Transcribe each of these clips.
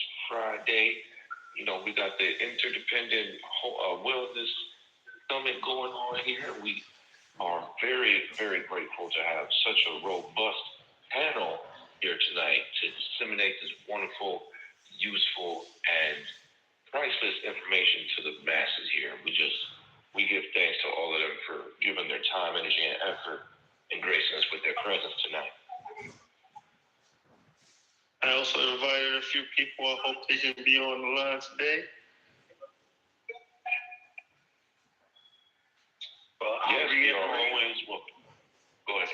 It's Friday. You know, we got the Interdependent Wellness Summit going on here. We are very, very grateful to have such a robust panel here tonight to disseminate this wonderful, useful, and priceless information to the masses here. We give thanks to all of them for giving their time, energy, and effort and gracing us with their presence tonight. I also invited a few people. I hope they can be on the line today. Well, yes, we are always welcome. Go ahead.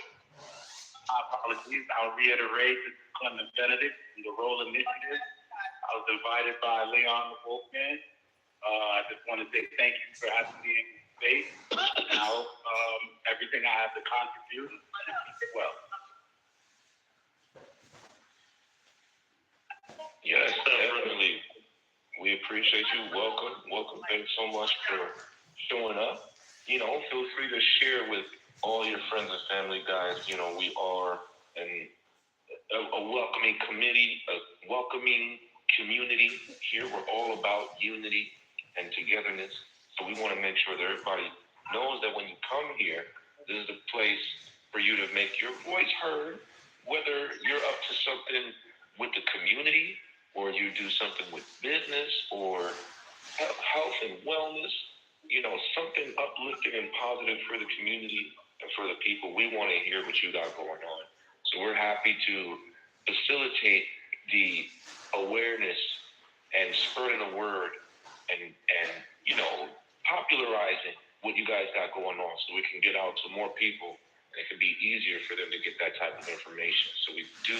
Apologies. I'll reiterate, this is Clement Benedict from the Role Initiative. I was invited by Leon the Wolfman. I just want to say thank you for having me in this space. Now, everything I have to contribute is well. Yes, definitely. We appreciate you. Welcome. Thanks so much for showing up. You know, feel free to share with all your friends and family, guys. You know, we are a welcoming committee, a welcoming community here. We're all about unity and togetherness. So we want to make sure that everybody knows that when you come here, this is a place for you to make your voice heard, whether you're up to something with the community or you do something with business or health and wellness, you know, something uplifting and positive for the community and for the people. We want to hear what you got going on. So we're happy to facilitate the awareness and spreading the word and you know, popularizing what you guys got going on so we can get out to more people and it can be easier for them to get that type of information. So we do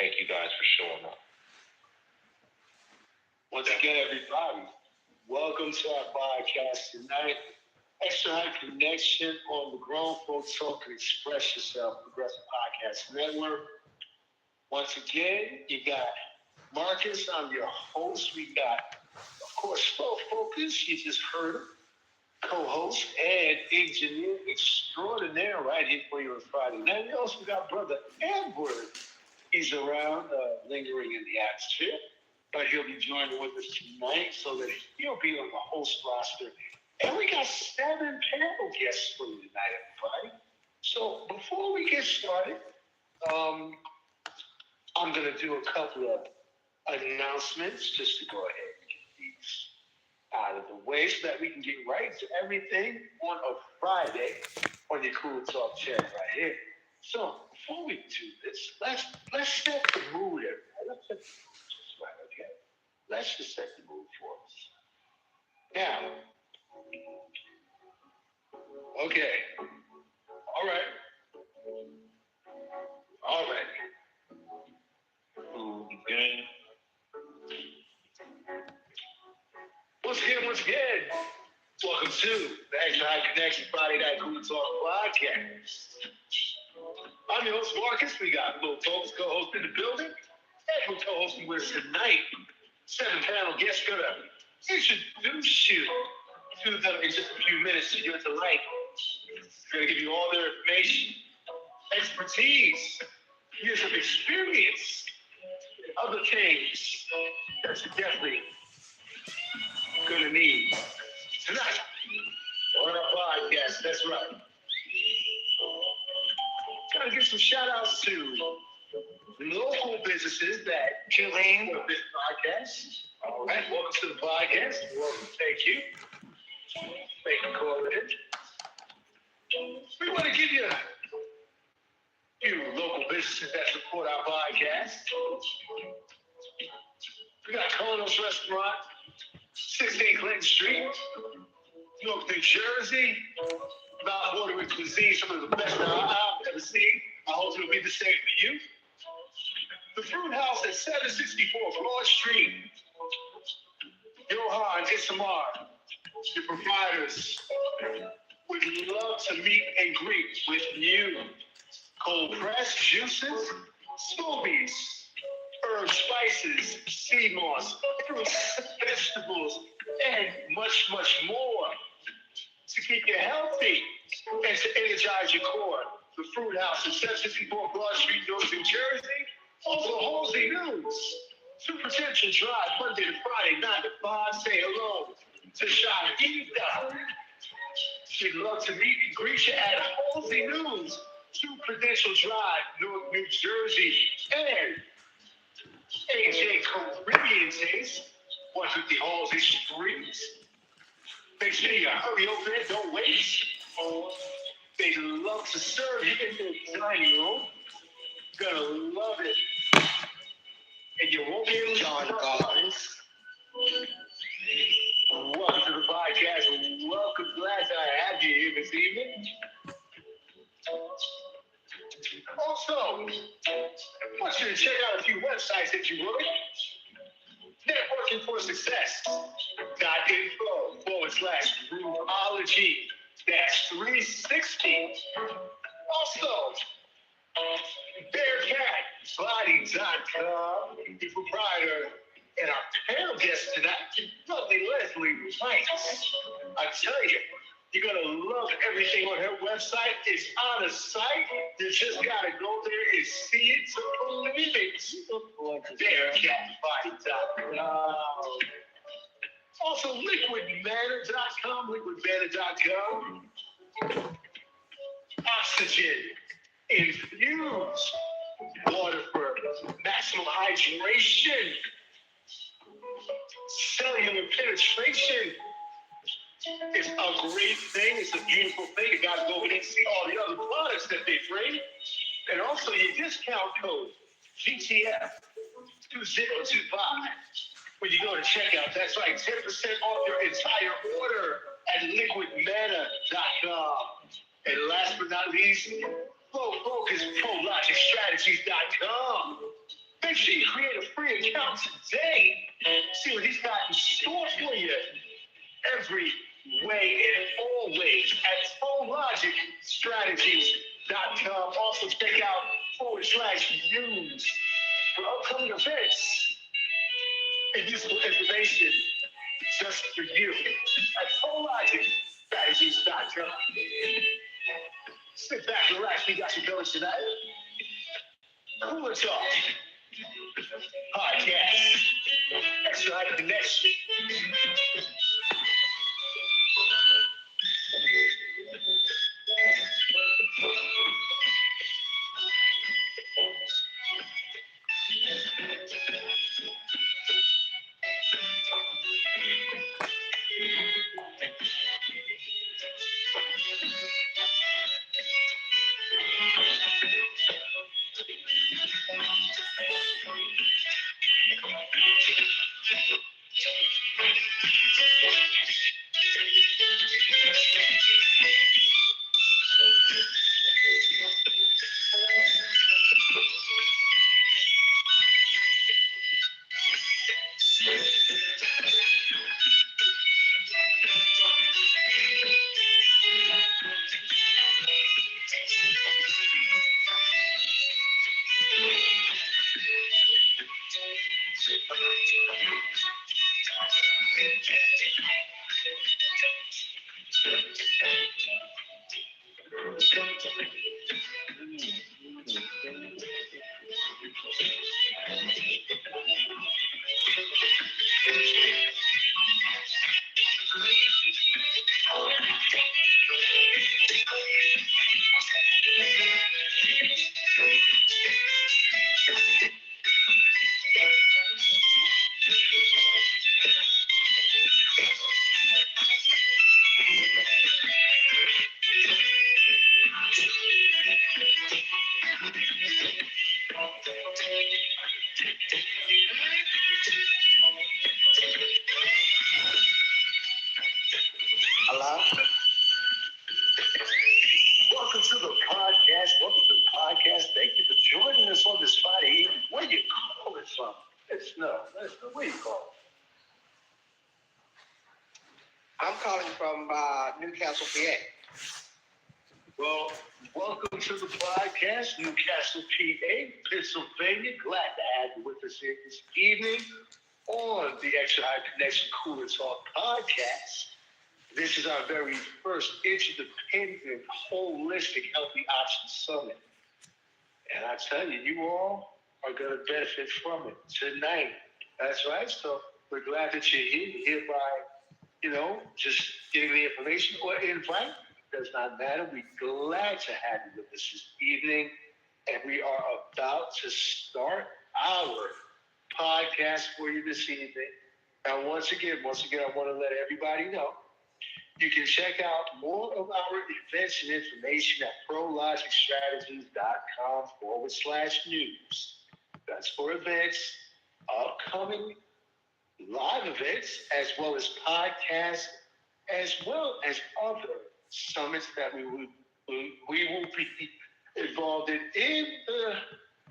thank you guys for showing up. Once again, everybody, welcome to our podcast tonight. Xtra-Hype Connection on the Grown Folks Talk and Express Yourself Progressive Podcast Network. Once again, you got Marcus. I'm your host. We got, of course, Slow Focus. You just heard him. Co-host and engineer extraordinaire right here for you on Friday night. We also got Brother Edward. He's around, lingering in the atmosphere. But he'll be joining with us tonight so that he'll be on the host roster. And we got 7 panel guests for you tonight, everybody. So before we get started, I'm going to do a couple of announcements just to go ahead and get these out of the way so that we can get right to everything on a Friday on your CoolerTalk channel right here. So before we do this, let's set the mood, everybody. Let's set the mood just right, okay? Let's just set the mood for us. Now, okay. All right. Good. Once again, welcome to the Xtra-Hype Connection Friday Night CoolerTalk Podcast. I'm your host, Marcus. We got Lil Folks co-host in the building. And we're co-hosting with us tonight. 7 panel guests gonna introduce you to them in just a few minutes to get to light. They're gonna give you all their information, expertise, years of experience, other things that you're definitely gonna need tonight on our podcast. That's right. Gotta give some shout outs to local businesses that join this podcast. All right, welcome to the podcast. Welcome, thank you. Thank you, Corbin. We want to give you a few local businesses that support our podcast. We got Colonos Restaurant, 16 Clinton Street, Newark, New Jersey. About ordering cuisine, some of the best I've ever seen. I hope it'll be the same for you. The Fruit House at 764 Broad Street. Johan Isamar, the providers, would love to meet and greet with you. Cold pressed juices, smoothies, herb spices, sea moss, fruits, vegetables, and much, much more. To keep you healthy and to energize your core. The Fruit House at 764 Broad Street, Newark, New Jersey. Also, Halsey News. Supertension Drive, Monday to Friday, 9 to 5. Say hello to Shahida. She'd love to meet and greet you at Halsey News, 2 Prudential Drive, Newark, New Jersey, and AJ Caribbean Taste, 150 Halsey Street. Make sure you hurry over there, don't wait. They love to serve you in their dining room. You're gonna love it. And you won't be able to John Gardens. Welcome to the podcast. Welcome. Glad to have you here this evening. Also, I want you to check out a few websites if you would. Networking for Success.info/Groovology-360. Also, BearcatBody.com, the proprietor and our panel guest tonight, lovely Leslie Rice. I tell you, you're going to love everything on her website. It's out of sight. You just got to go there and see it to believe it. BearcatBody.com. Also, LiquidManna.com, LiquidManna.com. Oxygen infused water for maximum hydration, cellular penetration. It's a great thing. It's a beautiful thing. You got to go in and see all the other products that they bring. And also your discount code, GTF2025. When you go to checkout, that's right, 10% off your entire order at liquidmanna.com. And last but not least, FlowFocusProLogicStrategies.com. Make sure you create a free account today. See what he's got in store for you every way and always at ProLogicStrategies.com. Also check out /news for upcoming events and useful information just for you at ProLogicStrategies.com. Sit back and relax. We got you covered tonight. CoolerTalk Podcast. Xtra-Hype Connection. Hello? Welcome to the podcast. Welcome to the podcast. Thank you for joining us on this Friday evening. Where you calling from? It's no. Where you calling? I'm calling from Newcastle, PA. Well, welcome to the podcast, Newcastle, PA, Pennsylvania. Glad to have you with us here this evening on the Xtra-Hype Connection CoolerTalk podcast. This is our very first interdependent, holistic, healthy options summit. And I tell you, you all are going to benefit from it tonight. That's right. So we're glad that you're here. You're here by, just getting the information or invite. Does not matter. We're glad to have you with us this evening. And we are about to start our podcast for you this evening. Now, once again, I want to let everybody know you can check out more of our events and information at prologicstrategies.com/news. That's for events, upcoming live events, as well as podcasts, as well as other summits that we will be involved in the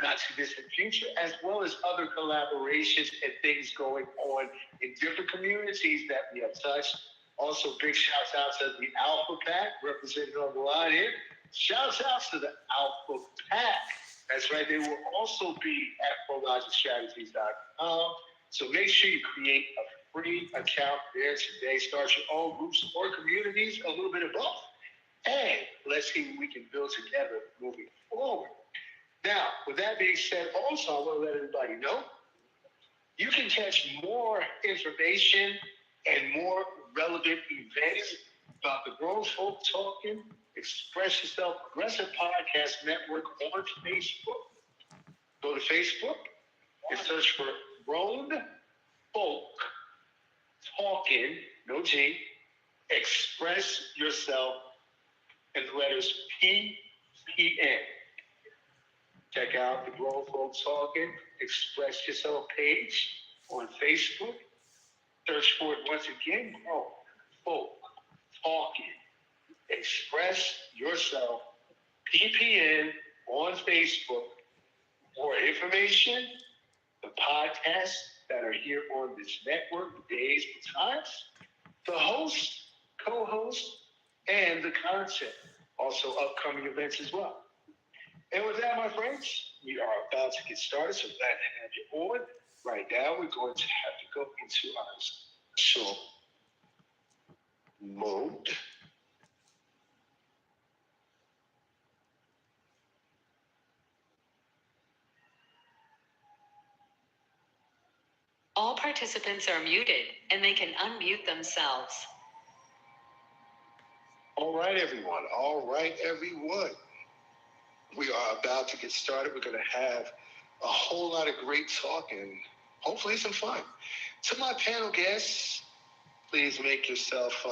not too distant future, as well as other collaborations and things going on in different communities that we have touched. Also, big shouts out to the Alpha Pack represented on the line here. Shouts out to the Alpha Pack. That's right. They will also be at prologicstrategies.com. So make sure you create a free account there today. Start your own groups or communities, a little bit of both. And let's see what we can build together moving forward. Now, with that being said, also, I want to let everybody know you can catch more information and more relevant events about the Grown Folk Talking, Express Yourself Progressive Podcast Network on Facebook. Go to Facebook and search for Grown Folk Talking, no G, Express Yourself, and the letters PPN. Check out the Grown Folk Talking, Express Yourself page on Facebook. Search for it once again, Grown Folk Talking, Express Yourself, PPN on Facebook. For information, the podcasts that are here on this network, days, the times, the host, co-host, and the content. Also upcoming events as well. And with that, my friends, we are about to get started. So glad to have you on. Right now, we're going to have to go into our special mode. All participants are muted and they can unmute themselves. All right, everyone. We are about to get started. We're going to have a whole lot of great talk and hopefully some fun. To my panel guests, please make yourself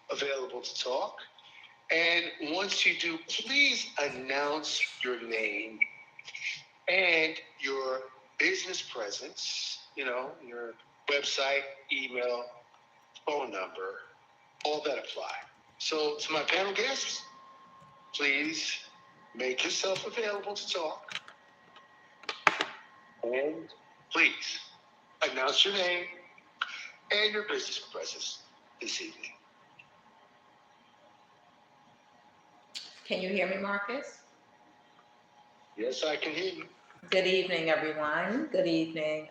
available to talk. And once you do, please announce your name and your business presence, your website, email, phone number, all that apply. So to my panel guests, please make yourself available to talk. And please announce your name and your business presence this evening. Can you hear me, Marcus? Yes, I can hear you. Good evening, everyone. Good evening.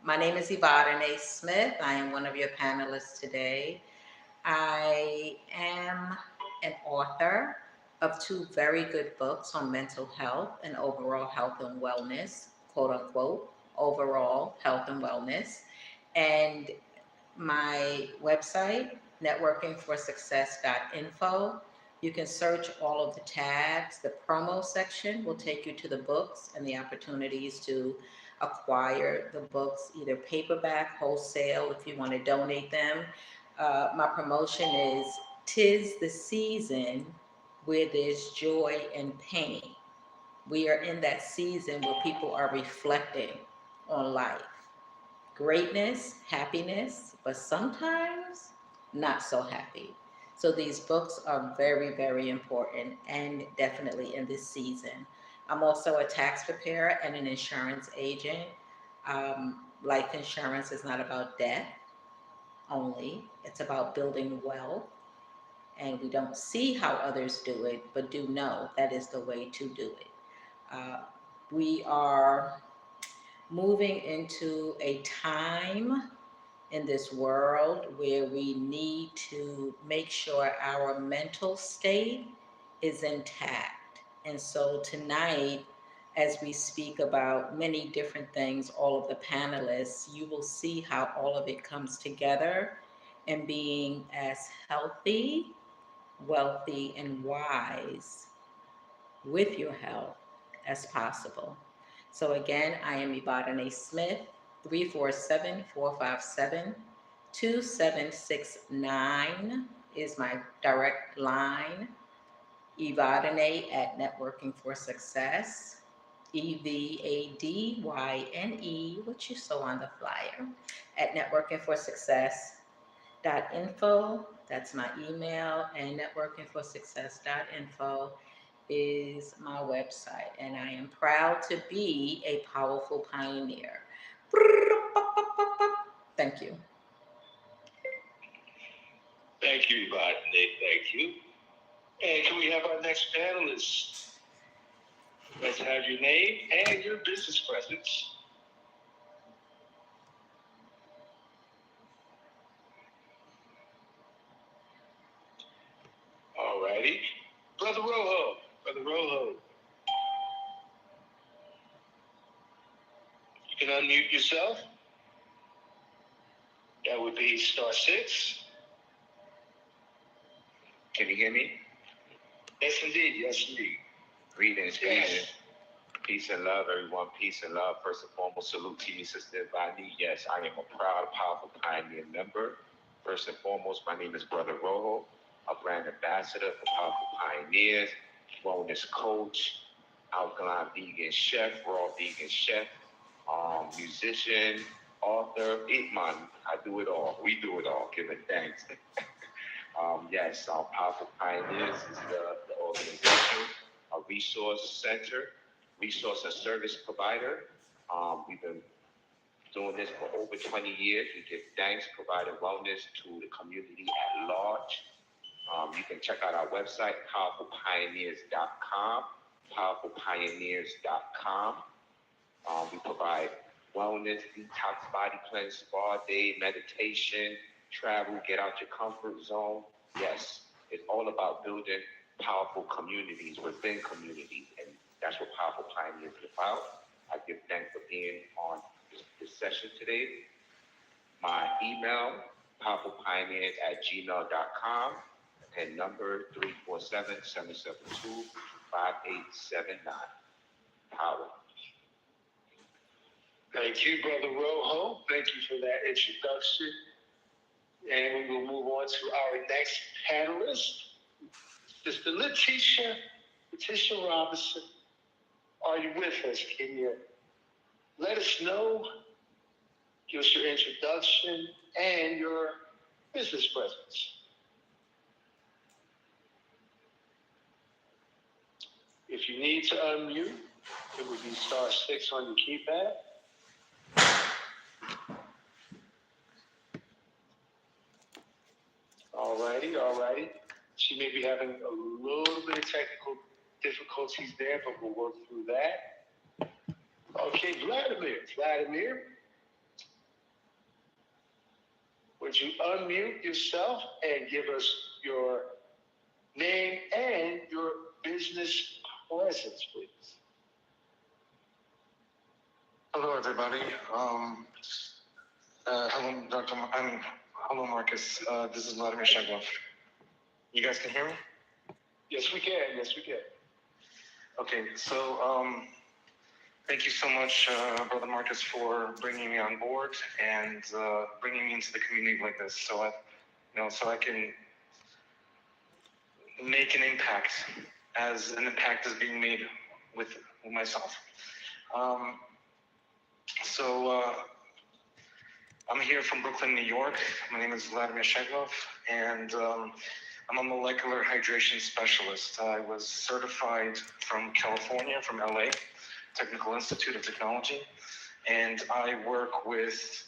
My name is Yvonne Smith. I am one of your panelists today. I am an author of 2 very good books on mental health and overall health and wellness, quote unquote, overall health and wellness. And my website, networkingforsuccess.info. You can search all of the tabs. The promo section will take you to the books and the opportunities to acquire the books, either paperback, wholesale, if you want to donate them. My promotion is "'Tis the Season Where There's Joy and Pain." We are in that season where people are reflecting on life. Greatness, happiness, but sometimes not so happy. So these books are very, very important and definitely in this season. I'm also a tax preparer and an insurance agent. Life insurance is not about death only. It's about building wealth. And we don't see how others do it, but do know that is the way to do it. We are moving into a time in this world where we need to make sure our mental state is intact. And so tonight, as we speak about many different things, all of the panelists, you will see how all of it comes together and being as healthy, wealthy, and wise with your health as possible. So again, I am Ibadane Smith, 347-457-2769 is my direct line. Evadane at Networking for Success. EVADYNE, what you saw on the flyer, at networkingforsuccess.info. That's my email, and networkingforsuccess.info is my website. And I am proud to be a powerful pioneer. Thank you. Thank you, Ibadane. Thank you. And can we have our next panelist? Let's have your name and your business presence. All righty. Brother Rojo. Brother Rojo. You can unmute yourself. That would be *6. Can you hear me? Yes, indeed. Yes, indeed. Greetings, Yes. greetings. Peace and love, everyone. Peace and love. First and foremost, salute to you, Sister Vani. Yes, I am a proud, powerful pioneer member. First and foremost, my name is Brother Rojo, a brand ambassador for Powerful Pioneers, wellness coach, alkaline vegan chef, raw vegan chef, musician, author, man. I do it all. We do it all. Give it thanks. Yes, Powerful Pioneers is the organization, a resource center, resource and service provider. We've been doing this for over 20 years. We give thanks, providing wellness to the community at large. You can check out our website, powerfulpioneers.com, powerfulpioneers.com. We provide wellness, detox, body cleanse, spa day, meditation, travel, get out your comfort zone. Yes, it's all about building powerful communities within communities, and that's what Powerful Pioneers is about. I give thanks for being on this session today. My email, powerfulpioneers@gmail.com, and number 347-772-5879. Power. Thank you, Brother Rojo. Thank you for that introduction. And we will move on to our next panelist, Sister Letitia Robinson. Are you with us? Can you let us know, give us your introduction and your business presence? If you need to unmute, it would be *6 on your keypad. All righty. She may be having a little bit of technical difficulties there, but we'll work through that. Okay, Vladimir, would you unmute yourself and give us your name and your business presence, please? Hello, everybody. Hello, Dr. Hello, Marcus. This is Vladimir Sheglov. You guys can hear me? Yes, we can. Okay, so thank you so much, Brother Marcus, for bringing me on board and bringing me into the community like this, so I can make an impact, as an impact is being made with myself. I'm here from Brooklyn, New York. My name is Vladimir Sheglov, and I'm a molecular hydration specialist. I was certified from California, from LA, Technical Institute of Technology, and I work with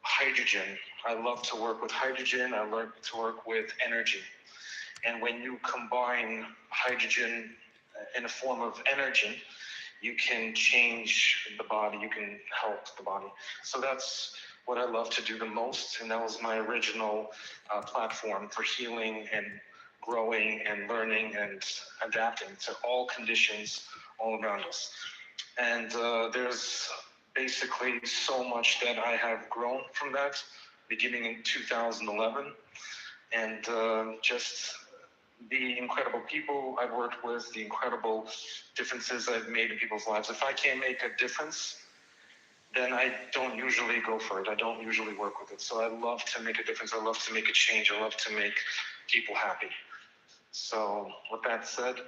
hydrogen. I love to work with hydrogen. I love to work with energy. And when you combine hydrogen in a form of energy, you can change the body, you can help the body. So that's what I love to do the most, and that was my original platform for healing and growing and learning and adapting to all conditions, all around us. And there's basically so much that I have grown from that, beginning in 2011. And just the incredible people I've worked with, the incredible differences I've made in people's lives. If I can't make a difference, then I don't usually go for it. I don't usually work with it. So I love to make a difference. I love to make a change. I love to make people happy. So with that said,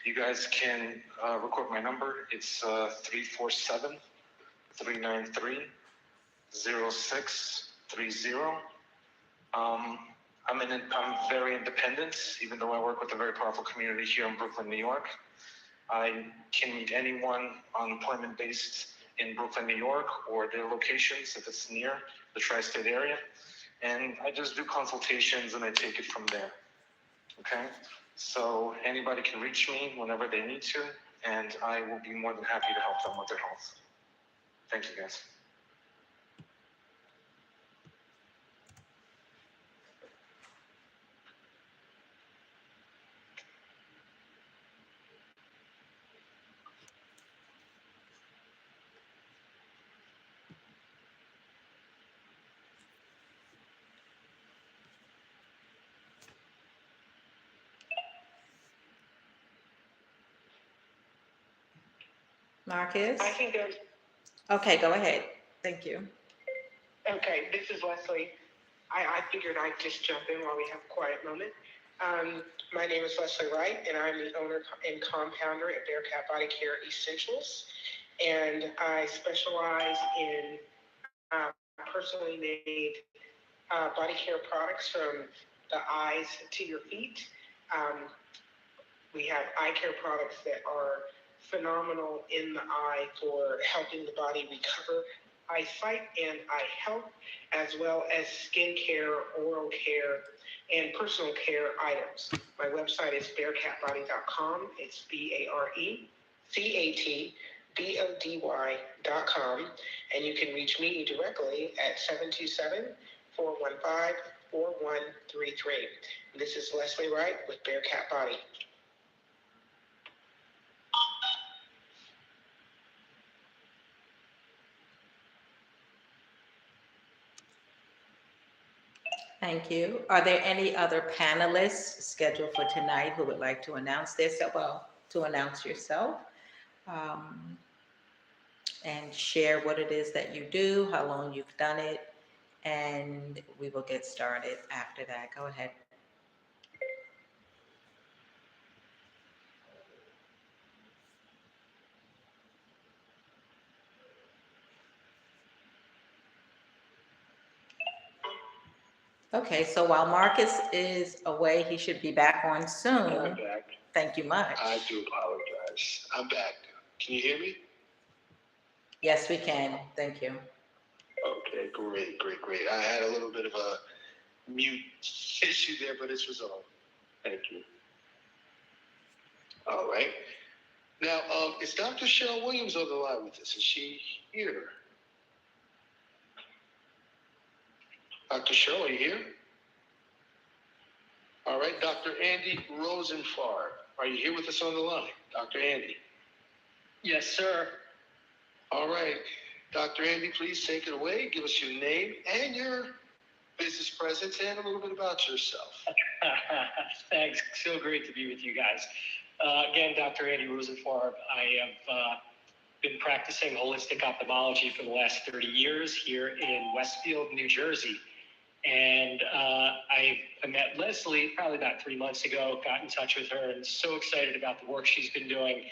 you guys can record my number. It's 347-393-0630. I'm very independent, even though I work with a very powerful community here in Brooklyn, New York. I can meet anyone on employment-based in Brooklyn, New York, or their locations if it's near the tri-state area. And I just do consultations and I take it from there, okay? So anybody can reach me whenever they need to, and I will be more than happy to help them with their health. Thank you, guys. Marcus? I think there's, Okay, go ahead. Thank you. okay, this is Leslie. I figured I'd just jump in while we have a quiet moment. My name is Leslie Wright, and I'm the owner and compounder at Bearcat Body Care Essentials. And I specialize in personally made body care products from the eyes to your feet. We have eye care products that are phenomenal in the eye for helping the body recover eyesight and eye health, as well as skin care, oral care, and personal care items. My website is bearcatbody.com. It's BearCatBody.com. And you can reach me directly at 727-415-4133. This is Leslie Wright with Bearcat Body. Thank you. Are there any other panelists scheduled for tonight who would like to announce themselves? Well, to announce yourself and share what it is that you do, how long you've done it, and we will get started after that. Go ahead. Okay, so while Marcus is away, he should be back on soon. I'm back. Thank you much. I do apologize. I'm back. Can you hear me? Yes, we can. Thank you. Okay, great. I had a little bit of a mute issue there, but it's resolved. Thank you. All right. Now, is Dr. Cheryl Williams on the line with us? Is she here? Dr. Cheryl, are you here? All right, Dr. Andy Rosenfarb, are you here with us on the line? Dr. Andy? Yes, sir. All right, Dr. Andy, please take it away. Give us your name and your business presence and a little bit about yourself. Thanks. So great to be with you guys. Again, Dr. Andy Rosenfarb. I have been practicing holistic ophthalmology for the last 30 years here in Westfield, New Jersey. And I met Leslie probably about 3 months ago, got in touch with her, and so excited about the work she's been doing.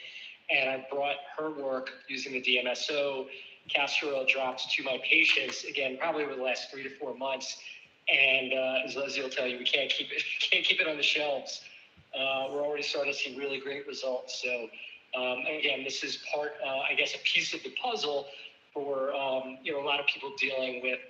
And I brought her work using the DMSO castor oil drops to my patients, again, probably over the last 3 to 4 months. And as Leslie will tell you, we can't keep it on the shelves. We're already starting to see really great results. So again, this is part, I guess, a piece of the puzzle for a lot of people dealing with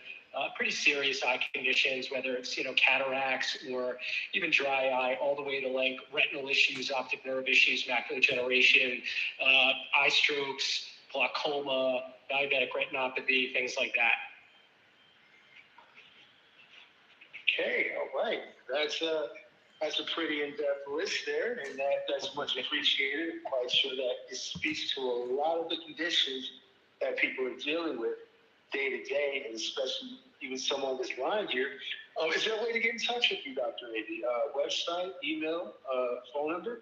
pretty serious eye conditions, whether it's cataracts or even dry eye, all the way to like retinal issues, optic nerve issues, macular degeneration, eye strokes, glaucoma, diabetic retinopathy, things like that. Okay, all right. That's a pretty in-depth list there, and that's much appreciated. I'm quite sure that it speaks to a lot of the conditions that people are dealing with day to day, and especially even someone that's line here. Is there a way to get in touch with you, Dr. Ady? Website, email, phone number?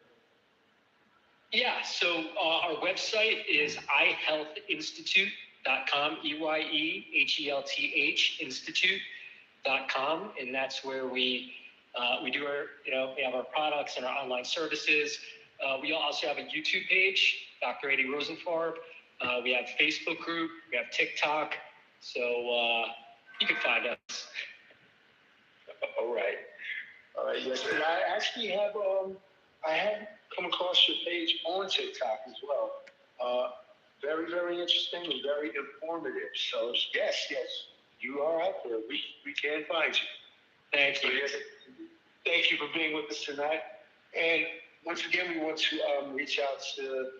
Yeah, so our website is eyehealthinstitute.com, EYEHELTH institute.com, and that's where we do our, we have our products and our online services. We also have a YouTube page, Dr. Ady Rosenfarb. We have Facebook group, we have TikTok, so you can find us. All right. Yes, and I actually have come across your page on TikTok as well. Very, very interesting and very informative. So yes, you are out there. We can find you. Thank you. So, yes, thank you for being with us tonight. And once again, we want to reach out to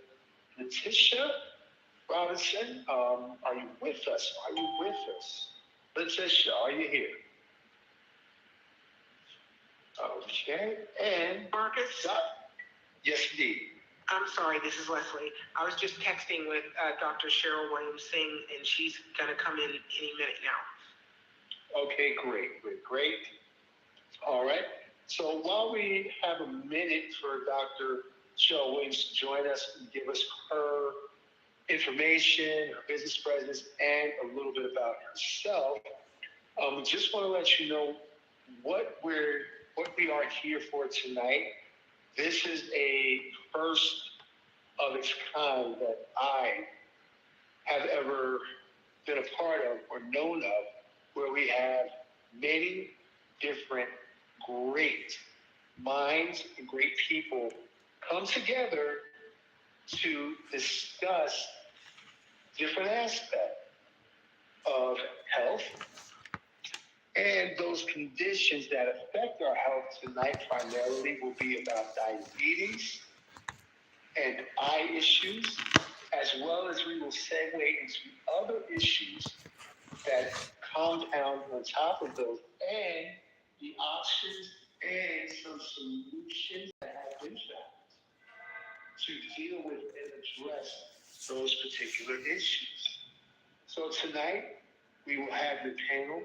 Letitia Robinson. Are you with us? Letitia, are you here? Okay. And Marcus? Yes, indeed. I'm sorry, this is Leslie. I was just texting with Dr. Cheryl Williams-Singh, and she's going to come in any minute now. Okay, great. All right. So while we have a minute for Dr. Cheryl Williams to join us and give us her information, her business presence, and a little bit about herself, we just want to let you know what we are here for tonight. This is a first of its kind that I have ever been a part of or known of, where we have many different great minds and great people come together to discuss different aspects of health and those conditions that affect our health. Tonight primarily will be about diabetes and eye issues, as well as we will segue into other issues that compound on top of those, and the options and some solutions that have been found to deal with and address those particular issues. So tonight, we will have the panel.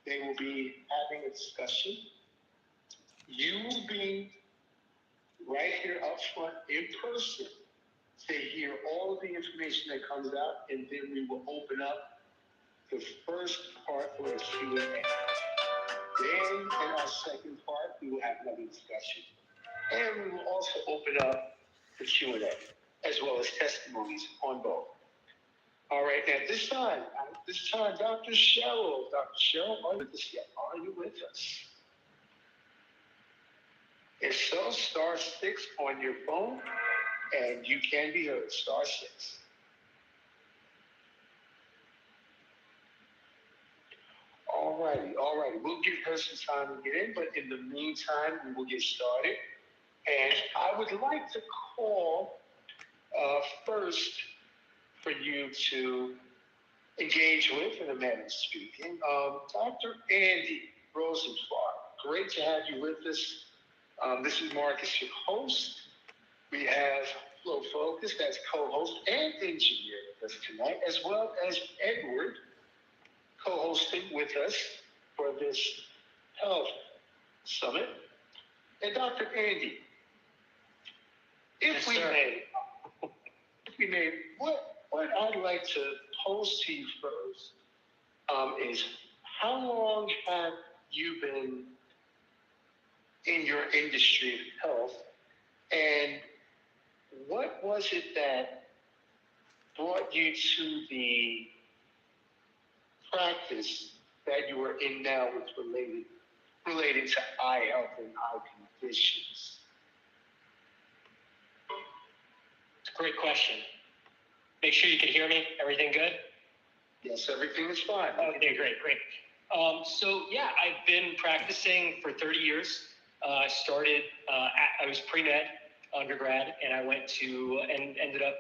They will be having a discussion. You will be right here up front in person to hear all of the information that comes out, and then we will open up the first part for a Q&A. Then in our second part, we will have another discussion. And we will also open up the Q&A, as well as testimonies on both. All right, at this time, Dr. Cheryl. Dr. Cheryl, are you with us yet? Are you with us? If so, star 6 on your phone, and you can be heard, star 6. All righty. We'll give her some time to get in, but in the meantime, we will get started. And I would like to call first for you to engage with, in a manner of speaking, Dr. Andy Rosenfarb. Great to have you with us. This is Marcus, your host. We have Flo Focus as co-host and engineer with us tonight, as well as Edward, co-hosting with us for this health summit. And Dr. Andy, if we may, what I'd like to pose to you first is, how long have you been in your industry of health, and what was it that brought you to the practice that you are in now, with related to eye health and eye conditions? It's a great question. Make sure you can hear me. Everything good? Yes, everything is fine. Okay, great. So yeah, I've been practicing for 30 years. I started, I was pre-med undergrad, and I went to, and ended up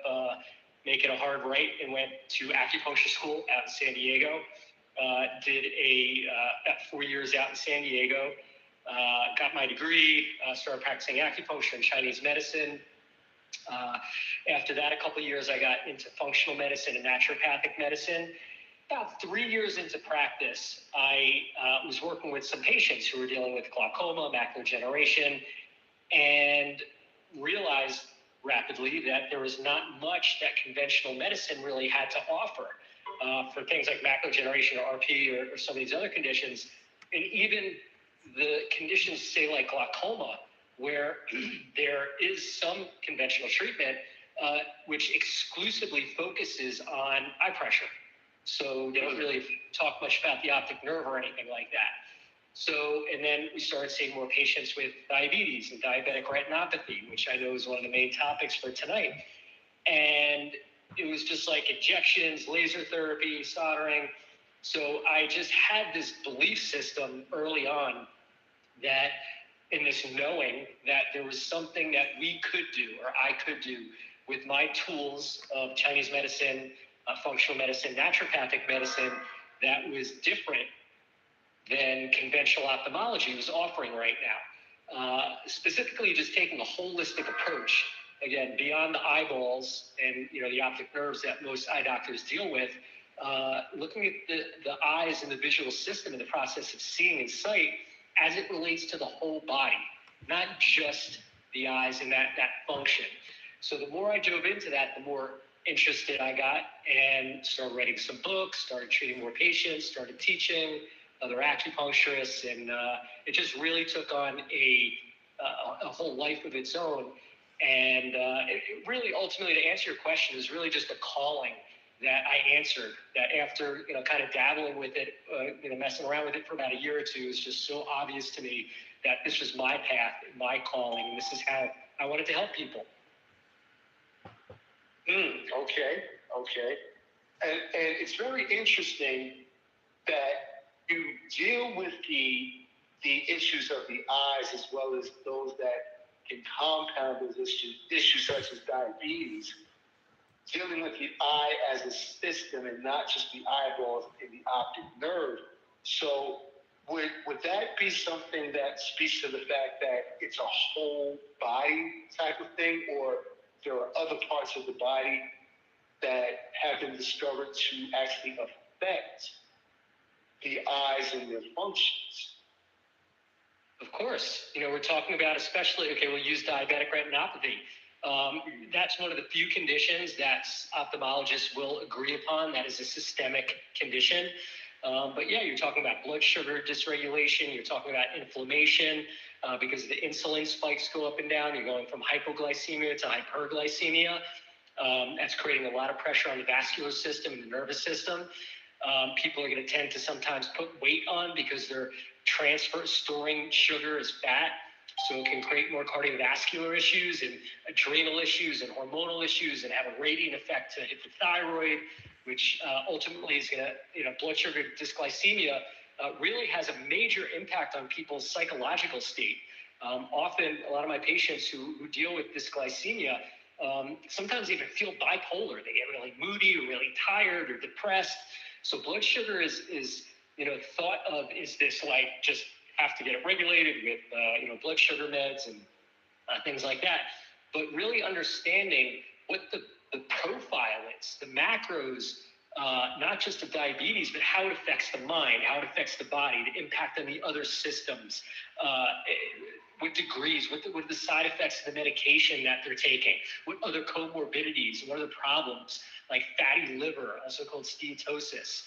making a hard right and went to acupuncture school out in San Diego. Did about 4 years out in San Diego. got my degree, started practicing acupuncture and Chinese medicine. After that, a couple of years, I got into functional medicine and naturopathic medicine. About 3 years into practice, I was working with some patients who were dealing with glaucoma, macular degeneration, and realized rapidly that there was not much that conventional medicine really had to offer for things like macular degeneration or RP or some of these other conditions. And even the conditions, say, like glaucoma, where there is some conventional treatment which exclusively focuses on eye pressure. So they don't really talk much about the optic nerve or anything like that. So, and then we started seeing more patients with diabetes and diabetic retinopathy, which I know is one of the main topics for tonight. And it was just like injections, laser therapy, soldering. So I just had this belief system early on that, in this knowing that there was something that we could do, or I could do, with my tools of Chinese medicine, functional medicine, naturopathic medicine, that was different than conventional ophthalmology was offering right now. Specifically, just taking a holistic approach, again, beyond the eyeballs and the optic nerves that most eye doctors deal with, looking at the eyes and the visual system in the process of seeing and sight as it relates to the whole body, not just the eyes and that function. So the more I dove into that, the more interested I got, and started writing some books, started treating more patients, started teaching other acupuncturists, and it just really took on a whole life of its own. And it really, ultimately, to answer your question, is really just a calling that I answered, that after kind of dabbling with it, messing around with it for about a year or two, is just so obvious to me that this was my path, my calling, and this is how I wanted to help people. Okay. And it's very interesting that you deal with the issues of the eyes as well as those that can compound those issues such as diabetes, dealing with the eye as a system and not just the eyeballs and the optic nerve. So would that be something that speaks to the fact that it's a whole body type of thing, or there are other parts of the body that have been discovered to actually affect the eyes and their functions? Of course. We're talking about, especially, we'll use diabetic retinopathy. That's one of the few conditions that ophthalmologists will agree upon that is a systemic condition. But yeah, you're talking about blood sugar dysregulation, you're talking about inflammation, because the insulin spikes go up and down. You're going from hypoglycemia to hyperglycemia. That's creating a lot of pressure on the vascular system and the nervous system. People are going to tend to sometimes put weight on because they're storing sugar as fat. So it can create more cardiovascular issues and adrenal issues and hormonal issues, and have a radiant effect to hit the thyroid, which ultimately is going to, blood sugar dysglycemia really has a major impact on people's psychological state. Often, a lot of my patients who deal with dysglycememia sometimes even feel bipolar. They get really moody or really tired or depressed. So blood sugar is thought of as this, like, just have to get it regulated with blood sugar meds and things like that. But really understanding what the profile is, the macros, not just of diabetes, but how it affects the mind, how it affects the body, the impact on the other systems, what degrees, what are the side effects of the medication that they're taking, what other comorbidities, what are the problems, like fatty liver, also called steatosis.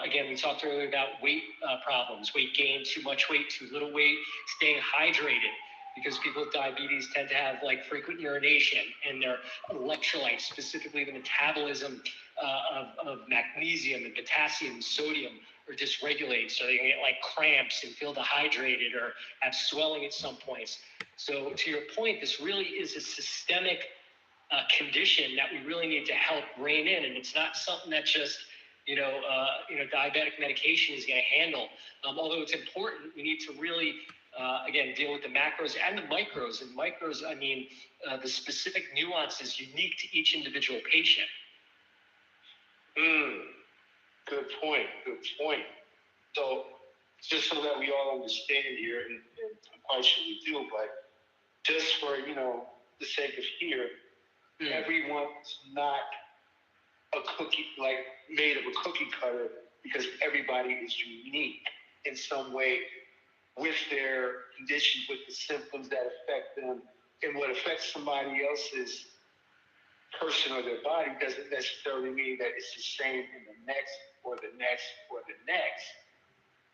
Again, we talked earlier about weight problems, weight gain, too much weight, too little weight, staying hydrated, because people with diabetes tend to have like frequent urination, and their electrolytes, specifically the metabolism of magnesium and potassium and sodium, are dysregulated. So they can get like cramps and feel dehydrated or have swelling at some points. So to your point, this really is a systemic condition that we really need to help rein in. And it's not something that just diabetic medication is going to handle. Although it's important, we need to really, again, deal with the macros and the micros. And micros, I mean, the specific nuances unique to each individual patient. Good point. So just so that we all understand here, and I'm quite sure we do, but just for, the sake of here, everyone's not a cookie, like made of a cookie cutter, because everybody is unique in some way with their condition, with the symptoms that affect them. And what affects somebody else's person or their body doesn't necessarily mean that it's the same in the next or the next or the next.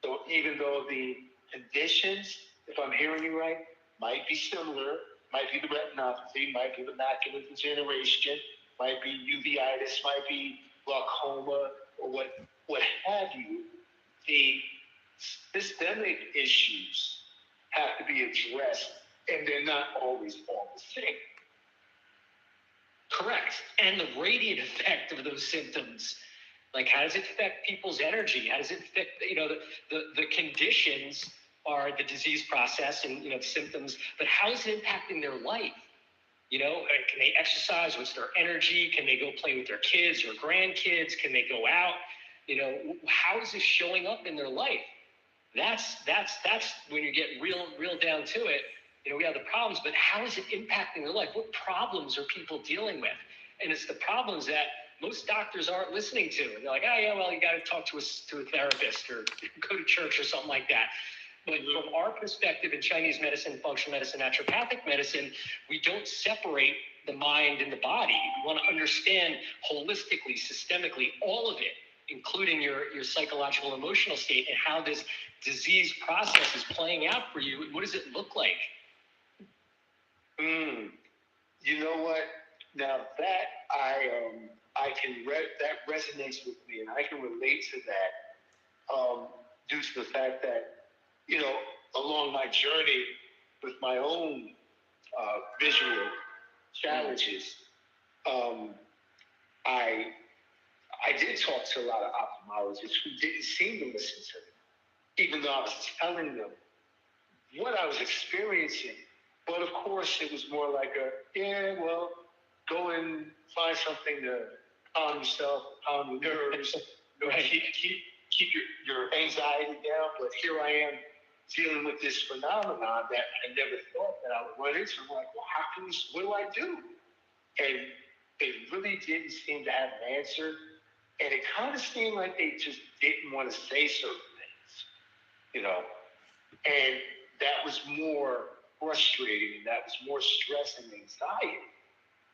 So even though the conditions, if I'm hearing you right, might be similar, might be the retinopathy, might be the macular degeneration, might be uveitis, might be glaucoma, or what have you, the systemic issues have to be addressed, and they're not always all the same. Correct. And the radiant effect of those symptoms, like how does it affect people's energy? How does it affect, the conditions are the disease process and, the symptoms, but how is it impacting their life? Can they exercise? What's their energy? Can they go play with their kids or grandkids? Can they go out? How is this showing up in their life? That's when you get real down to it. We have the problems, but how is it impacting their life? What problems are people dealing with? And it's the problems that most doctors aren't listening to. And they're like, oh, yeah, well, you got to talk to a therapist or go to church or something like that. But from our perspective in Chinese medicine, functional medicine, naturopathic medicine, we don't separate the mind and the body. We want to understand holistically, systemically, all of it, including your psychological, emotional state, and how this disease process is playing out for you. And what does it look like? You know what? Now that that resonates with me, and I can relate to that due to the fact that, along my journey with my own visual challenges, I did talk to a lot of ophthalmologists who didn't seem to listen to me, even though I was telling them what I was experiencing. But of course, it was more like go and find something to calm yourself, calm your nerves, Right. keep your anxiety down. But here I am dealing with this phenomenon that I never thought that I would run into. I'm like, well, what do I do? And they really didn't seem to have an answer. And it kind of seemed like they just didn't want to say certain things, And that was more frustrating, and that was more stress and anxiety.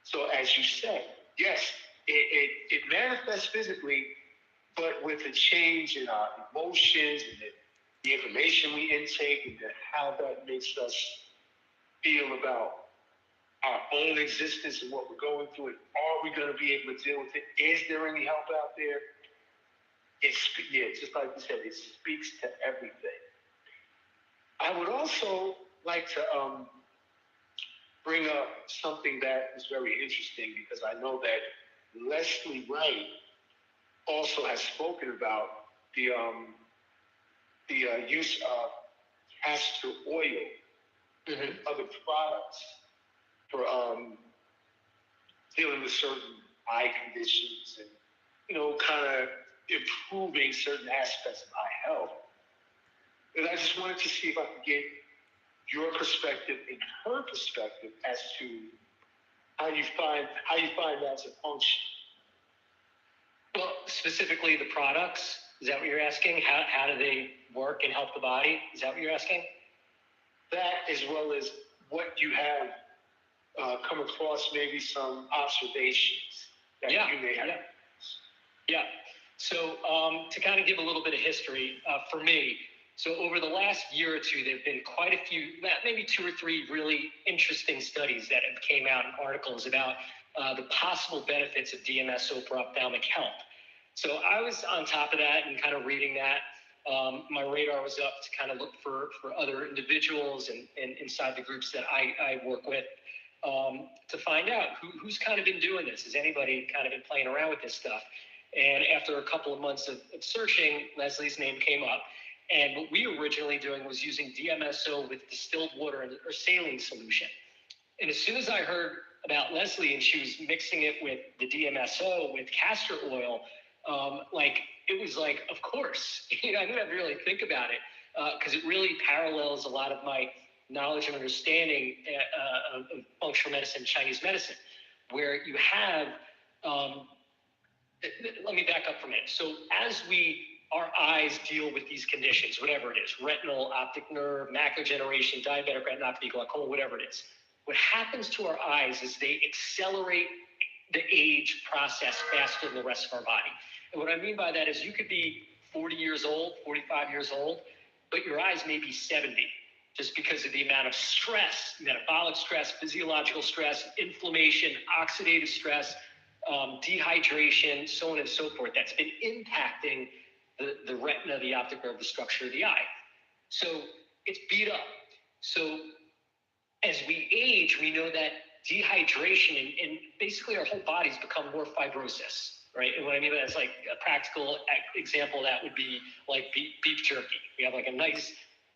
So as you said, yes, it manifests physically, but with a change in our emotions and the information we intake and how that makes us feel about our own existence and what we're going through, and are we going to be able to deal with it? Is there any help out there? Just like you said, it speaks to everything. I would also like to bring up something that is very interesting, because I know that Leslie Wright also has spoken about the use of castor oil and other products for dealing with certain eye conditions and, kind of improving certain aspects of eye health. And I just wanted to see if I could get your perspective and her perspective as to how you find that to function. Well, specifically the products, is that what you're asking? How do they work and help the body? Is that what you're asking? That, as well as what you have come across, maybe some observations that you may have. Yeah. So to kind of give a little bit of history for me, so over the last year or two, there have been quite a few, maybe 2 or 3 really interesting studies that have came out in articles about the possible benefits of DMSO for ophthalmic health. So I was on top of that and kind of reading that. My radar was up to kind of look for other individuals and inside the groups that I work with to find out who's kind of been doing this. Has anybody kind of been playing around with this stuff? And after a couple of months of searching, Leslie's name came up. And what we were originally doing was using DMSO with distilled water or saline solution. And as soon as I heard about Leslie and she was mixing it with the DMSO with castor oil, it was like, of course, I didn't have to really think about it. because it really parallels a lot of my knowledge and understanding of functional medicine, Chinese medicine, where you have, let me back up for a minute. So as our eyes deal with these conditions, whatever it is, retinal, optic nerve, macular degeneration, diabetic retinopathy, glaucoma, whatever it is, what happens to our eyes is they accelerate the age process faster than the rest of our body. And what I mean by that is you could be 40 years old, 45 years old, but your eyes may be 70 just because of the amount of stress, metabolic stress, physiological stress, inflammation, oxidative stress, dehydration, so on and so forth. That's been impacting the retina, the optic nerve, the structure of the eye. So it's beat up. So as we age, we know that dehydration and basically our whole bodies become more fibrosis, right? And what I mean by that is like a practical example of that would be like beef jerky. We have like a nice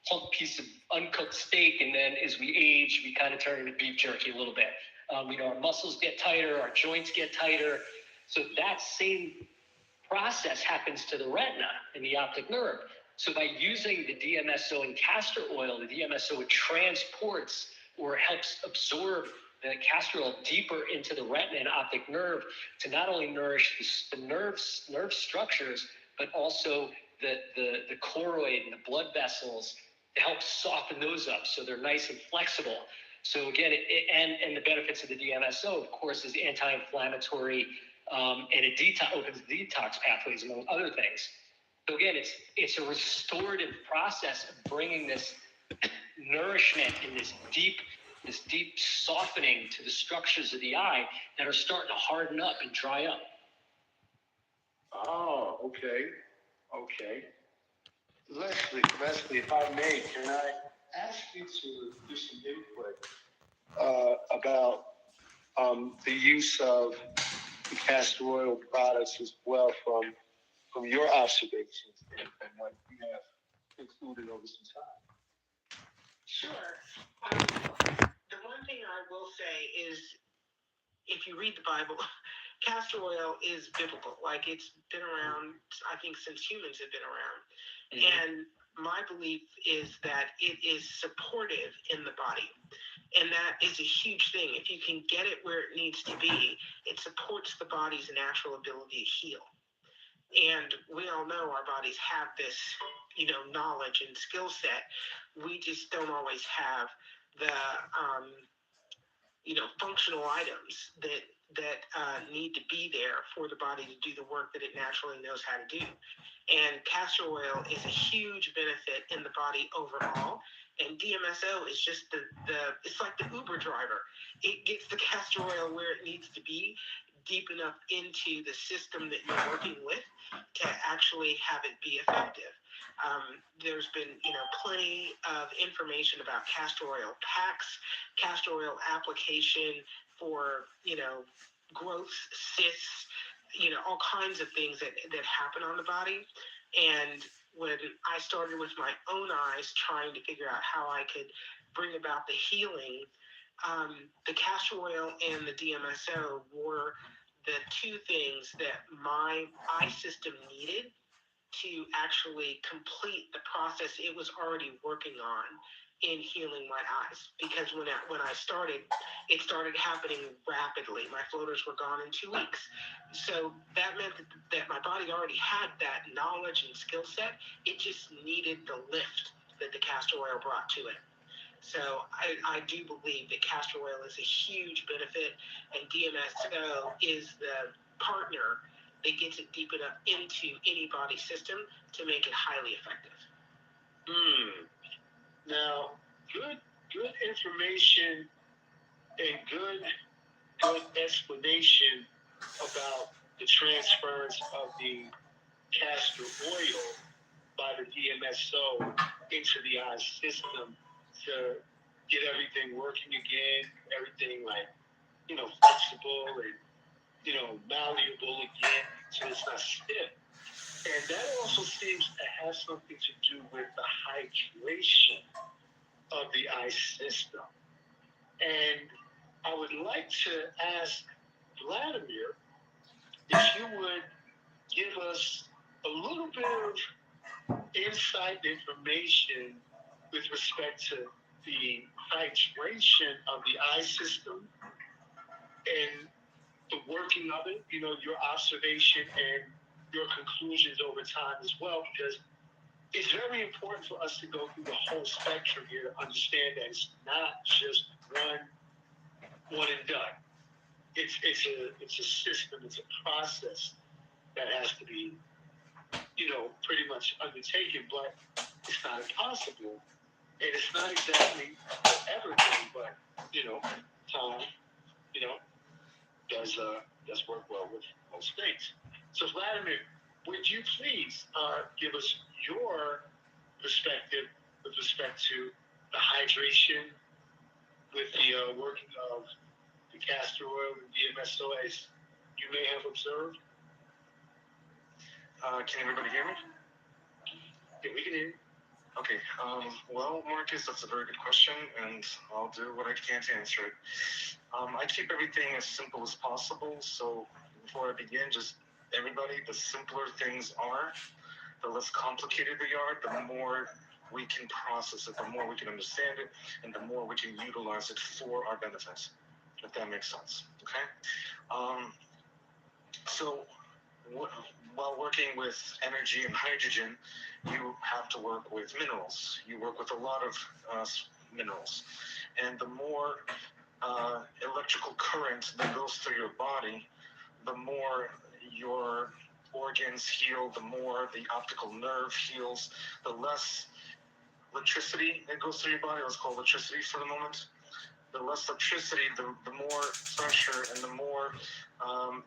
plump piece of uncooked steak, and then as we age, we kind of turn into beef jerky a little bit. Our muscles get tighter, our joints get tighter. So that same process happens to the retina and the optic nerve. So by using the DMSO and castor oil, the DMSO transports or helps absorb the castor oil deeper into the retina and optic nerve to not only nourish the nerve structures, but also the choroid and the blood vessels to help soften those up so they're nice and flexible. So again, and the benefits of the DMSO, of course, is anti-inflammatory and it opens detox pathways, among other things. So again, it's a restorative process of bringing this nourishment and this deep softening to the structures of the eye that are starting to harden up and dry up. Oh, okay. Leslie, if I may, can I ask you to do some input about the use of the castor oil products as well from your observations and what you have included over some time? Sure. The one thing I will say is, if you read the Bible, castor oil is biblical. Like, it's been around, I think, since humans have been around. Mm-hmm. And my belief is that it is supportive in the body. And that is a huge thing. If you can get it where it needs to be, it supports the body's natural ability to heal. And we all know our bodies have this, knowledge and skill set. We just don't always have the, functional items that need to be there for the body to do the work that it naturally knows how to do. And castor oil is a huge benefit in the body overall. And DMSO is just it's like the Uber driver. It gets the castor oil where it needs to be, deep enough into the system that you're working with to actually have it be effective. There's been, plenty of information about castor oil packs, castor oil application for, growth, cysts, all kinds of things that happen on the body. And when I started with my own eyes trying to figure out how I could bring about the healing, the castor oil and the DMSO were the two things that my eye system needed to actually complete the process it was already working on in healing my eyes. Because when I started, it started happening rapidly. My floaters were gone in 2 weeks. So that meant that my body already had that knowledge and skill set. It just needed the lift that the castor oil brought to it. So I do believe that castor oil is a huge benefit, and DMSO is the partner that gets it deep enough into any body system to make it highly effective. Now, good information and good explanation about the transference of the castor oil by the DMSO into the eye system to get everything working again, everything flexible and malleable again, so it's not stiff. And that also seems to have something to do with the hydration of the eye system. And I would like to ask Vladimir if you would give us a little bit of insight information with respect to the hydration of the eye system and the working of it, you know, your observation and your conclusions over time as well, because it's very important for us to go through the whole spectrum here to understand that it's not just one and done. It's a system, it's a process that has to be, you know, pretty much undertaken, but it's not impossible. And it's not exactly everything, but, you know, time, you know, does work well with most things. So Vladimir, would you please give us your perspective with respect to the hydration with the working of the castor oil and DMSO as you may have observed? Can everybody hear me? Yeah, we can hear you. Okay. Well, Marcus, that's a very good question, and I'll do what I can to answer it. I keep everything as simple as possible. So before I begin, just everybody, the simpler things are, the less complicated they are, the more we can process it, the more we can understand it, and the more we can utilize it for our benefits, if that makes sense. Okay? So while working with energy and hydrogen, you have to work with minerals. You work with a lot of minerals. And the more electrical current that goes through your body, the more your organs heal, the more the optical nerve heals, the less electricity that goes through your body. Let's call electricity for the moment. The less electricity, the more pressure and the more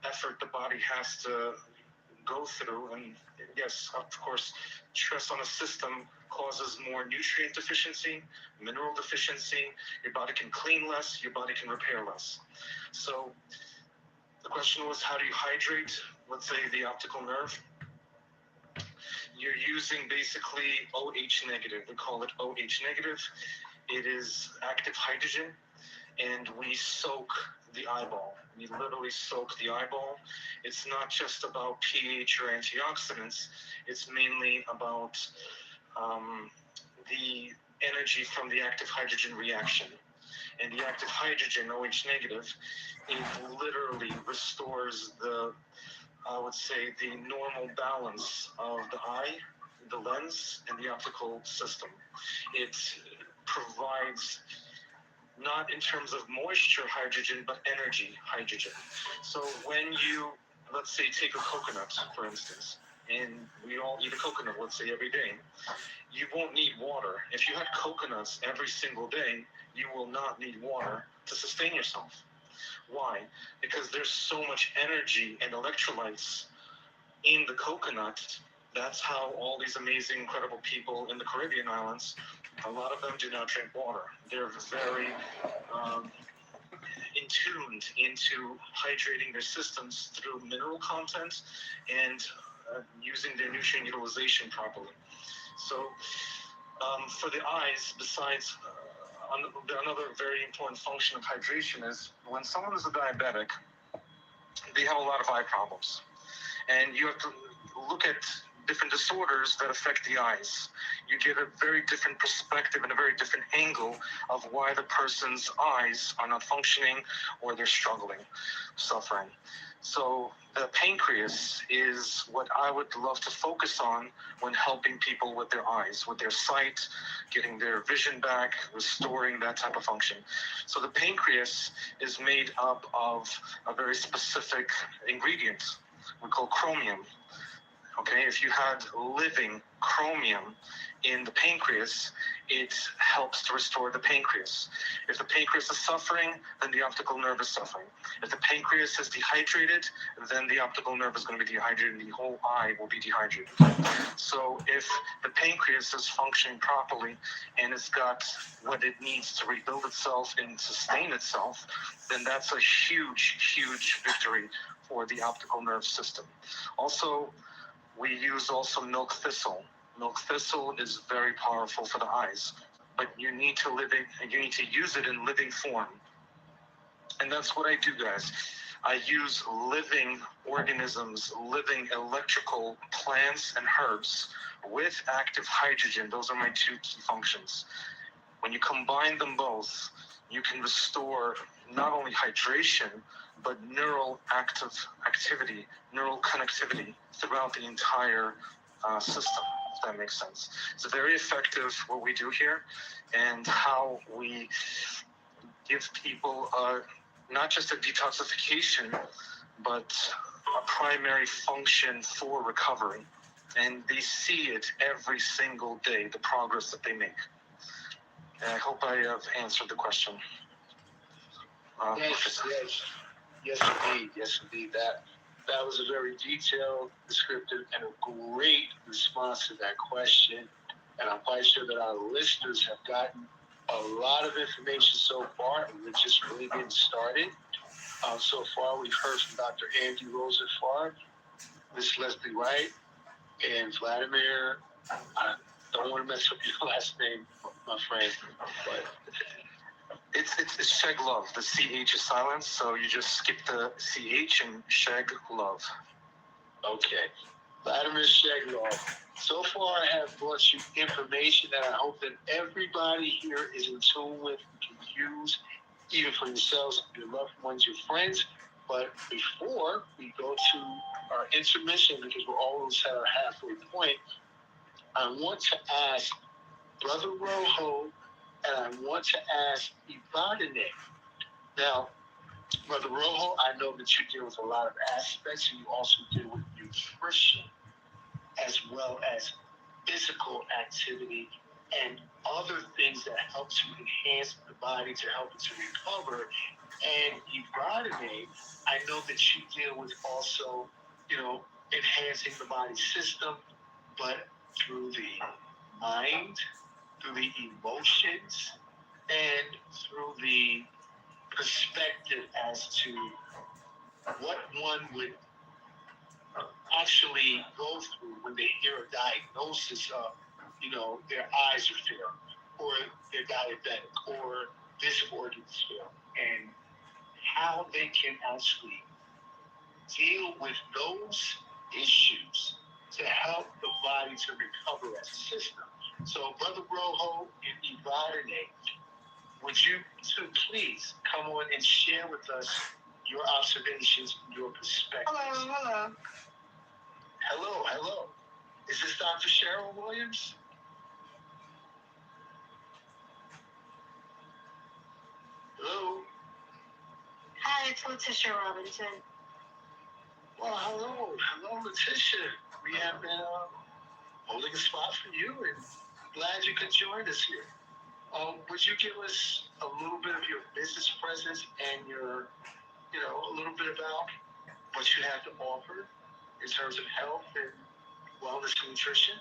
effort the body has to go through. And yes, of course, stress on a system causes more nutrient deficiency, mineral deficiency. Your body can clean less, your body can repair less. So the question was, how do you hydrate, let's say, the optical nerve? You're using basically OH negative. We call it OH negative. It is active hydrogen, and we soak the eyeball. We literally soak the eyeball. It's not just about pH or antioxidants. It's mainly about the energy from the active hydrogen reaction. And the active hydrogen, OH negative, it literally restores the, I would say, the normal balance of the eye, the lens, and the optical system. It provides, not in terms of moisture hydrogen, but energy hydrogen. So when you, let's say, take a coconut, for instance, and we all eat a coconut, let's say, every day, you won't need water. If you had coconuts every single day, you will not need water to sustain yourself. Why? Because there's so much energy and electrolytes in the coconut. That's how all these amazing, incredible people in the Caribbean islands, a lot of them do not drink water. They're very in tuned into hydrating their systems through mineral content and using their nutrient utilization properly. So for the eyes, besides another very important function of hydration is when someone is a diabetic, they have a lot of eye problems. And you have to look at different disorders that affect the eyes. You get a very different perspective and a very different angle of why the person's eyes are not functioning or they're struggling, suffering. So the pancreas is what I would love to focus on when helping people with their eyes, with their sight, getting their vision back, restoring that type of function. So the pancreas is made up of a very specific ingredient we call chromium. Okay, if you had living chromium in the pancreas, it helps to restore the pancreas. If the pancreas is suffering, then the optical nerve is suffering. If the pancreas is dehydrated, then the optical nerve is going to be dehydrated and the whole eye will be dehydrated. So if the pancreas is functioning properly and it's got what it needs to rebuild itself and sustain itself, then that's a huge, huge victory for the optical nerve system. Also, we use also milk thistle. Milk thistle is very powerful for the eyes, but you need to use it in living form. And that's what I do, guys. I use living organisms, living electrical plants and herbs with active hydrogen. Those are my two key functions. When you combine them both, you can restore not only hydration, but neural activity, neural connectivity throughout the entire system, if that makes sense. It's very effective what we do here, and how we give people not just a detoxification, but a primary function for recovery. And they see it every single day, the progress that they make. And I hope I have answered the question. Yes, indeed. That was a very detailed, descriptive, and a great response to that question. And I'm quite sure that our listeners have gotten a lot of information so far, and we're just really getting started. So far, we've heard from Dr. Andy Rosenfarb, Miss Leslie Wright, and Vladimir. I don't want to mess up your last name, my friend, but it's Sheglov. The CH is silent, so you just skip the CH and Sheglov. Okay. Vladimir Sheglov. So far, I have brought you information that I hope that everybody here is in tune with and can use, even for yourselves, your loved ones, your friends. But before we go to our intermission, because we're almost at our halfway point, I want to ask Brother Rojo, and I want to ask Ibadine. Now, Brother Rojo, I know that you deal with a lot of aspects, and you also deal with nutrition as well as physical activity and other things that help to enhance the body, to help it to recover. And Ibadine, I know that you deal with also, enhancing the body system, but through the mind, through the emotions, and through the perspective as to what one would actually go through when they hear a diagnosis of, their eyes are failed, or they're diabetic, or this organ's failed, and how they can actually deal with those issues to help the body to recover as a system. So, Brother Rojo and Ibadine, would you two please come on and share with us your observations, your perspectives? Hello. Is this Dr. Cheryl Williams? Hello? Hi, it's Letitia Robinson. Well, hello, Letitia. We have been holding a spot for you, and glad you could join us here. Would you give us a little bit of your business presence and your, a little bit about what you have to offer in terms of health and wellness and nutrition?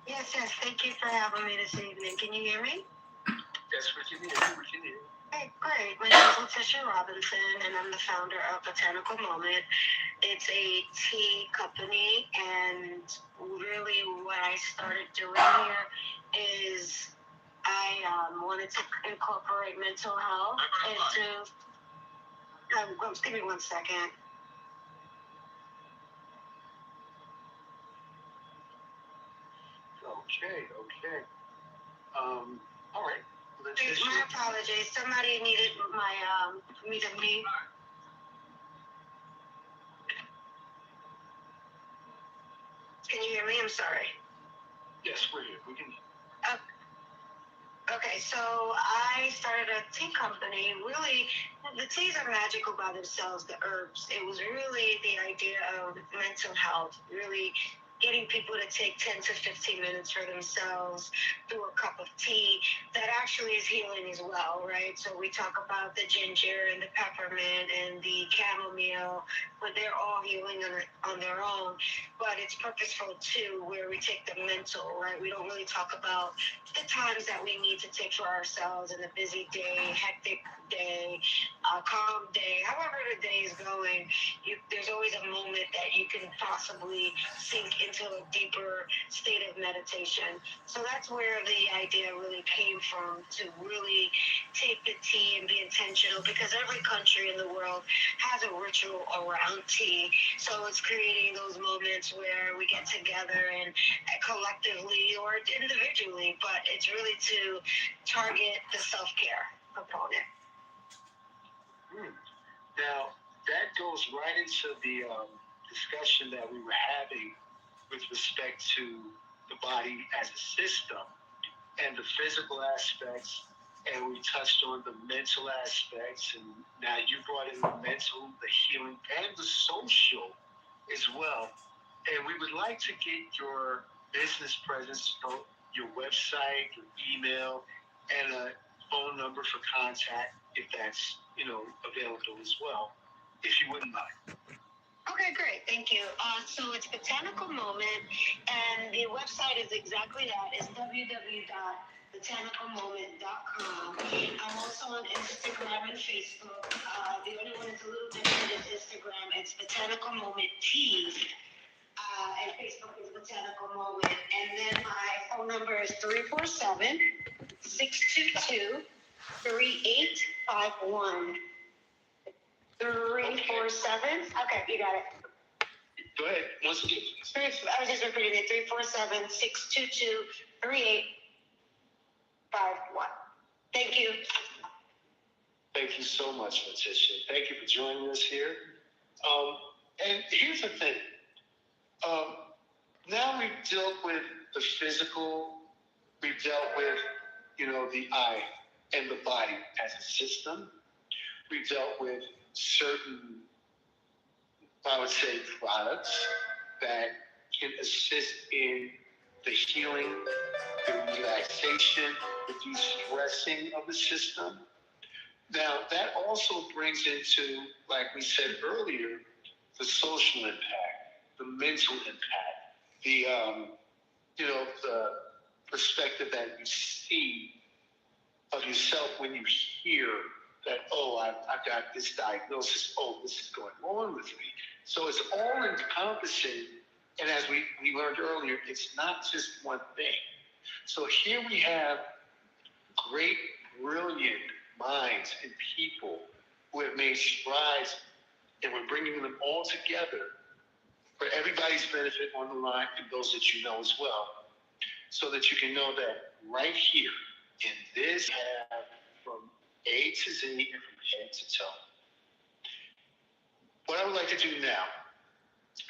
Yes. Thank you for having me this evening. Can you hear me? Yes, we can hear you. Okay, great. My name is Letitia Robinson, and I'm the founder of Botanical Moment. It's a tea company, and really what I started doing here is I wanted to incorporate mental health into... give me 1 second. Okay. All right. My apologies. Somebody needed me to mute. Can you hear me? I'm sorry. Yes, we're here. We can. Okay, so I started a tea company. Really, the teas are magical by themselves, the herbs. It was really the idea of mental health, really getting people to take 10 to 15 minutes for themselves through a cup of tea that actually is healing as well, right? So we talk about the ginger and the peppermint and the chamomile, but they're all healing on their own. But it's purposeful too, where we take the mental, right? We don't really talk about the times that we need to take for ourselves in the busy day, hectic day, a calm day, however the day is going, there's always a moment that you can possibly sink into a deeper state of meditation. So that's where the idea really came from, to really take the tea and be intentional, because every country in the world has a ritual around tea. So it's creating those moments where we get together and collectively or individually, but it's really to target the self-care component. Now, that goes right into the discussion that we were having with respect to the body as a system and the physical aspects, and we touched on the mental aspects, and now you brought in the mental, the healing, and the social as well. And we would like to get your business presence, your website, your email, and a phone number for contact, if that's available as well, if you wouldn't mind. Okay, great. Thank you. So it's Botanical Moment, and the website is exactly that. It's www.botanicalmoment.com. I'm also on Instagram and Facebook. The only one that's a little different is Instagram. It's Botanical Moment Teas. And Facebook is Botanical Moment. And then my phone number is 347-622-3851. 347. Okay, you got it. Go ahead. Once again. I was just repeating it. 347-622-3851. Thank you. Thank you so much, Letitia. Thank you for joining us here. And here's the thing. Now we've dealt with the physical, we've dealt with, the eye and the body as a system. We've dealt with certain, I would say, products that can assist in the healing, the relaxation, the de-stressing of the system. Now, that also brings into, like we said earlier, the social impact, the mental impact, the perspective that you see of yourself when you hear that, oh, I've got this diagnosis, oh, this is going on with me. So it's all encompassing, and as we learned earlier, it's not just one thing. So here we have great, brilliant minds and people who have made strides, and we're bringing them all together for everybody's benefit on the line, and those that you know as well, so that you can know that right here in this have from A to Z and from head to toe. What I would like to do now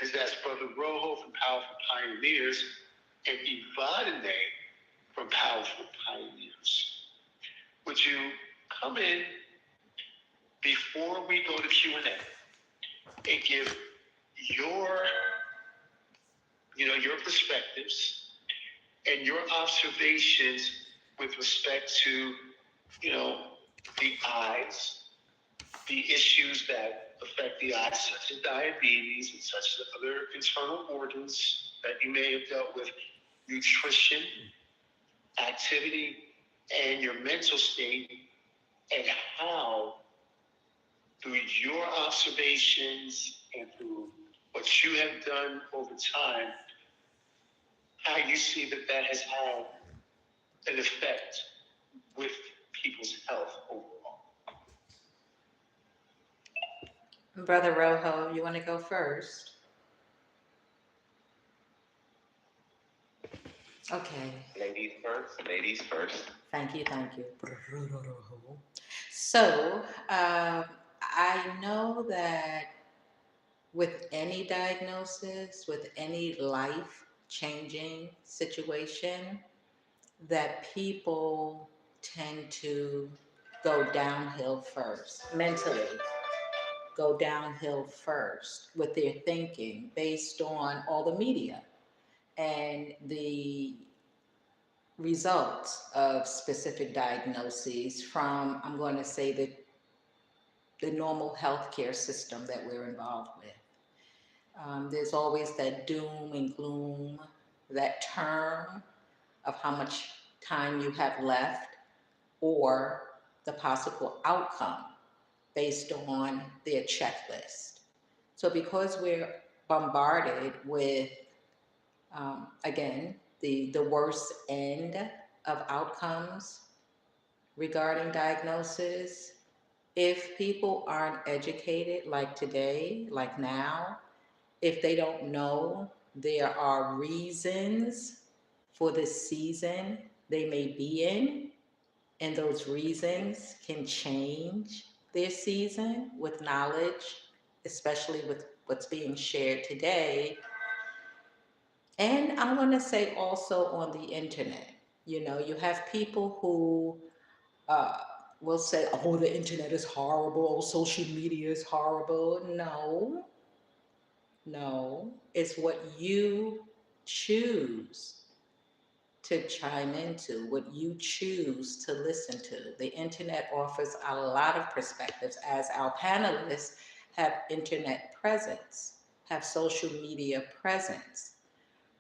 is ask Brother Rojo from Powerful Pioneers and Ivadane from Powerful Pioneers. Would you come in before we go to Q&A and give your perspectives and your observations with respect to, the eyes, the issues that affect the eyes, such as diabetes and such as other internal organs that you may have dealt with, nutrition, activity, and your mental state, and how, through your observations and through what you have done over time, how you see that has had an effect with people's health overall. Brother Rojo, you want to go first? Okay. Ladies first. Thank you. So, I know that with any diagnosis, with any life-changing situation, that people tend to go downhill first, mentally go downhill first with their thinking based on all the media and the results of specific diagnoses from, I'm going to say, the normal healthcare system that we're involved with. There's always that doom and gloom, that term of how much time you have left, or the possible outcome based on their checklist. So because we're bombarded with, again, the worst end of outcomes regarding diagnosis, if people aren't educated like today, like now, if they don't know there are reasons for the season they may be in, and those reasons can change their season with knowledge, especially with what's being shared today. And I'm going to say also on the internet, you have people who uh, will say, oh, the internet is horrible, social media is horrible. No, no, it's what you choose to chime into, what you choose to listen to. The internet offers a lot of perspectives as our panelists have internet presence, have social media presence.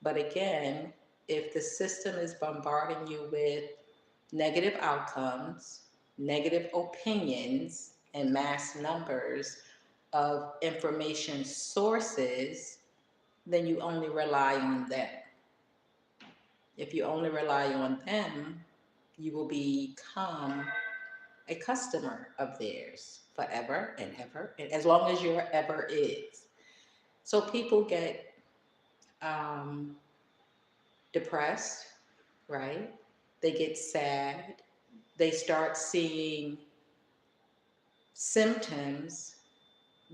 But again, if the system is bombarding you with negative outcomes, negative opinions, and mass numbers of information sources, then you only rely on them. If you only rely on them, you will become a customer of theirs forever and ever, and as long as your ever is. So people get um, depressed, right? They get sad. They start seeing symptoms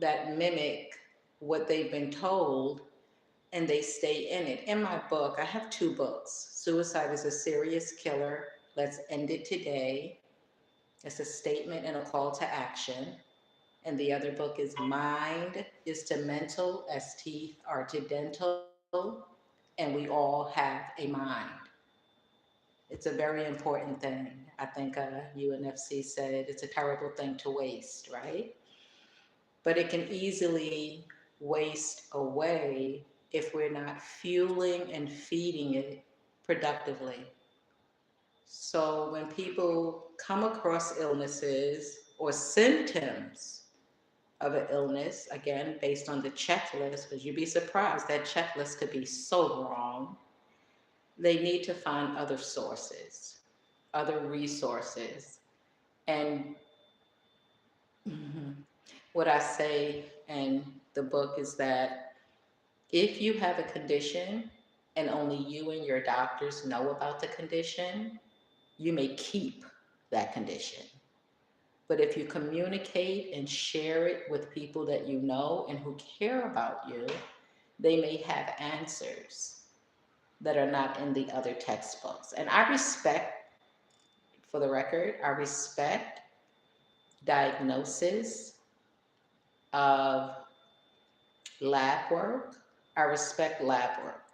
that mimic what they've been told, and they stay in it. In my book, I have 2 books. Suicide is a Serious Killer. Let's End It Today. It's a statement and a call to action. And the other book is Mind is to Mental as Teeth are to Dental. And we all have a mind. It's a very important thing. I think UNFC said it's a terrible thing to waste, right? But it can easily waste away if we're not fueling and feeding it productively. So when people come across illnesses or symptoms of an illness, again, based on the checklist, because you'd be surprised that checklist could be so wrong, they need to find other sources, other resources. And what I say in the book is that if you have a condition and only you and your doctors know about the condition, you may keep that condition. But if you communicate and share it with people that you know and who care about you, they may have answers that are not in the other textbooks. And I respect, for the record, I respect diagnosis of lab work. I respect lab work.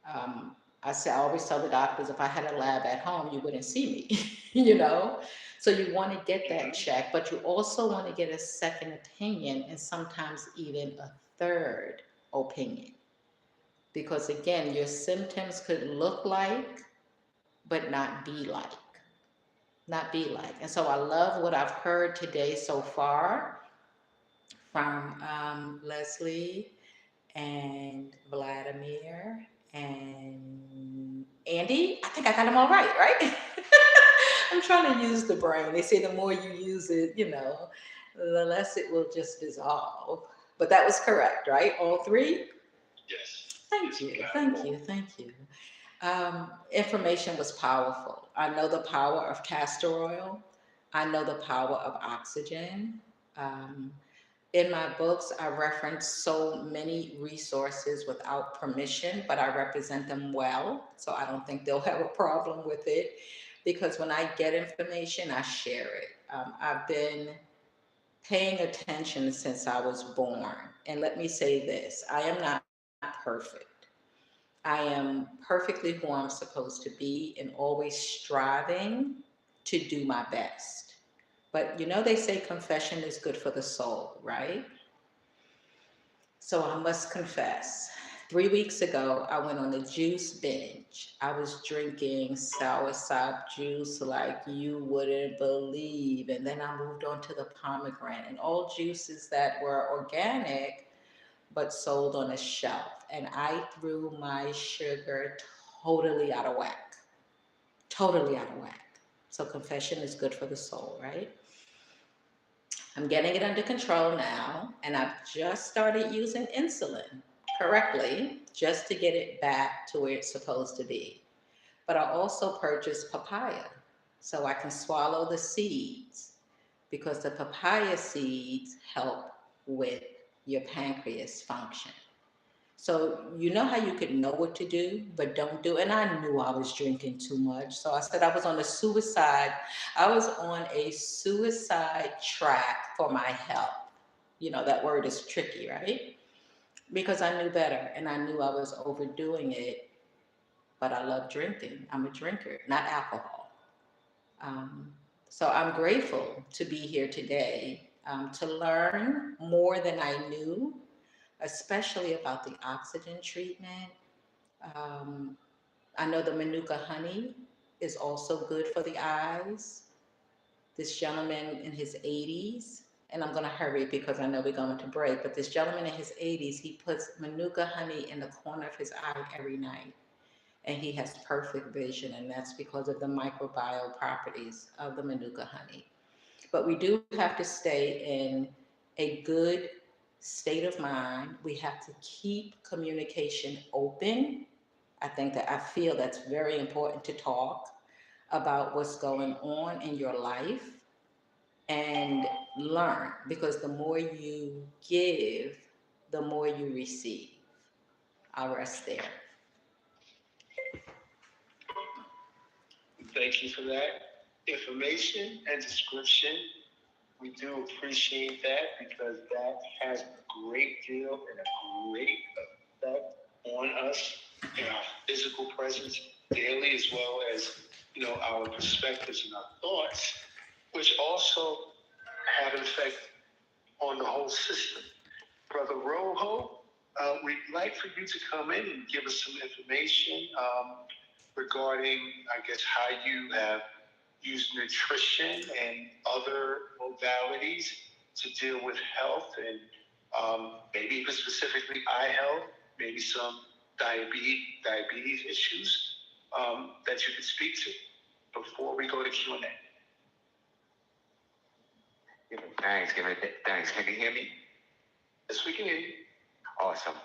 I always tell the doctors, if I had a lab at home, you wouldn't see me, you know? So you want to get that check, but you also want to get a second opinion and sometimes even a third opinion. Because again, your symptoms could look like, but not be like. Not be like. And so I love what I've heard today so far from Leslie and Vladimir and Andy. I think I got them all right, right? I'm trying to use the brain. They say the more you use it, the less it will just dissolve. But that was correct, right? All 3? Yes. Thank you, thank you, thank you. Information was powerful. I know the power of castor oil. I know the power of oxygen. Um, in my books, I reference so many resources without permission, but I represent them well, so I don't think they'll have a problem with it. Because when I get information, I share it. I've been paying attention since I was born. And let me say this, I am not perfect. I am perfectly who I'm supposed to be and always striving to do my best. But they say confession is good for the soul, right? So I must confess. 3 weeks ago, I went on a juice binge. I was drinking soursop juice like you wouldn't believe. And then I moved on to the pomegranate and all juices that were organic but sold on a shelf. And I threw my sugar totally out of whack. Totally out of whack. So confession is good for the soul, right? I'm getting it under control now, and I've just started using insulin correctly just to get it back to where it's supposed to be. But I also purchased papaya so I can swallow the seeds because the papaya seeds help with your pancreas function. So you know how you could know what to do, but don't do. And I knew I was drinking too much. So I said I was on a suicide track for my health. You know, that word is tricky, right? Because I knew better and I knew I was overdoing it, but I love drinking. I'm a drinker, not alcohol. Um, so I'm grateful to be here today to learn more than I knew, especially about the oxygen treatment. Um, I know the Manuka honey is also good for the eyes. This gentleman in his 80s, and I'm going to hurry because I know we're going to break, but this gentleman in his 80s, he puts Manuka honey in the corner of his eye every night. And he has perfect vision, and that's because of the microbiome properties of the Manuka honey. But we do have to stay in a good state of mind. We have to keep communication open. I feel that's very important to talk about what's going on in your life and learn because the more you give, the more you receive. I'll rest there. Thank you for that information and description. We do appreciate that because that has a great deal and a great effect on us in our physical presence daily, as well as our perspectives and our thoughts, which also have an effect on the whole system. Brother Rojo, we'd like for you to come in and give us some information regarding, I guess, how you have used nutrition and other modalities to deal with health and maybe even specifically eye health, maybe some diabetes issues that you could speak to before we go to Q&A. Thanks. Can you hear me? Yes, we can hear you. Awesome.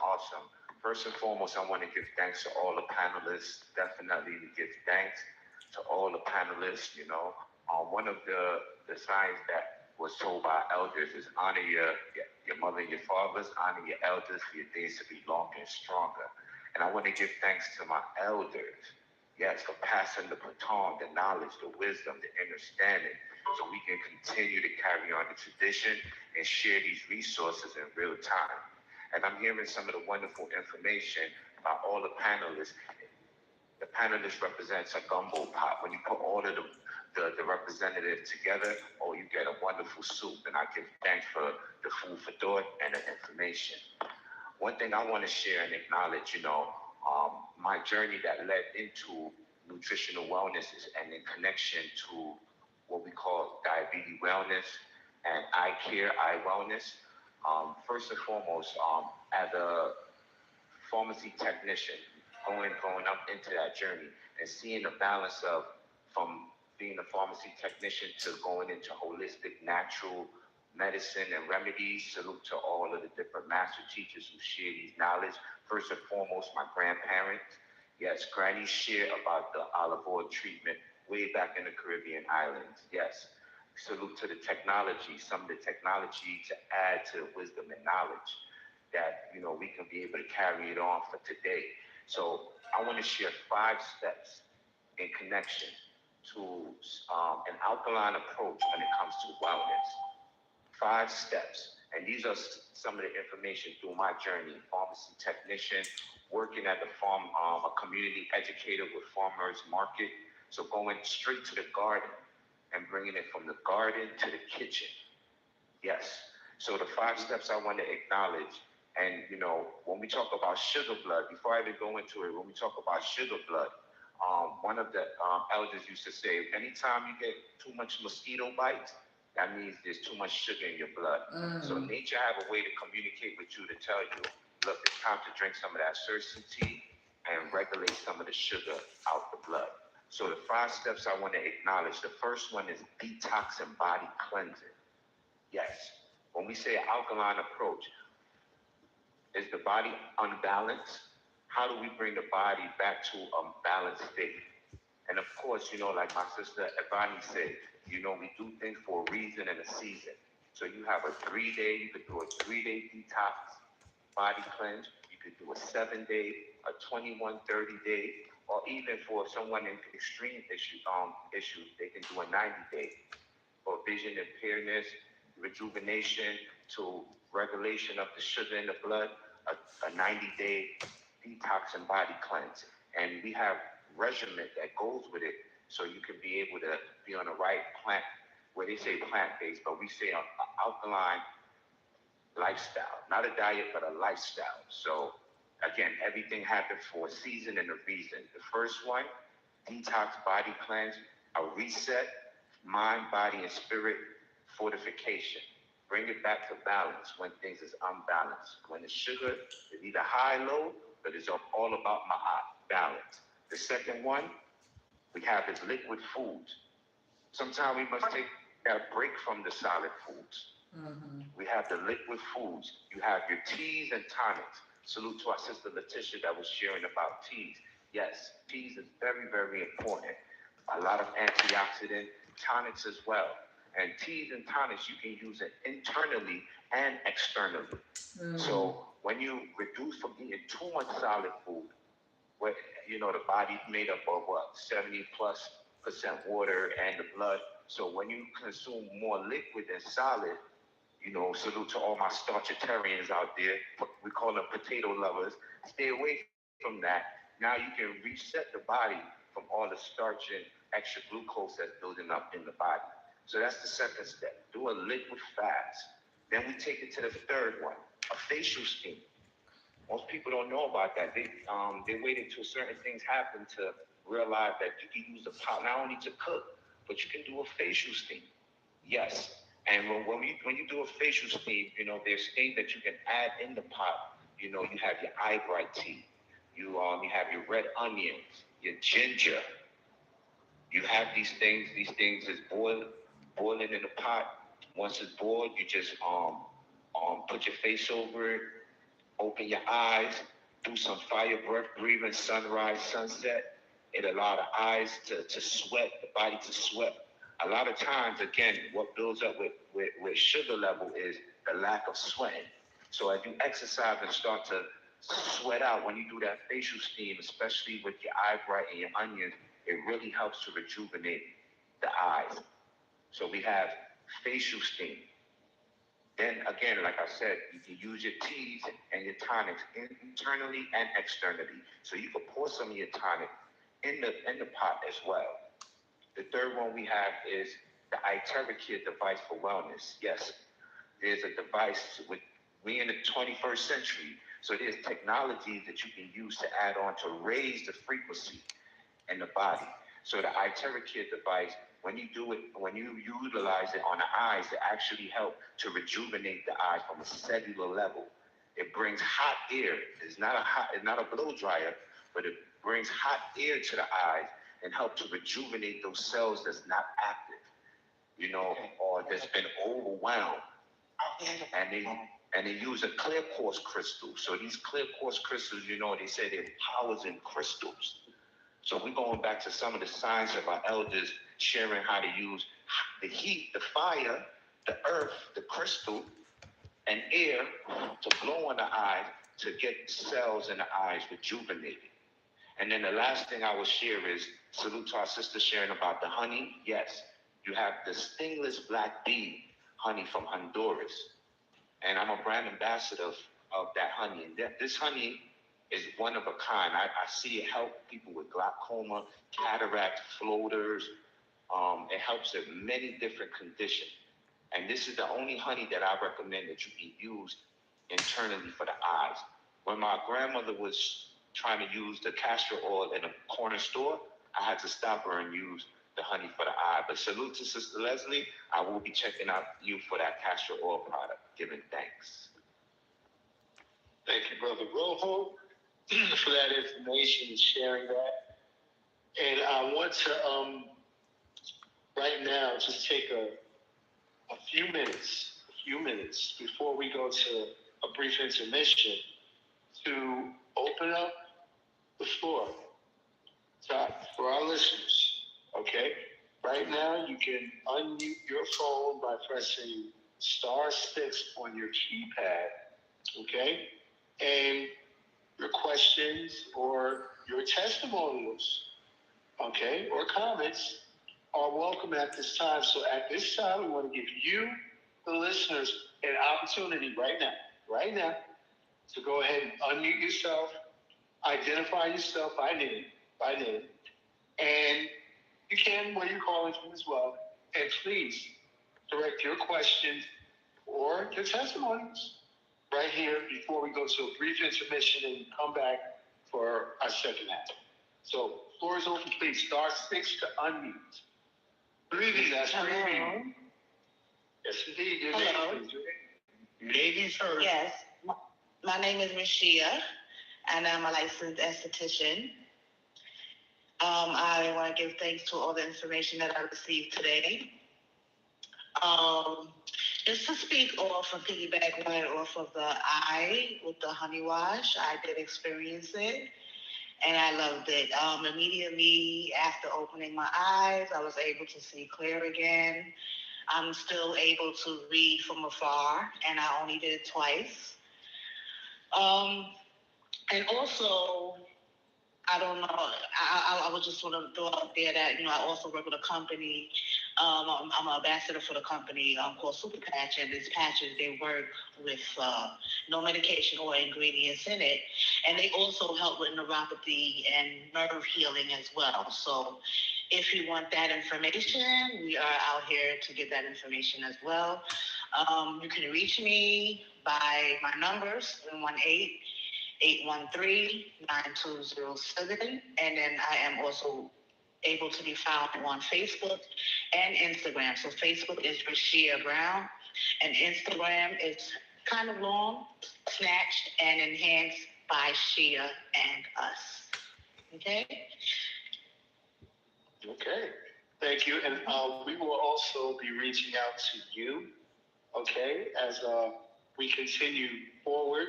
First and foremost, I want to give thanks to all the panelists. Definitely give thanks to all the panelists. One of the signs that was told by elders is honor your mother and your fathers, honor your elders for your days to be longer and stronger. And I want to give thanks to my elders, yes, for passing the baton, the knowledge, the wisdom, the understanding, so we can continue to carry on the tradition and share these resources in real time. And I'm hearing some of the wonderful information about all the panelists. The panelists represents a gumbo pot. When you put all of the representatives together, you get a wonderful soup. And I give thanks for the food for thought and the information. One thing I want to share and acknowledge, my journey that led into nutritional wellness and in connection to what we call diabetes wellness and eye care, eye wellness. First and foremost, as a pharmacy technician, going up into that journey and seeing the balance of from being a pharmacy technician to going into holistic, natural medicine and remedies. Salute to all of the different master teachers who share these knowledge. First and foremost, my grandparents. Yes, granny share about the olive oil treatment way back in the Caribbean islands. Yes. Salute to the technology, some of the technology to add to wisdom and knowledge that we can be able to carry it on for today. So I want to share 5 steps in connection to an alkaline approach when it comes to wellness. 5 steps, and these are some of the information through my journey. Pharmacy technician, working at the farm, a community educator with farmers market. So going straight to the garden and bringing it from the garden to the kitchen. Yes. So the 5 steps I want to acknowledge And, you know, when we talk about sugar blood, before I even go into it, when we talk about sugar blood, one of the elders used to say, anytime you get too much mosquito bites, that means there's too much sugar in your blood. So nature have a way to communicate with you to tell you, look, it's time to drink some of that certain tea and regulate some of the sugar out the blood. So the 5 steps I want to acknowledge, the first one is detox and body cleansing. Yes, when we say alkaline approach, is the body unbalanced? How do we bring the body back to a balanced state? And of course, you know, like my sister Ebony said, you know, we do things for a reason and a season. So you have a 3-day, you could do a 3-day detox body cleanse. You could do a 7-day, a 21, 30-day, or even for someone in extreme issues, they can do a 90-day for vision impairment, rejuvenation to regulation of the sugar in the blood, a 90-day detox and body cleanse. And we have regimen that goes with it so you can be able to be on the right plant, where they say plant-based, but we say alkaline lifestyle, not a diet, but a lifestyle. So again, everything happens for a season and a reason. The first one, detox body cleanse, a reset, mind, body, and spirit fortification. Bring it back to balance when things is unbalanced. When the sugar is either high, low, but it's all about my balance. The second one we have is liquid foods. Sometimes we must take a break from the solid foods. We have the liquid foods. You have your teas and tonics. Salute to our sister Letitia that was sharing about teas. Yes, teas is very, very important. A lot of antioxidant tonics as well. And teas and tonics, you can use it internally and externally. So when you reduce from eating too much solid food, what, you know, the body's made up of what, 70+% water and the blood. So when you consume more liquid than solid, you know, salute to all my starchitarians out there. We call them potato lovers. Stay away from that. Now you can reset the body from all the starch and extra glucose that's building up in the body. So that's the second step. Do a liquid fast. Then we take it to the third one, a facial steam. Most people don't know about that. They waited till certain things happen to realize that you can use the pot not only to cook, but you can do a facial steam. Yes. And when you do a facial steam, you know, there's things that you can add in the pot. You know, you have your eye bright tea. You have your red onions, your ginger. You have these things. These things is boiling in the pot. Once it's boiled, you just put your face over it, open your eyes, do some fire breath breathing, sunrise, sunset. It allows the eyes to sweat, the body to sweat. A lot of times, again, what builds up with sugar level is the lack of sweating. So as you exercise and start to sweat out, when you do that facial steam, especially with your eye bright and your onions, it really helps to rejuvenate the eyes. So we have facial steam. Then again, like I said, you can use your teas and your tonics internally and externally. So you can pour some of your tonic in the pot as well. The third one we have is the Xtra-Hype device for wellness. Yes, there's a device we in the 21st century, so there's technologies that you can use to add on to raise the frequency in the body. So the Interdependent device, when you utilize it on the eyes, it actually helps to rejuvenate the eye from a cellular level. It brings hot air. It's not a blow dryer, but it brings hot air to the eyes and help to rejuvenate those cells that's not active, you know, or that's been overwhelmed. And they use a clear quartz crystal. So these clear quartz crystals, you know, they say there's powers in crystals. So we're going back to some of the science of our elders sharing how to use the heat, the fire, the earth, the crystal, and air to blow on the eyes to get cells in the eyes rejuvenated. And then the last thing I will share is salute to our sister sharing about the honey. Yes, you have the stingless black bee honey from Honduras. And I'm a brand ambassador of that honey. And this honey is one of a kind. I see it help people with glaucoma, cataract, floaters. It helps in many different conditions. And this is the only honey that I recommend that you can use internally for the eyes. When my grandmother was trying to use the castor oil in a corner store, I had to stop her and use the honey for the eye. But salute to Sister Leslie. I will be checking out you for that castor oil product. Giving thanks. Thank you, Brother Rojo, for that information and sharing that. And I want to, right now, just take a few minutes before we go to a brief intermission to open up the floor for our listeners, okay? Right now, you can unmute your phone by pressing *6 on your keypad, okay? And your questions or your testimonials, okay, or comments are welcome at this time. So at this time, we want to give you, the listeners, an opportunity right now, to go ahead and unmute yourself, identify yourself by name, and you can where you're calling from as well. And please direct your questions or your testimonies right here before we go to a brief intermission and come back for our second half. So, floor is open, please. *6 to unmute. Greetings, that's Hello. Yes, indeed. Your Hello. name, please. Ladies first. Yes. My name is Rashia, and I'm a licensed esthetician. I want to give thanks to all the information that I received today. Just to speak off and piggyback right off of the eye with the honey wash, I did experience it, and I loved it. Immediately after opening my eyes, I was able to see clear again. I'm still able to read from afar, and I only did it twice. And also, I don't know, I would just want to throw out there that, I also work with a company. I'm an ambassador for the company called Super Patch, and these patches, they work with no medication or ingredients in it. And they also help with neuropathy and nerve healing as well. So if you want that information, we are out here to get that information as well. You can reach me by my numbers, 718-813-9207. And then I am also able to be found on Facebook and Instagram. So Facebook is Rashia Brown, and Instagram is kind of long, snatched, and enhanced by Shia and us. Okay? Okay. Thank you. And we will also be reaching out to you, okay, as we continue forward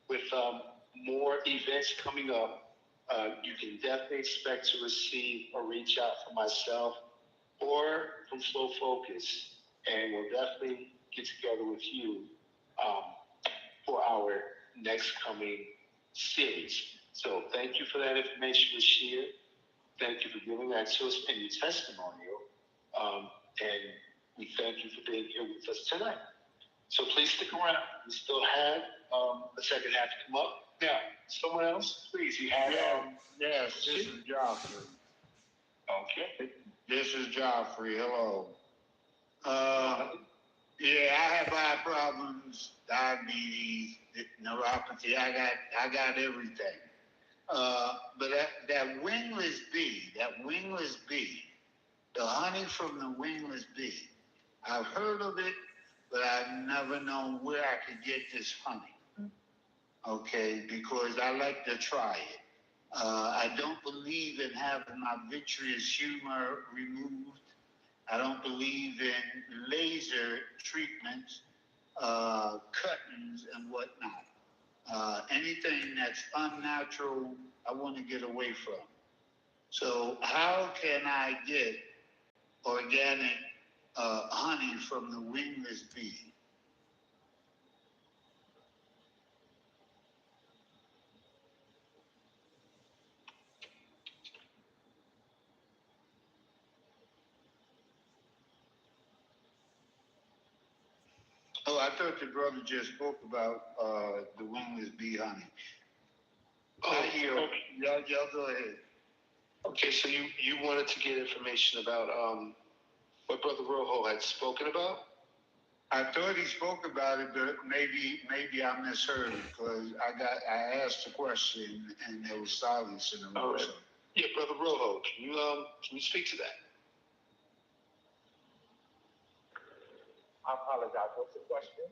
with more events coming up. You can definitely expect to receive a reach out from myself or from Flow Focus, and we'll definitely get together with you for our next coming series. So thank you for that information, Rashia. Thank you for giving that to us in your testimonial, and we thank you for being here with us tonight. So please stick around. We still have the second half to come up. Now, someone else, please. You have Yes, this is Joffrey. Okay. This is Joffrey. Hello. Yeah, I have eye problems, diabetes, neuropathy. I got everything. But that wingless bee, the honey from the wingless bee, I've heard of it, but I've never known where I could get this honey. Okay, because I like to try it. I don't believe in having my vitreous humor removed. I don't believe in laser treatments, cuttings, and whatnot. Anything that's unnatural, I want to get away from. So how can I get organic honey from the wingless bee? Oh, I thought the brother just spoke about the wingless bee honey. Oh, Y'all go ahead. okay, so you wanted to get information about what Brother Rojo had spoken about? I thought he spoke about it, but maybe I misheard it because I asked a question and there was silence in the room. All right. Yeah, Brother Rojo, can you speak to that? I apologize. What's the question?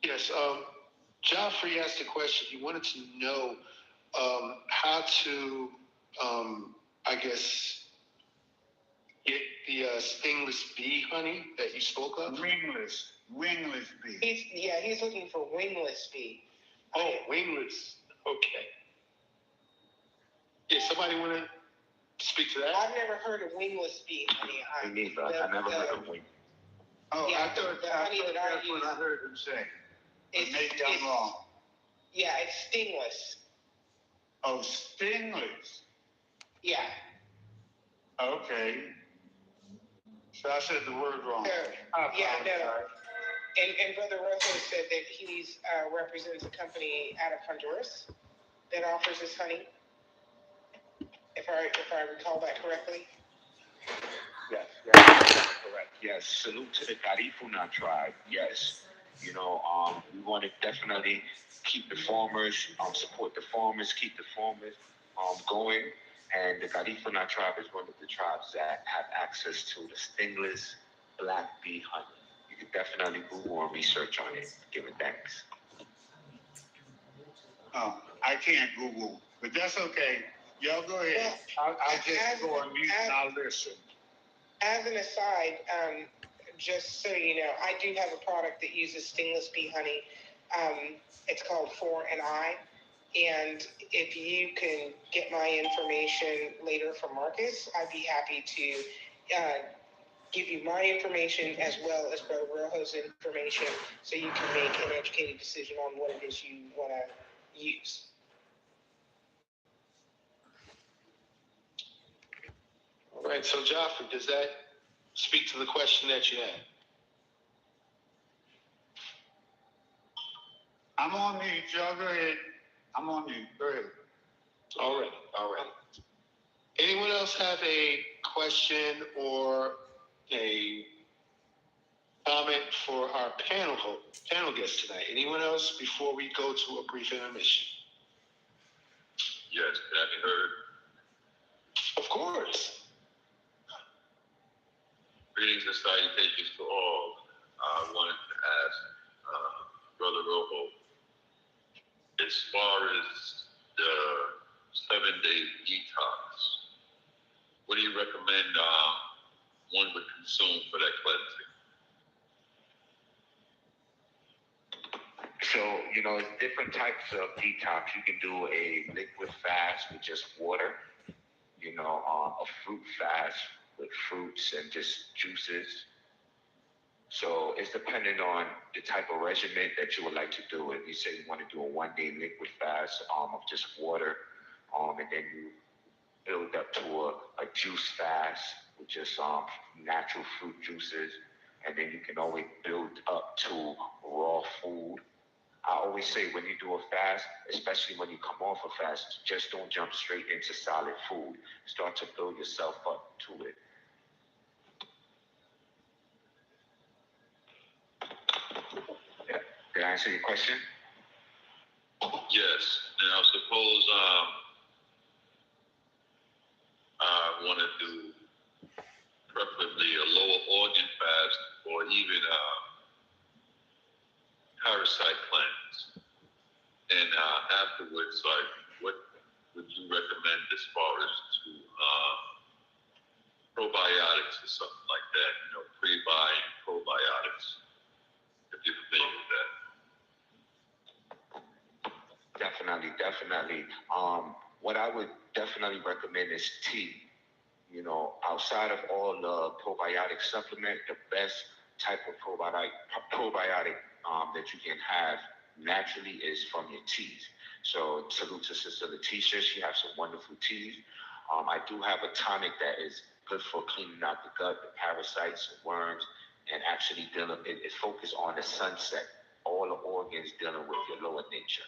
Yes, Joffrey asked a question. He wanted to know how to, I guess, get the stingless bee honey that you spoke of. Wingless bee. He's looking for wingless bee. Oh, wingless. Okay. Yeah, somebody want to speak to that? I've never heard of wingless bee honey. Me neither. I never heard of wing. Oh, Yeah, I thought that's what I heard him say. But maybe I'm wrong. Yeah, it's stingless. Oh, stingless. Yeah. Okay. So I said the word wrong. And Brother Rojo said that he's represents a company out of Honduras that offers this honey. If I recall that correctly. Yes, correct. Yes, salute to the Garifuna tribe. Yes, we want to definitely keep the farmers, support the farmers, keep the farmers going. And the Garifuna tribe is one of the tribes that have access to the stingless black bee honey. You can definitely Google and research on it. Give it thanks. Oh, I can't Google, but that's okay. Y'all go ahead. I'll just go on mute and I'll listen. As an aside, just so you know, I do have a product that uses stingless bee honey. It's called For an Eye. And if you can get my information later from Marcus, I'd be happy to give you my information as well as Brother Rojo's information so you can make an educated decision on what it is you want to use. All right, so Joffrey, does that speak to the question that you had? I'm on mute. Y'all go ahead. I'm on mute. Go ahead. All right. Anyone else have a question or a comment for our panel guest tonight? Anyone else before we go to a brief intermission? Yes, can I be heard? Of course. Greetings and salutations to all. I wanted to ask Brother Rojo, as far as the 7-day detox, what do you recommend one would consume for that cleansing? So, it's different types of detox. You can do a liquid fast with just water, a fruit fast with fruits and just juices. So it's dependent on the type of regimen that you would like to do. If you say you want to do a 1-day liquid fast of just water, and then you build up to a juice fast with just natural fruit juices, and then you can always build up to raw food. I always say when you do a fast, especially when you come off a fast, just don't jump straight into solid food. Start to build yourself up to it. Did I answer your question? Yes. Now, suppose I want to do preferably a lower organ fast or even parasite cleanse. And afterwards, what would you recommend as far as to probiotics or something like that? Pre-bi and probiotics, if you're familiar with that. Definitely. What I would definitely recommend is tea. Outside of all the probiotic supplement, the best type of probiotic that you can have naturally is from your teas. So salute to Sister Letitia. She has some wonderful teas. I do have a tonic that is good for cleaning out the gut, the parasites, and worms, and actually it focused on the sunset, all the organs dealing with your lower nature.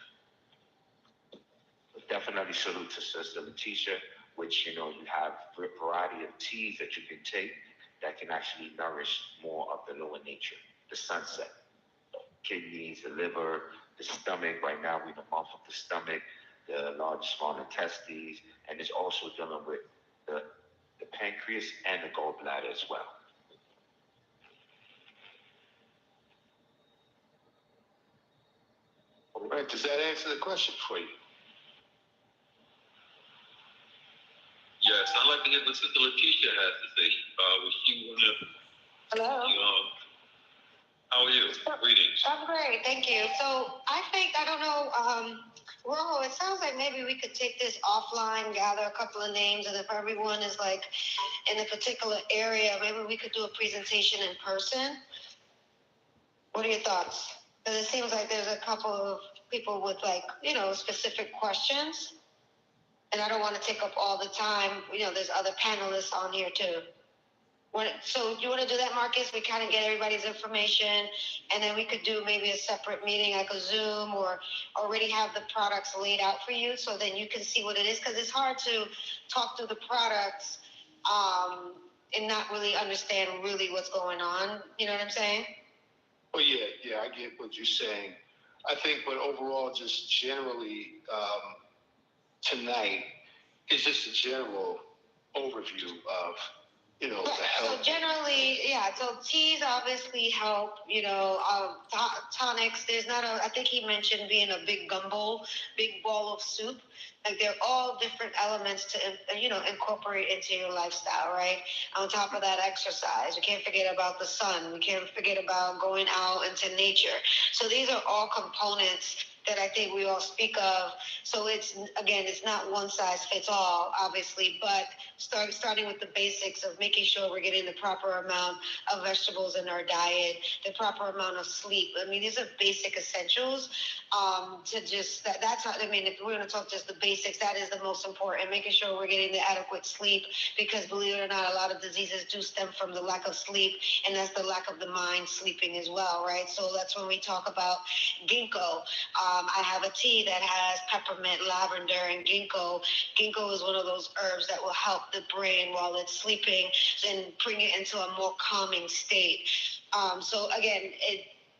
Definitely salute to Sister Letitia, which, you have a variety of teas that you can take, that can actually nourish more of the lower nature, the sunset, kidneys, the liver, the stomach. Right now, we're in the month of the stomach, the large small intestines, and it's also dealing with the pancreas and the gallbladder as well. All right, does that answer the question for you? Yes, I'd like to hear what Sister Letitia has to say. Was she want to? Hello. How are you? Greetings. I'm great, thank you. So I don't know, Rojo, it sounds like maybe we could take this offline, gather a couple of names, and if everyone is like in a particular area, maybe we could do a presentation in person. What are your thoughts? Because it seems like there's a couple of people with like, specific questions. And I don't want to take up all the time. There's other panelists on here too. So do you want to do that, Marcus? We kind of get everybody's information, and then we could do maybe a separate meeting, like a Zoom, or already have the products laid out for you, so then you can see what it is. Because it's hard to talk through the products and not really understand really what's going on. You know what I'm saying? Well, yeah, I get what you're saying. I think, but overall, just generally, tonight is just a general overview of, the health. So generally, so teas obviously help, tonics. There's not I think he mentioned being a big ball of soup. Like they're all different elements to, incorporate into your lifestyle, right? On top of that, exercise. We can't forget about the sun. We can't forget about going out into nature. So these are all components that I think we all speak of. So it's not one size fits all, obviously, but starting with the basics of making sure we're getting the proper amount of vegetables in our diet, the proper amount of sleep. I mean, these are basic essentials. That's how, if we're going to talk just the basics, that is the most important, making sure we're getting the adequate sleep, because believe it or not, a lot of diseases do stem from the lack of sleep, and that's the lack of the mind sleeping as well, right? So that's when we talk about ginkgo. I have a tea that has peppermint, lavender, and ginkgo. Ginkgo is one of those herbs that will help the brain while it's sleeping and bring it into a more calming state. So again,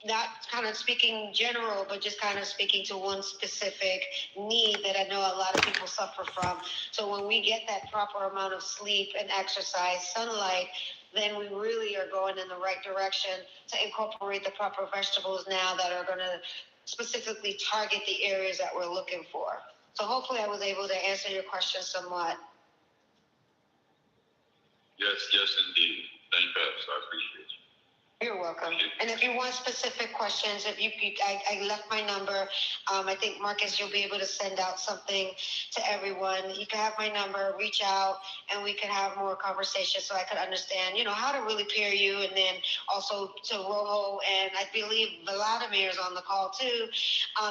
not kind of speaking general, but just kind of speaking to one specific need that I know a lot of people suffer from. So when we get that proper amount of sleep and exercise, sunlight, then we really are going in the right direction to incorporate the proper vegetables now that are going to specifically target the areas that we're looking for. So hopefully I was able to answer your question somewhat. Yes, indeed. Thank you. I appreciate you. You're welcome. And if you want specific questions, I left my number. I think, Marcus, you'll be able to send out something to everyone. You can have my number, reach out, and we can have more conversation so I could understand, how to really pair you. And then also to Rojo, and I believe Vladimir is on the call too.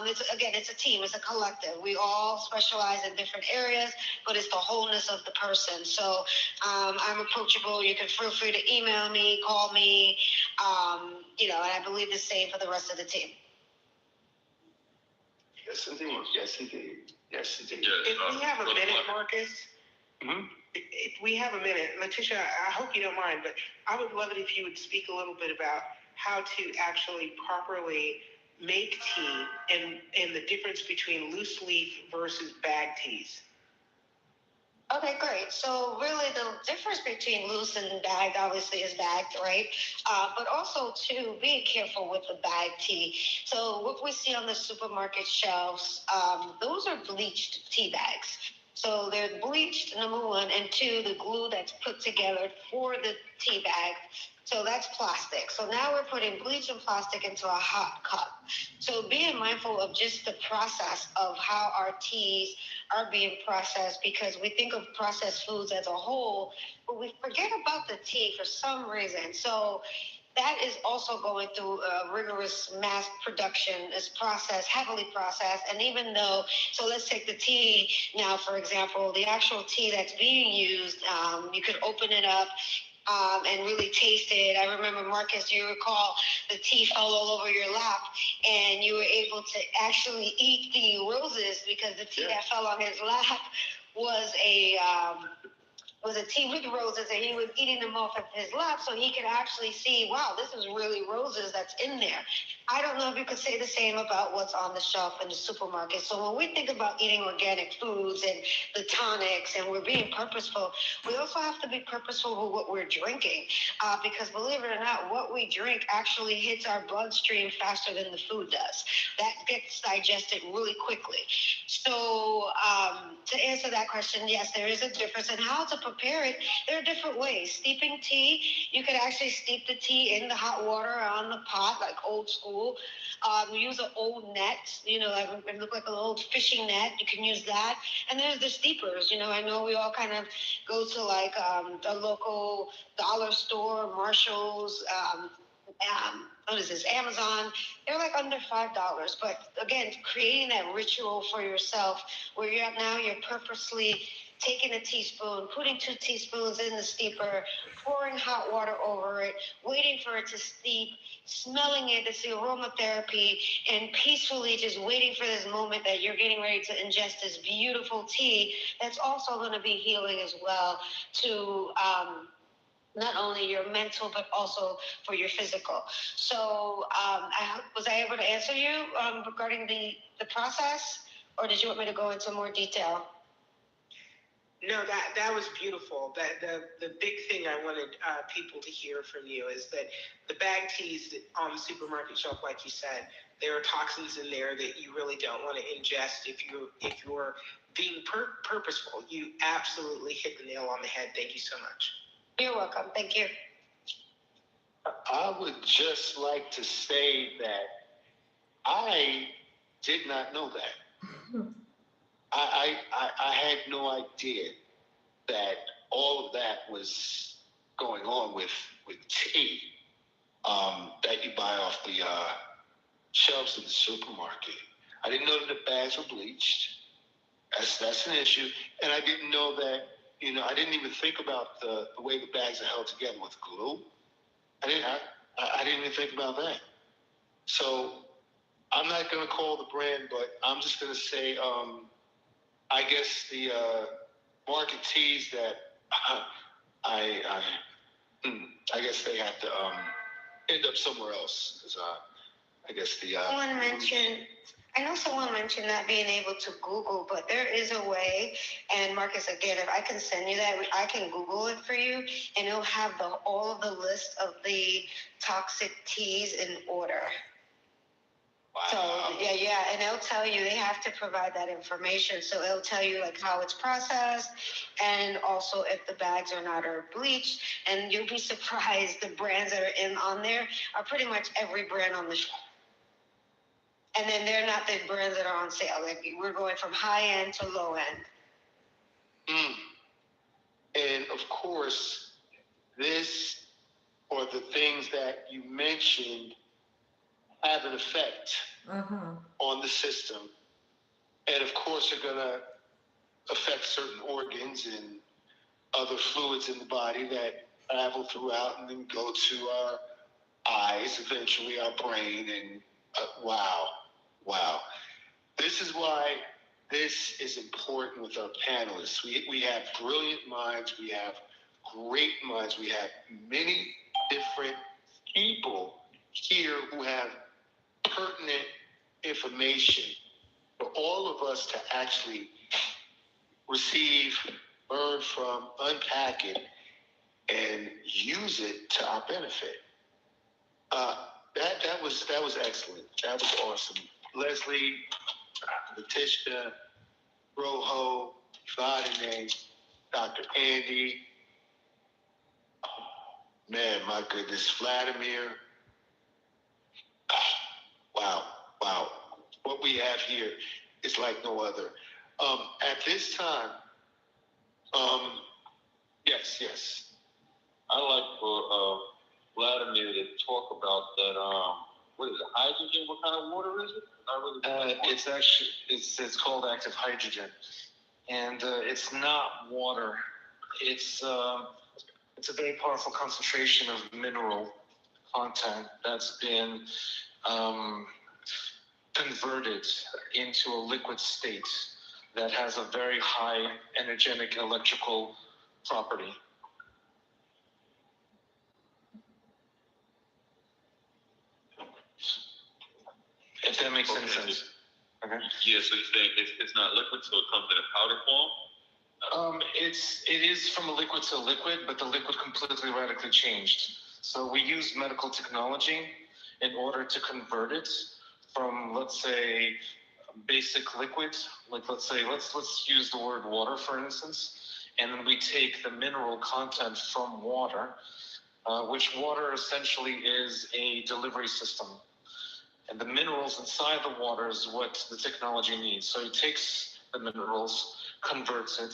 It's a team, it's a collective. We all specialize in different areas, but it's the wholeness of the person. So I'm approachable. You can feel free to email me, call me. And I believe the same for the rest of the team. Yes, indeed. Yes. If we have a minute, Marcus, if we have a minute, Letitia, I hope you don't mind, but I would love it if you would speak a little bit about how to actually properly make tea and the difference between loose leaf versus bag teas. Okay, great. So really the difference between loose and bagged obviously is bagged, right? But also to be careful with the bag tea. So what we see on the supermarket shelves, those are bleached tea bags. So they're bleached, number one, and two, the glue that's put together for the tea bag. So that's plastic. So now we're putting bleach and plastic into a hot cup. So being mindful of just the process of how our teas are being processed, because we think of processed foods as a whole, but we forget about the tea for some reason. So that is also going through a rigorous mass production. It's processed, heavily processed. And even though, so let's take the tea now, for example, the actual tea that's being used, you could open it up and really taste it. I remember, Marcus, you recall the tea fell all over your lap and you were able to actually eat the roses because the tea that fell on his lap was was a tea with roses, and he was eating them off of his lap so he could actually see, wow, this is really roses that's in there. I don't know if you could say the same about what's on the shelf in the supermarket. So when we think about eating organic foods and the tonics and we're being purposeful, we also have to be purposeful with what we're drinking. Because believe it or not, what we drink actually hits our bloodstream faster than the food does. That gets digested really quickly. So to answer that question, yes, there is a difference in how to prepare it. There are different ways. Steeping tea, you could actually steep the tea in the hot water on the pot, like old school. We use an old net, it look like an old fishing net. You can use that. And there's the steepers. I know we all kind of go to like the local dollar store, Marshall's, what is this, Amazon. They're like under $5. But again, creating that ritual for yourself where you're purposely taking a teaspoon, putting 2 teaspoons in the steeper, pouring hot water over it, waiting for it to steep, smelling it, it's the aromatherapy, and peacefully just waiting for this moment that you're getting ready to ingest this beautiful tea that's also going to be healing as well to not only your mental, but also for your physical. So was I able to answer you regarding the process, or did you want me to go into more detail? No, that was beautiful. That the big thing I wanted people to hear from you is that the bag teas on the supermarket shelf, like you said, there are toxins in there that you really don't want to ingest if you're being purposeful. You absolutely hit the nail on the head. Thank you so much. You're welcome. Thank you. I would just like to say that I did not know that. I had no idea that all of that was going on with tea that you buy off the shelves in the supermarket. I didn't know that the bags were bleached. That's an issue. And I didn't know that, I didn't even think about the way the bags are held together with glue. I didn't even think about that. So I'm not going to call the brand, but I'm just going to say, I guess the market teas that I guess they have to end up somewhere else. Because I guess the I know someone mentioned not being able to Google, but there is a way. And Marcus, again, if I can send you that, I can Google it for you, and it'll have all of the list of the toxic teas in order. Wow. So yeah, and it'll tell you, they have to provide that information. So it'll tell you like how it's processed, and also if the bags are not or bleached. And you'll be surprised, the brands that are on there are pretty much every brand on the shelf. And then they're not the brands that are on sale. Like we're going from high end to low end. And of course, this or the things that you mentioned have an effect on the system. And of course, they're going to affect certain organs and other fluids in the body that travel throughout and then go to our eyes, eventually our brain. And wow. This is why this is important with our panelists. We have brilliant minds. We have great minds. We have many different people here who have pertinent information for all of us to actually receive, learn from, unpack it, and use it to our benefit. That was excellent. That was awesome. Leslie, Letitia, Rojo, Vladimir, Dr. Andy. Oh, man, my goodness, Vladimir. Wow. What we have here is like no other. At this time, yes. I'd like for Vladimir to talk about that. What is it? Hydrogen? What kind of water is it? It's called active hydrogen, and it's not water. It's a very powerful concentration of mineral content that's been converted into a liquid state that has a very high energetic electrical property. If that makes any sense. Okay. Yeah, so you're saying it's not liquid, so it comes in a powder form? It is from a liquid to a liquid, but the liquid completely radically changed. So we use medical technology in order to convert it from, let's say, basic liquid, like let's use the word water for instance, and then we take the mineral content from water, which water essentially is a delivery system. And the minerals inside the water is what the technology needs. So it takes the minerals, converts it,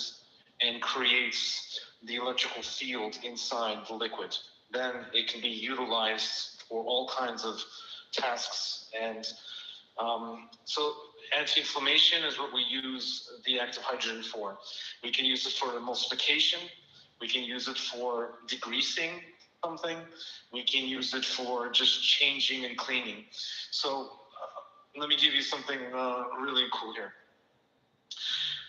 and creates the electrical field inside the liquid. Then it can be utilized for all kinds of tasks. And so anti-inflammation is what we use the active hydrogen for. We can use it for emulsification. We can use it for degreasing something. We can use it for just changing and cleaning. So let me give you something really cool here.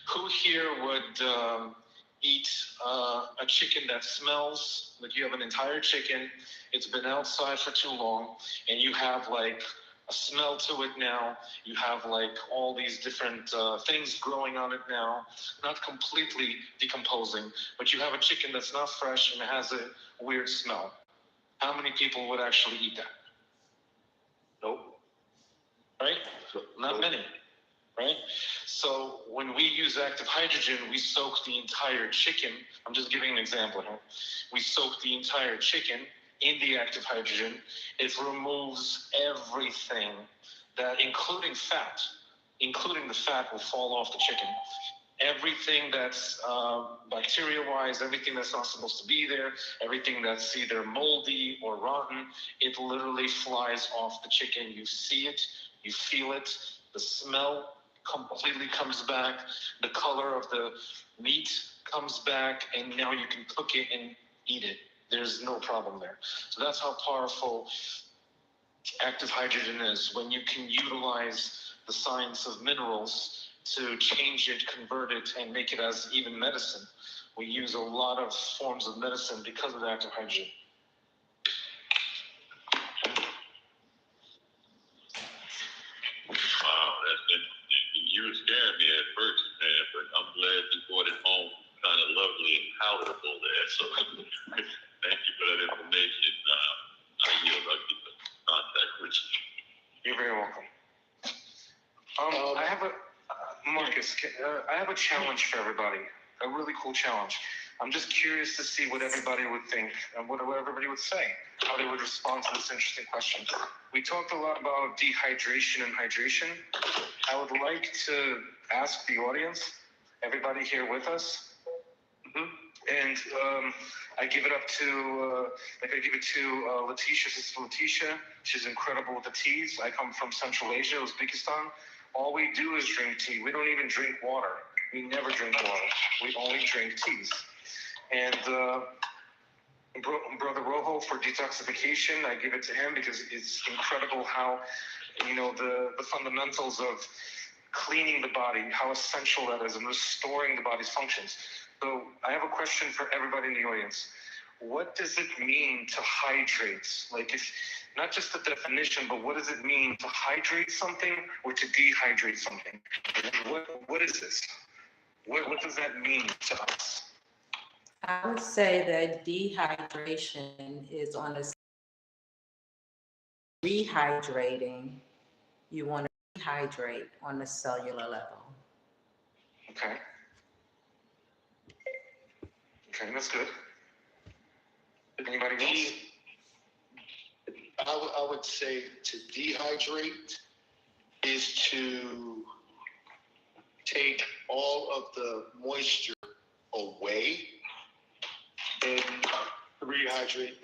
Who here would eat a chicken that smells like you have an entire chicken, it's been outside for too long, and you have like a smell to it now, you have like all these different things growing on it now, not completely decomposing, but you have a chicken that's not fresh and it has a weird smell. How many people would actually eat that? Nope. Right? Not many. Right? So when we use active hydrogen, we soak the entire chicken. I'm just giving an example here. We soak the entire chicken in the active hydrogen. It removes everything that, including the fat will fall off the chicken. Everything that's bacteria-wise, everything that's not supposed to be there, everything that's either moldy or rotten, it literally flies off the chicken. You see it, you feel it, the smell completely comes back, the color of the meat comes back, and now you can cook it and eat it. There's no problem there. So that's how powerful active hydrogen is, when you can utilize the science of minerals to change it, convert it, and make it as even medicine. We use a lot of forms of medicine because of the active hydrogen. Wow, that's interesting. You were scaring me at first, man, but I'm glad you brought it home kind of lovely and palatable there. So thank you for that information. I'll keep in contact with you. You're very welcome. I have a Marcus. I have a challenge for everybody. A really cool challenge. I'm just curious to see what everybody would think and what everybody would say, how they would respond to this interesting question. We talked a lot about dehydration and hydration. I would like to ask the audience, everybody here with us, and I give it up to, Letitia. Sister Letitia. She's incredible with the teas. I come from Central Asia, Uzbekistan. All we do is drink tea. We don't even drink water. We never drink water. We only drink teas. And Brother Rojo for detoxification, I give it to him because it's incredible how, the fundamentals of cleaning the body, how essential that is, and restoring the body's functions. So I have a question for everybody in the audience. What does it mean to hydrate? Like, if not just the definition, but what does it mean to hydrate something or to dehydrate something? What is this? What does that mean to us? I would say that dehydration is on a rehydrating. You want to rehydrate on the cellular level. Okay. Okay, that's good. Anybody else? I would say to dehydrate is to take all of the moisture away and rehydrate,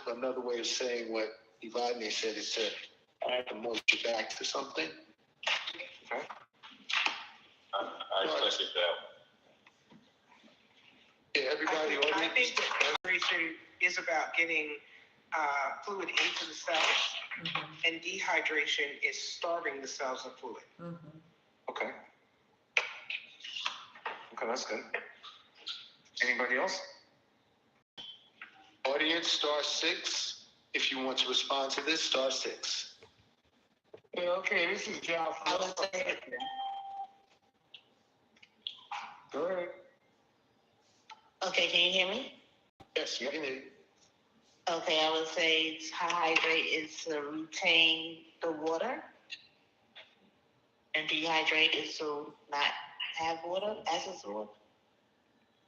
another way of saying what Ivane said is to add the moisture back to something. Okay. I second that. Yeah, everybody. I think that hydration is about getting fluid into the cells, and dehydration is starving the cells of fluid. Okay. Okay, that's good. Anybody else? Audience, *6. If you want to respond to this, *6. Yeah, okay, this is John. Go ahead. Okay, can you hear me? Yes, you can hear. Okay, I would say to hydrate is to retain the water, and dehydrate is to not have water, excess water.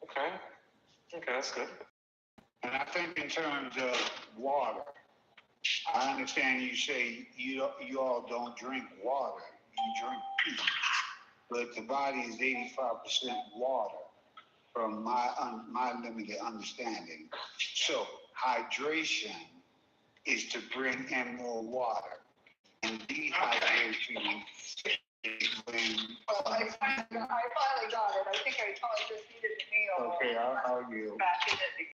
Okay, that's good. And I think in terms of water, I understand you say you all don't drink water, you drink tea. But the body is 85% water, from my limited understanding. So hydration is to bring in more water, and dehydration is when. I finally got it. I think I probably just needed a meal. Okay, I'll yield. Back in it.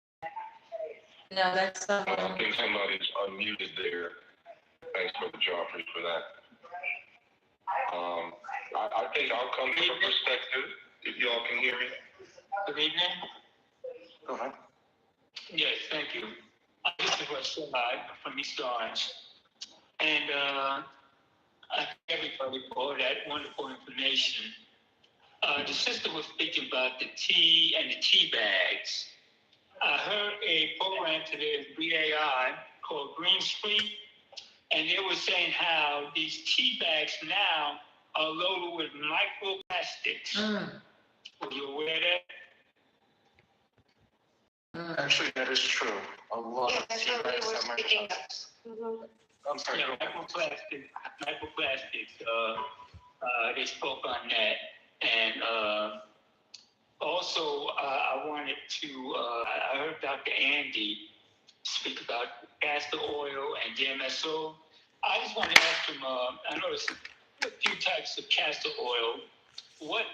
No, that's I think somebody's unmuted there. Thanks, Brother Joffrey, for that. I think I'll come from a perspective, if y'all can hear me. Good evening. Go ahead. Yes, thank you. This is Xtra-Hype from East Orange. And I thank everybody for that wonderful information. The sister was speaking about the tea and the tea bags. I heard a program today at BAI called Green Street, and they were saying how these tea bags now are loaded with microplastics. Were you aware of that? Actually, that is true. A lot of that's tea what we bags were have speaking microplastics. I'm sorry. Yeah, microplastics. They spoke on that, and also I wanted to. I heard Dr. Andy speak about castor oil and DMSO. I just want to ask him. I know there's a few types of castor oil. What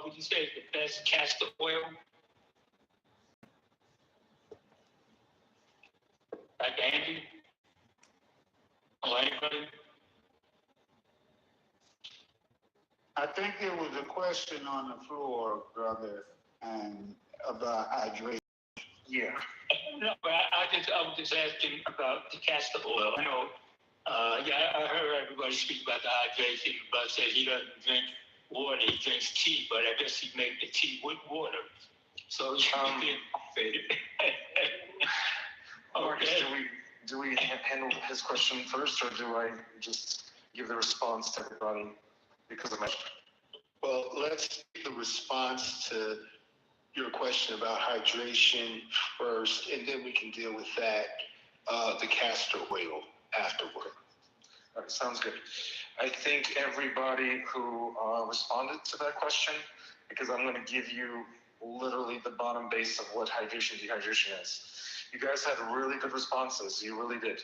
would you say is the best castor oil? Dr. Andy? Or anybody? I think there was a question on the floor, brother, and about hydration. Yeah. No, but I was just asking about the castor oil. I know, I heard everybody speak about the hydration, but said he doesn't drink water, he drinks tea, but I guess he make the tea with water. So he's hydrated. Marcus, do we handle his question first, or do I just give the response to everybody because of my... Well, let's get the response to your question about hydration first, and then we can deal with that, the castor oil afterward. All right, sounds good. I think everybody who responded to that question, because I'm going to give you literally the bottom base of what hydration dehydration is. You guys had really good responses. You really did.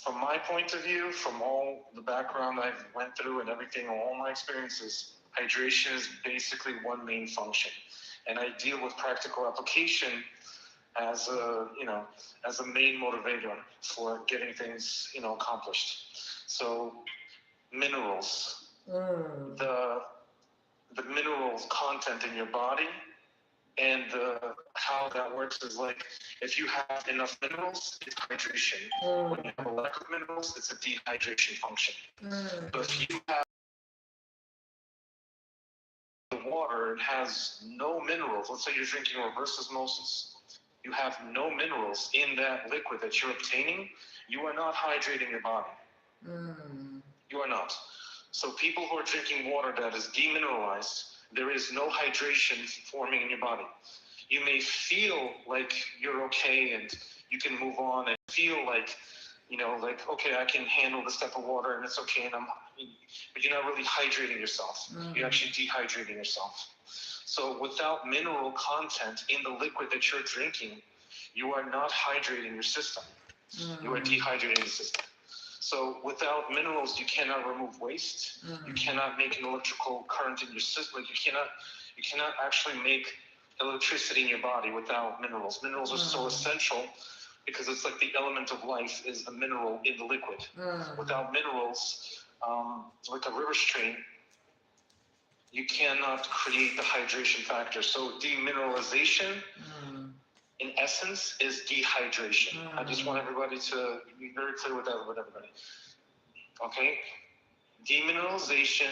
From my point of view, from all the background I've went through and everything, all my experiences, hydration is basically one main function. And I deal with practical application as a main motivator for getting things, accomplished. So minerals, the minerals content in your body, and how that works is like, if you have enough minerals, it's hydration. When you have a lack of minerals, it's a dehydration function. So if you have the water and has no minerals, let's say you're drinking reverse osmosis, you have no minerals in that liquid that you're obtaining, you are not hydrating your body. You are not. So people who are drinking water that is demineralized, there is no hydration forming in your body. You may feel like you're okay and you can move on and feel like, okay, I can handle this type of water and it's okay, but you're not really hydrating yourself. You're actually dehydrating yourself. So without mineral content in the liquid that you're drinking, you are not hydrating your system. You are dehydrating the system. So without minerals, you cannot remove waste. You cannot make an electrical current in your system. You cannot actually make electricity in your body without minerals. Minerals are so essential because it's like the element of life is the mineral in the liquid. Without minerals, like a river stream, you cannot create the hydration factor. So demineralization, in essence, is dehydration. I just want everybody to be very clear with that with everybody. Okay? Demineralization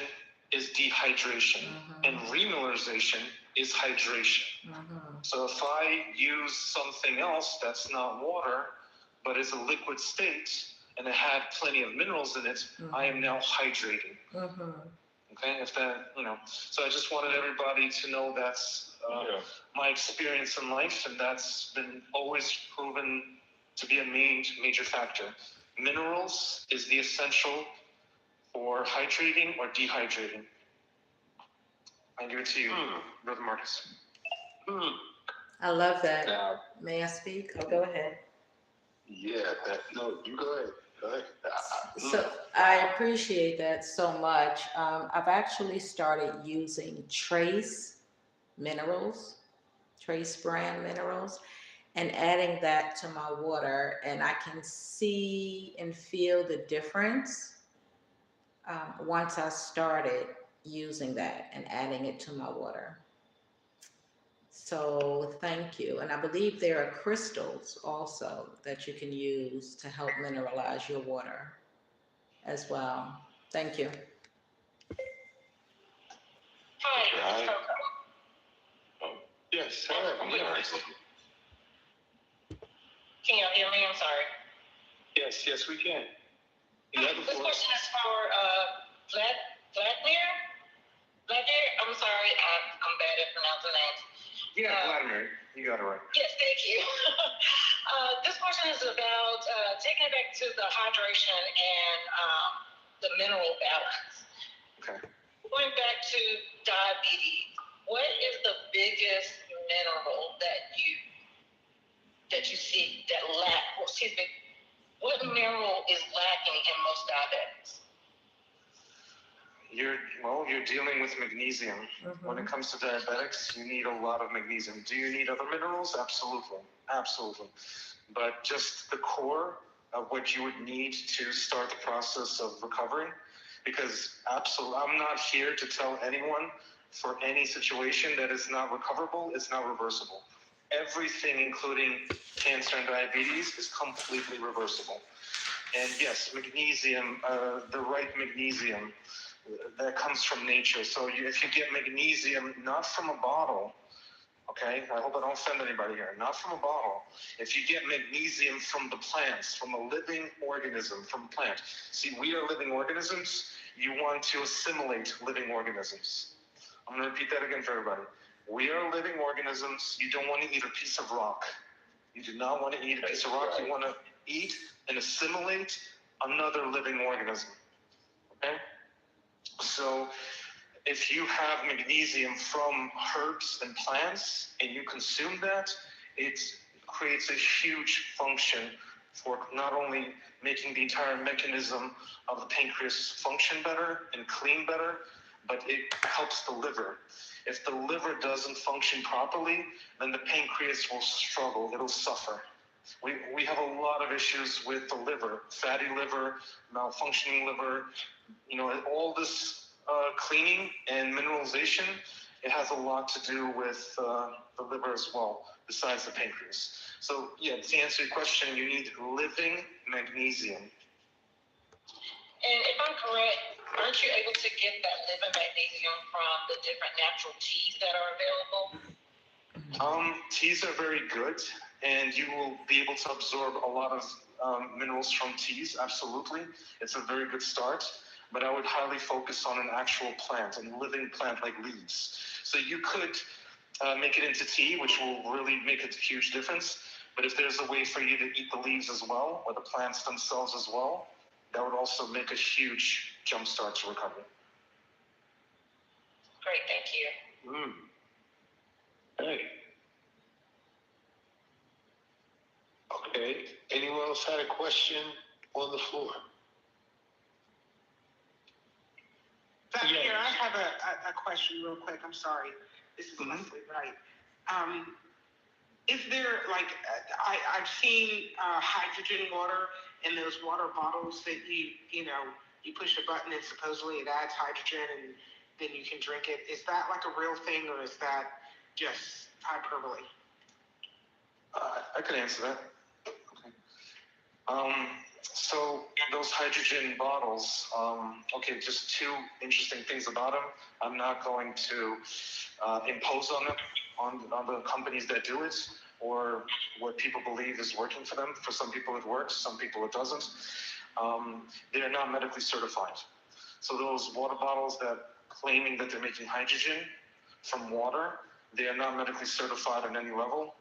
is dehydration, and remineralization is hydration. So if I use something else that's not water, but is a liquid state, and it had plenty of minerals in it, I am now hydrating. Okay, if that, so I just wanted everybody to know that's my experience in life, and that's been always proven to be a major factor. Minerals is the essential for hydrating or dehydrating. I give it to you, Brother Marcus. I love that. Now, may I speak? Oh, go ahead. Yeah, no, you go ahead. Go ahead. So I appreciate that so much. I've actually started using trace minerals, trace brand minerals, and adding that to my water, and I can see and feel the difference once I started using that and adding it to my water. So thank you. And I believe there are crystals also that you can use to help mineralize your water as well. Thank you. Right. Yes, sir. Can you hear me? I'm sorry. Yes, we can. This question is for Vladimir. I'm sorry, I'm bad at pronouncing names. Yeah, Vladimir, you got it right. Yes, thank you. This question is about taking it back to the hydration and the mineral balance. Okay. Going back to diabetes, what is the biggest mineral that you see that lack? Well, excuse me, what mineral is lacking in most diabetics? You're dealing with magnesium. When it comes to diabetics, you need a lot of magnesium. Do you need other minerals? Absolutely. But just the core of what you would need to start the process of recovery, because I'm not here to tell anyone for any situation that is not recoverable, it's not reversible. Everything, including cancer and diabetes, is completely reversible. And yes, magnesium, the right magnesium, that comes from nature. So if you get magnesium not from a bottle, okay, I hope I don't offend anybody here, not from a bottle. If you get magnesium from the plants, from a living organism, from a plant. See, we are living organisms. You want to assimilate living organisms. I'm going to repeat that again for everybody. We are living organisms. You don't want to eat a piece of rock. You do not want to eat a piece of rock. You want to eat and assimilate another living organism. Okay? So if you have magnesium from herbs and plants and you consume that, it creates a huge function for not only making the entire mechanism of the pancreas function better and clean better, but it helps the liver. If the liver doesn't function properly, then the pancreas will struggle, it'll suffer. We have a lot of issues with the liver, fatty liver, malfunctioning liver, all this cleaning and mineralization, it has a lot to do with the liver as well, besides the pancreas. So yeah, to answer your question, you need living magnesium. And if I'm correct, aren't you able to get that living magnesium from the different natural teas that are available? Teas are very good, and you will be able to absorb a lot of minerals from teas, absolutely. It's a very good start, but I would highly focus on an actual plant, a living plant like leaves. So you could make it into tea, which will really make a huge difference, but if there's a way for you to eat the leaves as well, or the plants themselves as well, that would also make a huge jump start to recovery. Great, thank you. Hey. Okay. Anyone else had a question on the floor? Here, I have a question real quick. I'm sorry. This is Leslie Wright. Is there, I've seen hydrogen water in those water bottles that you push a button and supposedly it adds hydrogen, and then you can drink it. Is that like a real thing, or is that just hyperbole? I could answer that. So those hydrogen bottles, okay, just two interesting things about them. I'm not going to impose on them, on the companies that do it, or what people believe is working for them. For some people it works, some people it doesn't. They're not medically certified. So those water bottles that claiming that they're making hydrogen from water, they are not medically certified on any level.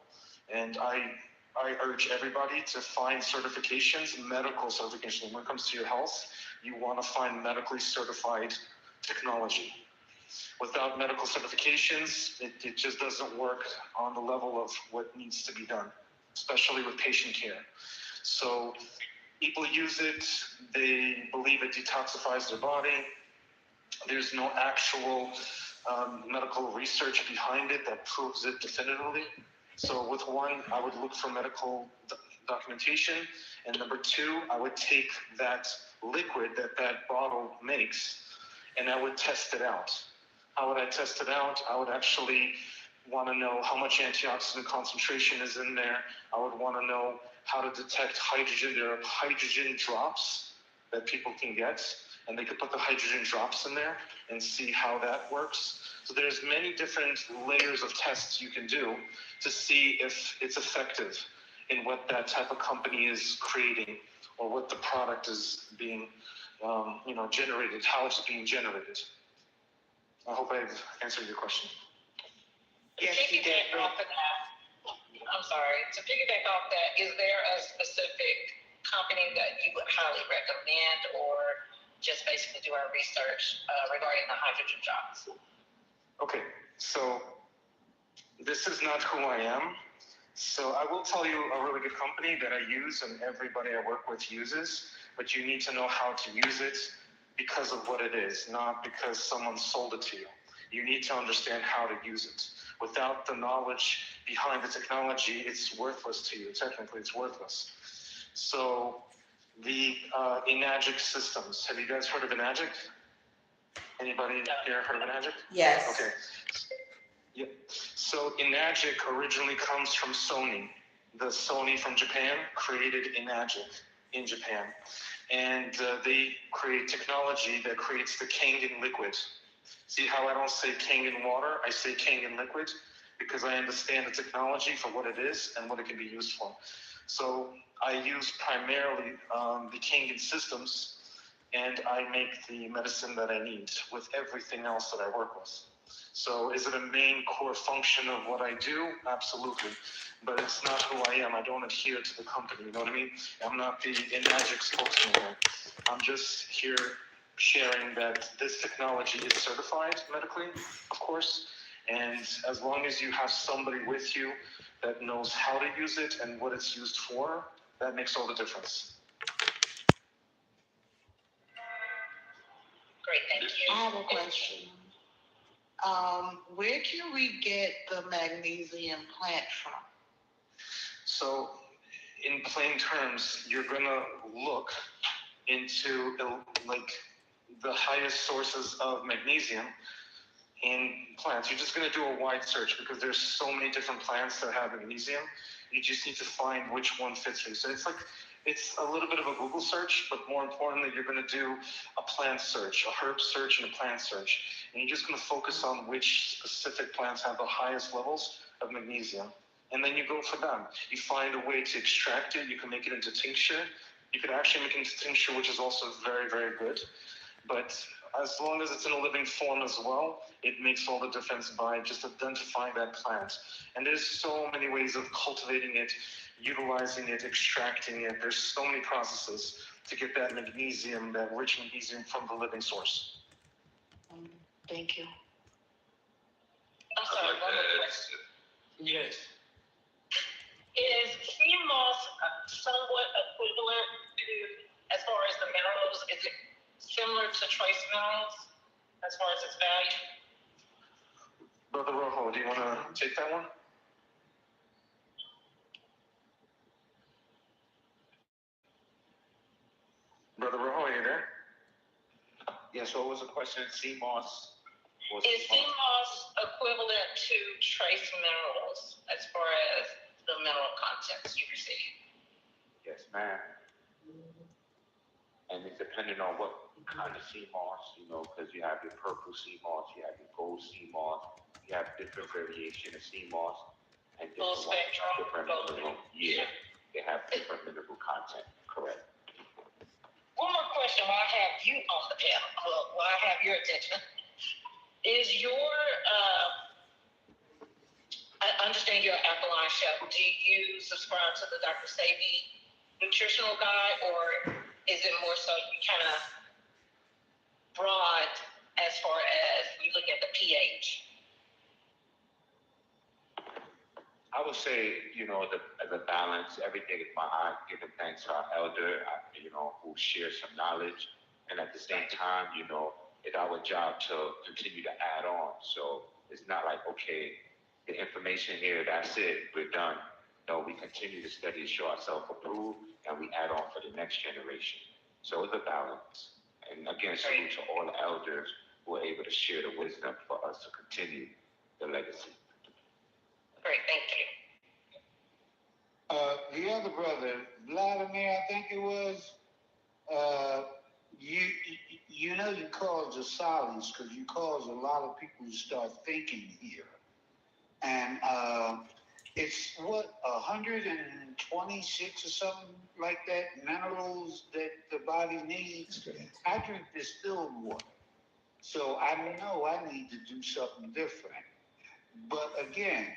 And I urge everybody to find certifications, medical certifications. When it comes to your health, you want to find medically certified technology. Without medical certifications, it just doesn't work on the level of what needs to be done, especially with patient care. So people use it, they believe it detoxifies their body. There's no actual medical research behind it that proves it definitively. So with one, I would look for medical documentation. And number two, I would take that liquid that bottle makes and I would test it out. How would I test it out? I would actually want to know how much antioxidant concentration is in there. I would want to know how to detect hydrogen. There are hydrogen drops that people can get, and they could put the hydrogen drops in there and see how that works. So there's many different layers of tests you can do to see if it's effective in what that type of company is creating or what the product is being generated, how it's being generated. I hope I've answered your question. Yes, you did. I'm sorry. To piggyback off that, is there a specific company that you would highly recommend, or just basically do our research regarding the hydrogen drops? Okay, so this is not who I am. So I will tell you a really good company that I use and everybody I work with uses, but you need to know how to use it because of what it is, not because someone sold it to you. You need to understand how to use it. Without the knowledge behind the technology, it's worthless to you. Technically, it's worthless. So the Enagic systems. Have you guys heard of Enagic? Anybody here heard of Enagic? Yes. Okay. Yep. So Enagic originally comes from Sony. The Sony from Japan created Enagic in Japan. And they create technology that creates the Kangen liquid. See how I don't say Kangen water, I say Kangen liquid, because I understand the technology for what it is and what it can be used for. So I use primarily the Kangen systems, and I make the medicine that I need with everything else that I work with. So is it a main core function of what I do? Absolutely. But it's not who I am. I don't adhere to the company, you know what I mean? I'm not the Enagic spokesman here. I'm just here sharing that this technology is certified medically, of course. And as long as you have somebody with you that knows how to use it and what it's used for, that makes all the difference. Great, thank you. I have a question. Where can we get the magnesium plant from? So, in plain terms, you're gonna look into the highest sources of magnesium in plants. You're just gonna do a wide search because there's so many different plants that have magnesium. You just need to find which one fits you. So it's a little bit of a Google search, but more importantly, you're going to do a plant search, a herb search and a plant search. And you're just going to focus on which specific plants have the highest levels of magnesium. And then you go for them. You find a way to extract it. You can make it into tincture. You could actually make it into tincture, which is also very, very good. But as long as it's in a living form as well, it makes all the difference by just identifying that plant. And there's so many ways of cultivating it, utilizing it, extracting it. There's so many processes to get that magnesium, that rich magnesium from the living source. Thank you. I'm sorry, one more question. Yes. Is sea moss somewhat equivalent to, as far as the minerals, is it similar to trace minerals as far as its value? Brother Rojo, do you want to take that one? Brother Rojo, are you there? Yeah, so it was a question, sea moss Is sea moss equivalent to trace minerals as far as the mineral contents you receive? Yes, ma'am. And it's depending on what kind of sea moss, because you have your purple sea moss, you have your gold sea moss, you have different variation of sea moss, and Full spectrum, mineral. Yeah, they have different mineral content. Correct. One more question while I have you on the panel, while I have your attention. Is your, I understand you're an alkaline chef. Do you subscribe to the Dr. Sebi nutritional guide, or is it more so you kind of broad as far as you look at the pH? I would say, the balance, everything is fine. Giving thanks to our elder, who shares some knowledge. And at the same time, it's our job to continue to add on. So it's not like, okay, the information here, that's it, we're done. No, we continue to study and show ourselves approved, and we add on for the next generation. So it's a balance. And again, salute to all the elders who are able to share the wisdom for us to continue the legacy. Great, thank you. The other brother, Vladimir, I think it was, you caused a silence because you caused a lot of people to start thinking here. And it's 126 or something like that, minerals that the body needs. I drink distilled water. So I know I need to do something different. But again,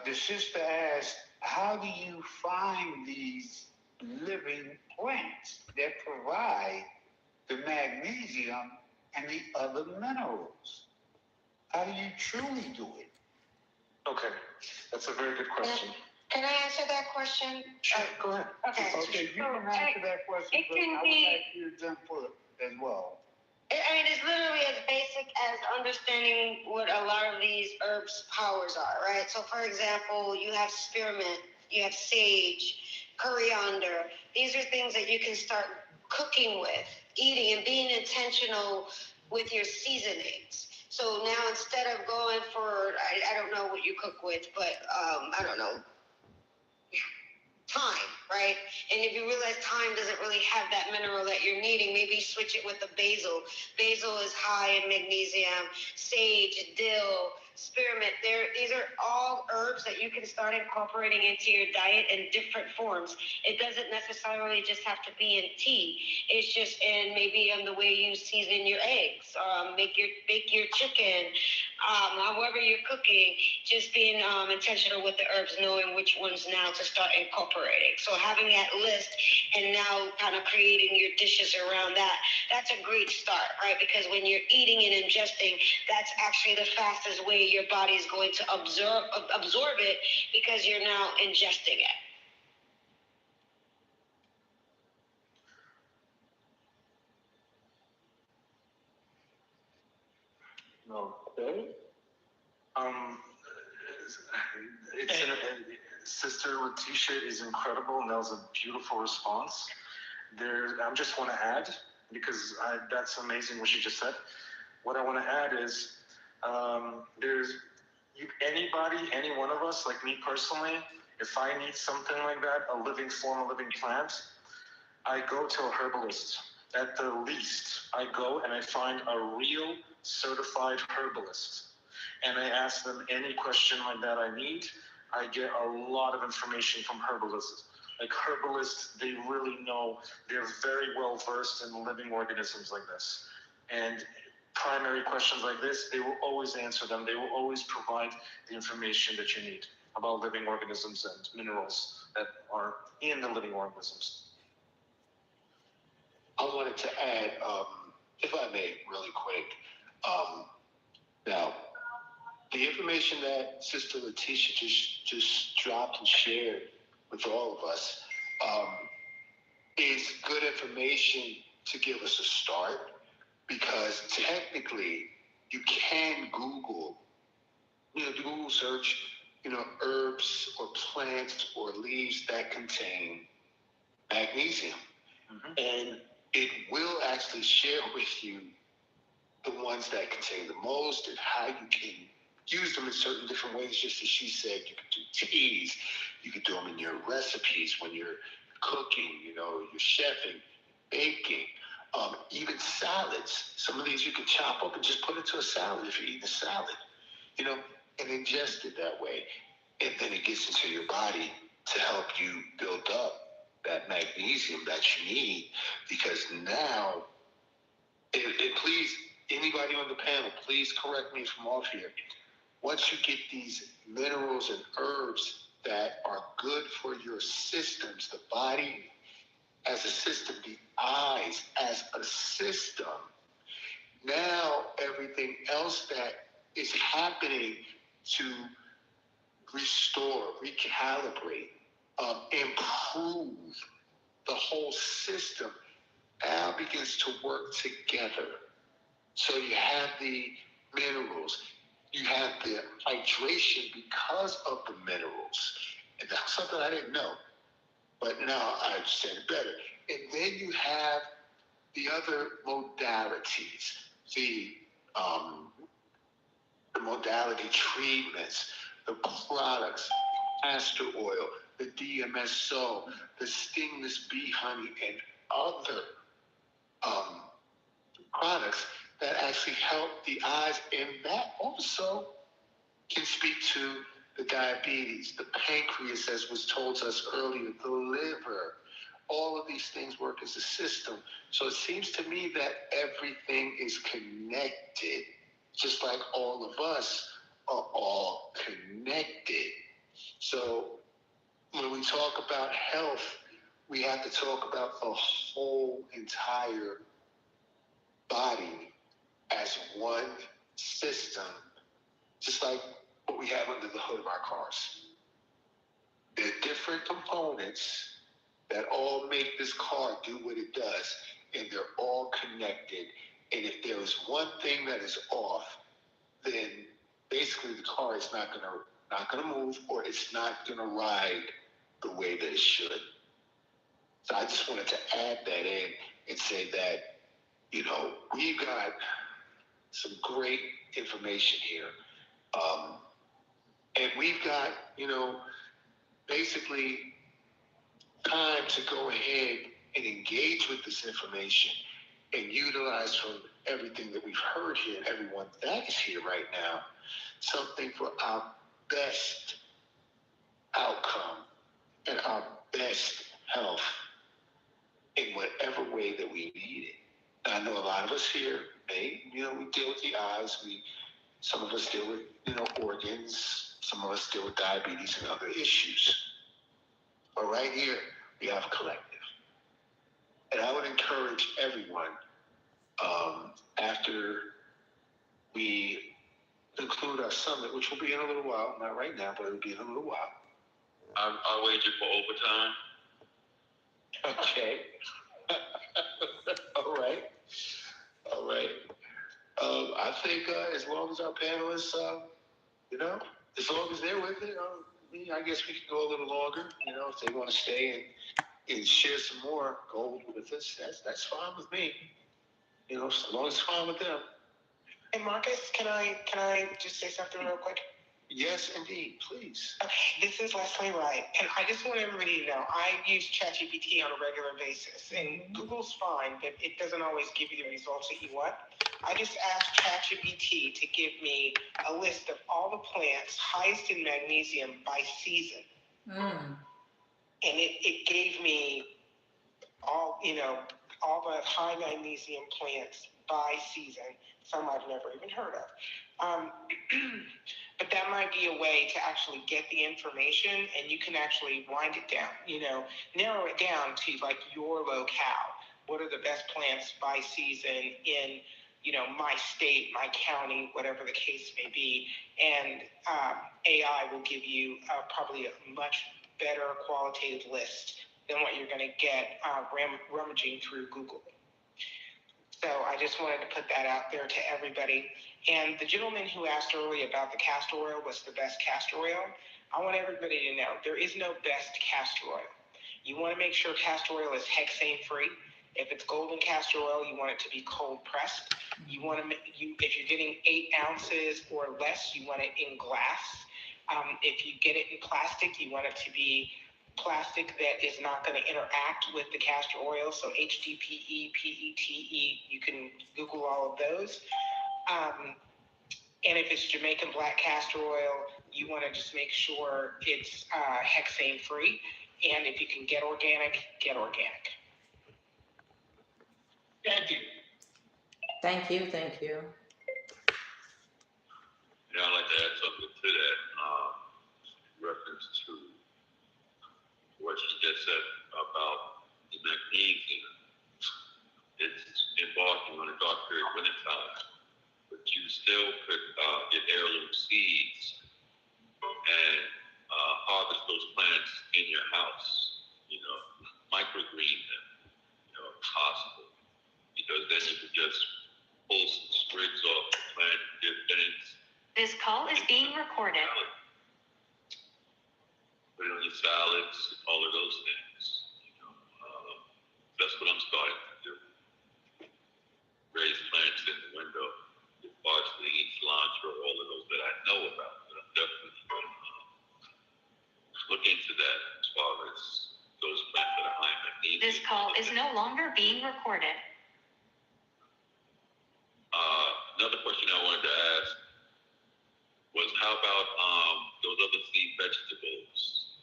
the sister asked, how do you find these living plants that provide the magnesium and the other minerals? How do you truly do it? Okay, that's a very good question. Can I answer that question? Sure, go ahead. Okay, you can answer that question, It but can I would be- like you to jump for it as well. It's literally as basic as understanding what a lot of these herbs' powers are, right? So, for example, you have spearmint, you have sage, coriander. These are things that you can start cooking with, eating, and being intentional with your seasonings. So now instead of going for, I don't know what you cook with, but I don't know, thyme, right? And if you realize thyme doesn't really have that mineral that you're needing, maybe switch it with the basil. Basil is high in magnesium, sage, dill, spearmint. These are all herbs that you can start incorporating into your diet in different forms. It doesn't necessarily just have to be in tea. It's just in maybe in the way you season your eggs, bake your chicken, however you're cooking, just being intentional with the herbs, knowing which ones now to start incorporating. So having that list and now kind of creating your dishes around that, that's a great start, right? Because when you're eating and ingesting, that's actually the fastest way your body is going to absorb it because you're now ingesting it. Okay. Sister Letitia is incredible, and that was a beautiful response. I just want to add, because that's amazing what she just said. What I want to add is, any one of us, like me personally, if I need something like that, a living form, a living plant, I go to a herbalist. At the least, I go and I find a real certified herbalist. And I ask them any question like that I need. I get a lot of information from herbalists. Like herbalists, they really know, they're very well versed in living organisms like this. And primary questions like this, they will always answer them. They will always provide the information that you need about living organisms and minerals that are in the living organisms. I wanted to add, if I may, really quick. Now, the information that Sister Letitia just dropped and shared with all of us is good information to give us a start, because technically you can Google, Google search, herbs or plants or leaves that contain magnesium. Mm-hmm. And it will actually share with you the ones that contain the most and how you can use them in certain different ways. Just as she said, you could do teas, you could do them in your recipes when you're cooking, you know, you're chefing, baking, even salads. Some of these you can chop up and just put into a salad if you're eating a salad, you know, and ingest it that way. And then it gets into your body to help you build up that magnesium that you need, because now, and please, anybody on the panel, please correct me if I'm off here. Once you get these minerals and herbs that are good for your systems, the body as a system, the eyes as a system, now everything else that is happening to restore, recalibrate, improve the whole system now begins to work together. So you have the minerals, you have the hydration because of the minerals. And that's something I didn't know, but now I understand it better. And then you have the other modalities, the modality treatments, the products, castor oil, the DMSO, the stingless bee honey, and other products that actually help the eyes, and that also can speak to the diabetes, the pancreas, as was told to us earlier, the liver. All of these things work as a system. So it seems to me that everything is connected, just like all of us are all connected. So when we talk about health, we have to talk about the whole entire body as one system, just like what we have under the hood of our cars. There are different components that all make this car do what it does, and they're all connected. And if there is one thing that is off, then basically the car is not gonna move, or it's not gonna ride the way that it should. So I just wanted to add that in and say that, you know, we've got some great information here. And we've got, you know, basically time to go ahead and engage with this information and utilize from everything that we've heard here and everyone that is here right now, something for our best outcome and our best health in whatever way that we need it. I know a lot of us here, we deal with the eyes. Some of us deal with, organs. Some of us deal with diabetes and other issues. But right here, we have a collective. And I would encourage everyone, after we conclude our summit, which will be in a little while, not right now, but it'll be in a little while. I'll wager for overtime. Okay. All right. I think as long as our panelists, as long as they're with it, I guess we can go a little longer. If they want to stay and share some more gold with us, that's fine with me. As long as it's fine with them. Hey, Marcus, can I just say something real quick? Yes, indeed, please. Okay, this is Leslie Wright, and I just want everybody to know I use ChatGPT on a regular basis, and Google's fine, but it doesn't always give you the results that you want. I just asked ChatGPT to give me a list of all the plants highest in magnesium by season. And it gave me all the high magnesium plants by season, some I've never even heard of. But that might be a way to actually get the information, and you can actually wind it down, narrow it down to like your locale. What are the best plants by season in, my state, my county, whatever the case may be. And AI will give you probably a much better qualitative list than what you're going to get rummaging through Google. So I just wanted to put that out there to everybody. And the gentleman who asked earlier about the castor oil, what's the best castor oil? I want everybody to know there is no best castor oil. You want to make sure castor oil is hexane free. If it's golden castor oil, you want it to be cold pressed. You want to if you're getting 8 ounces or less, you want it in glass. If you get it in plastic, you want it to be plastic that is not going to interact with the castor oil. So HDPE, PETE, you can Google all of those. And if it's Jamaican black castor oil, you want to just make sure it's hexane free. And if you can get organic, get organic. Thank you. Thank you, thank you. Yeah, I'd like to add something to that. Reference to what you just said about the magnesium. It's embarking on a dark period of winter time, but you still could get heirloom seeds and harvest those plants in your house. Microgreen them, if possible, because then you could just pull some sprigs off the plant, give things. This call is being recorded. Put it on your salads, all of those things. That's what I'm starting to do. Raise plants in the window, get parsley, cilantro, all of those that I know about. But I'm definitely going to look into that as far as those plants that are high in magnesium. This call is no longer being recorded. Another question I wanted to ask was, how about those other seed vegetables?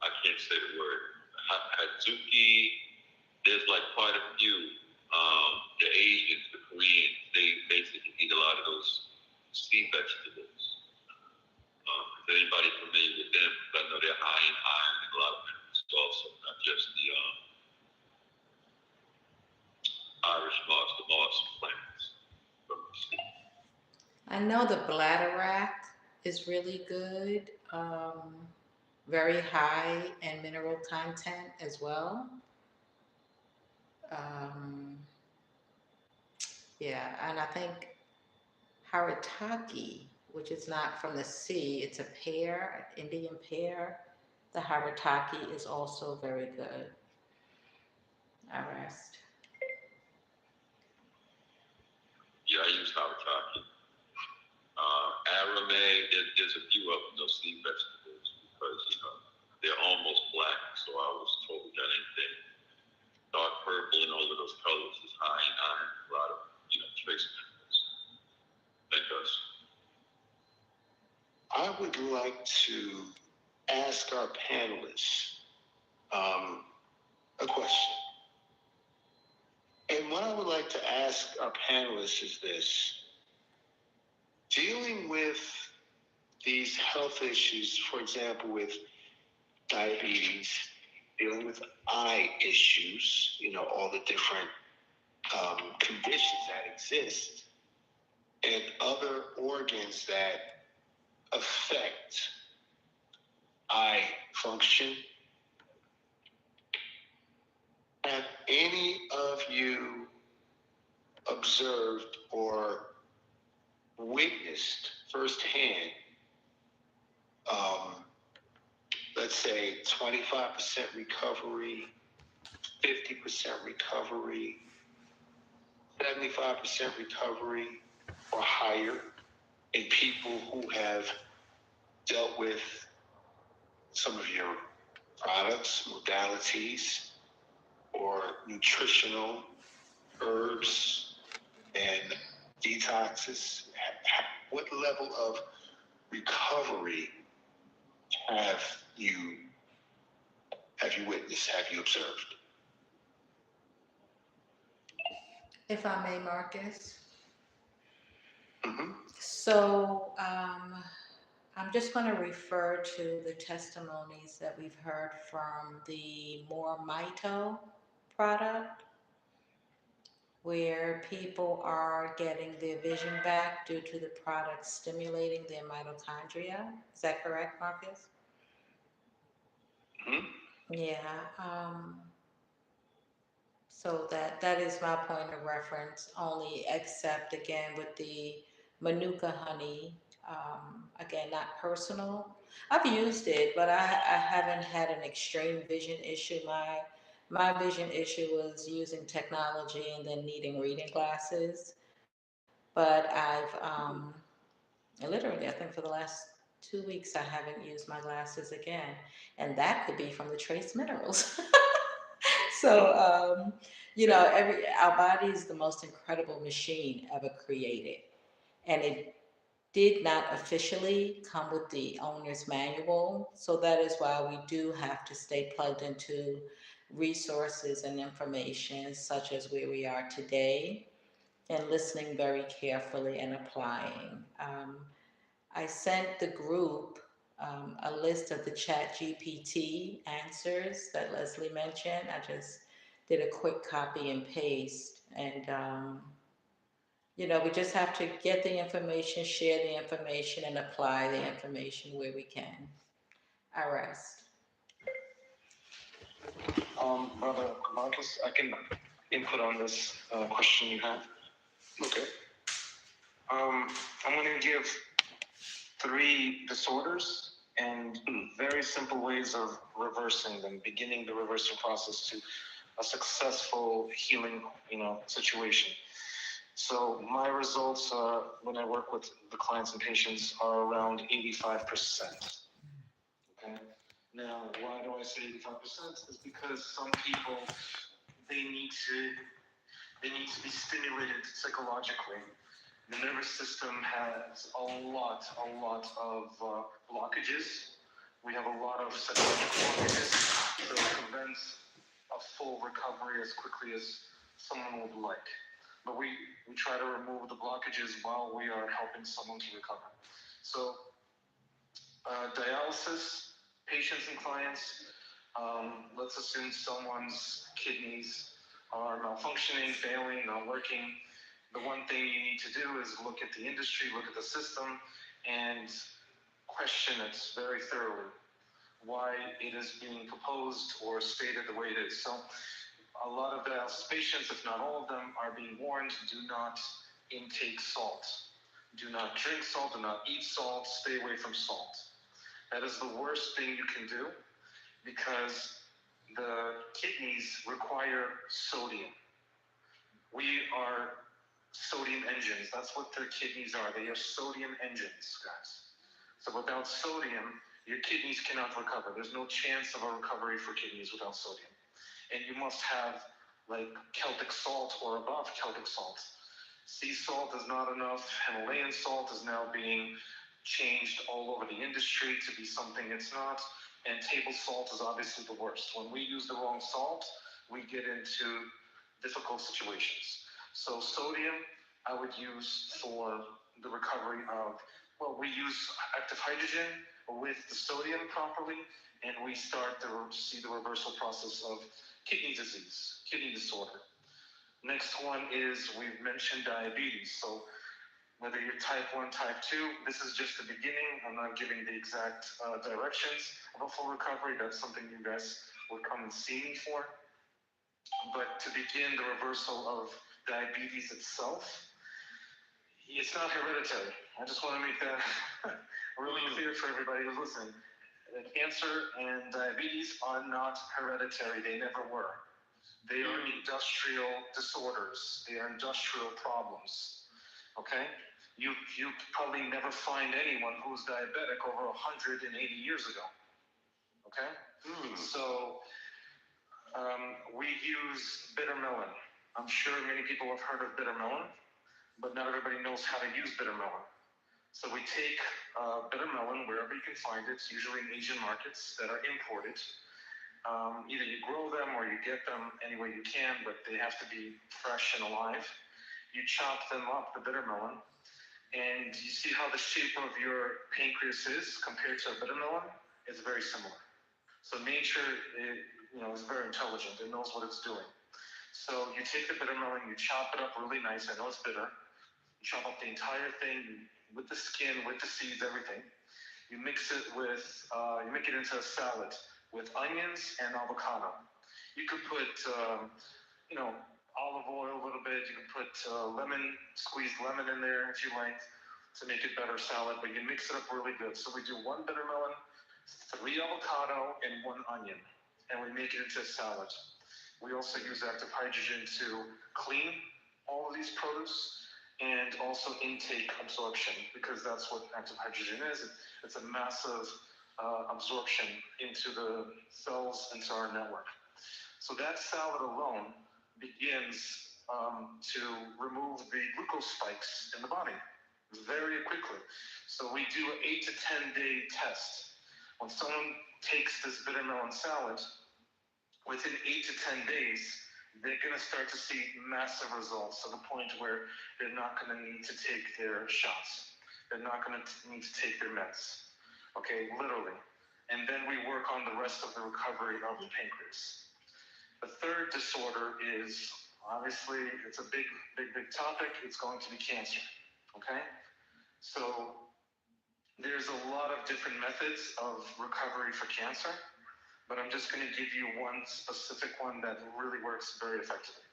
I can't say the word. Hatsuki. There's like quite a few. The Asians, the Koreans, they basically eat a lot of those seed vegetables. Is anybody familiar with them? Because I know they're high in iron and a lot of minerals also, not just the Irish moss, the moss plants from the sea. I know the bladderwrack is really good, very high in mineral content as well. Yeah, and I think haritaki, which is not from the sea, it's a pear, an Indian pear. The haritaki is also very good. I rest. Yeah, I use haritaki. Arame, there's a few of them, those seed vegetables, because, they're almost black, so I was told that anything dark purple and all of those colors is high in iron, a lot of, trace minerals. Thank us. I would like to ask our panelists a question. And what I would like to ask our panelists is this. Dealing with these health issues, for example, with diabetes, dealing with eye issues, all the different conditions that exist, and other organs that affect eye function. Have any of you observed or witnessed firsthand, let's say 25% recovery, 50% recovery, 75% recovery or higher in people who have dealt with some of your products, modalities, or nutritional herbs and detoxes? What level of recovery have you witnessed, have you observed? If I may, Marcus. Mm-hmm. So I'm just going to refer to the testimonies that we've heard from the More Mito product, where people are getting their vision back due to the product stimulating their mitochondria. Is that correct, Marcus? Mm-hmm. Yeah. So that is my point of reference only, except again with the Manuka honey. Again, not personal. I've used it, but I haven't had an extreme vision issue. My vision issue was using technology and then needing reading glasses. But literally, I think for the last 2 weeks, I haven't used my glasses again. And that could be from the trace minerals. So, our body is the most incredible machine ever created. And it did not officially come with the owner's manual. So that is why we do have to stay plugged into resources and information such as where we are today and listening very carefully and applying. I sent the group a list of the Chat GPT answers that Leslie mentioned. I just did a quick copy and paste. And, we just have to get the information, share the information, and apply the information where we can. I rest. Brother Marcus, I can input on this question you have. Okay. I'm going to give 3 disorders and very simple ways of reversing them, beginning the reversing process to a successful healing, situation. So my results when I work with the clients and patients are around 85%. Okay. Now, why do I say 85%? Is because some people they need to be stimulated psychologically. The nervous system has a lot of blockages. We have a lot of psychological blockages, so it prevents a full recovery as quickly as someone would like. But we try to remove the blockages while we are helping someone to recover. So dialysis patients and clients, let's assume someone's kidneys are malfunctioning, failing, not working. The one thing you need to do is look at the industry, look at the system, and question it very thoroughly, why it is being proposed or stated the way it is. So a lot of dialysis patients, if not all of them, are being warned, do not intake salt. Do not drink salt, do not eat salt, stay away from salt. That is the worst thing you can do because the kidneys require sodium. We are sodium engines. That's what their kidneys are. They are sodium engines, guys. So without sodium, your kidneys cannot recover. There's no chance of a recovery for kidneys without sodium. And you must have like Celtic salt or above Celtic salt. Sea salt is not enough. Himalayan salt is now being changed all over the industry to be something it's not. And table salt is obviously the worst. When we use the wrong salt, we get into difficult situations. So sodium, I would use for the recovery of, we use active hydrogen with the sodium properly, and we start to see the reversal process of kidney disease, kidney disorder. Next one is, we've mentioned diabetes. So whether you're type 1, type 2, this is just the beginning. I'm not giving the exact directions of a full recovery. That's something you guys would come and see me for. But to begin the reversal of diabetes itself, it's not hereditary. I just want to make that really clear for everybody who's listening. Cancer and diabetes are not hereditary. They never were. They are industrial disorders. They are industrial problems. Okay? You probably never find anyone who's diabetic over 180 years ago. Okay? So we use bitter melon. I'm sure many people have heard of bitter melon, but not everybody knows how to use bitter melon. So we take bitter melon wherever you can find it, usually in Asian markets that are imported. Either you grow them or you get them any way you can, but they have to be fresh and alive. You chop them up, the bitter melon, and you see how the shape of your pancreas is compared to a bitter melon? It's very similar. So nature is very intelligent. It knows what it's doing. So you take the bitter melon, you chop it up really nice. I know it's bitter. You chop up the entire thing with the skin, with the seeds, everything. You mix it with, you make it into a salad with onions and avocado. You could put, olive oil a little bit. You can put squeezed lemon in there if you like to make it better salad, but you mix it up really good. So we do 1 bitter melon, 3 avocado, and 1 onion, and we make it into a salad. We also use active hydrogen to clean all of these produce, and also intake absorption, because that's what active hydrogen is. It's a massive absorption into the cells, into our network. So that salad alone begins to remove the glucose spikes in the body very quickly. So we do an 8 to 10 day test. When someone takes this bitter melon salad, within 8 to 10 days, they're going to start to see massive results to the point where they're not going to need to take their shots. They're not going to need to take their meds. Okay, literally. And then we work on the rest of the recovery of the pancreas. The third disorder is, obviously, it's a big topic. It's going to be cancer. Okay? So there's a lot of different methods of recovery for cancer, but I'm just going to give you one specific one that really works very effectively.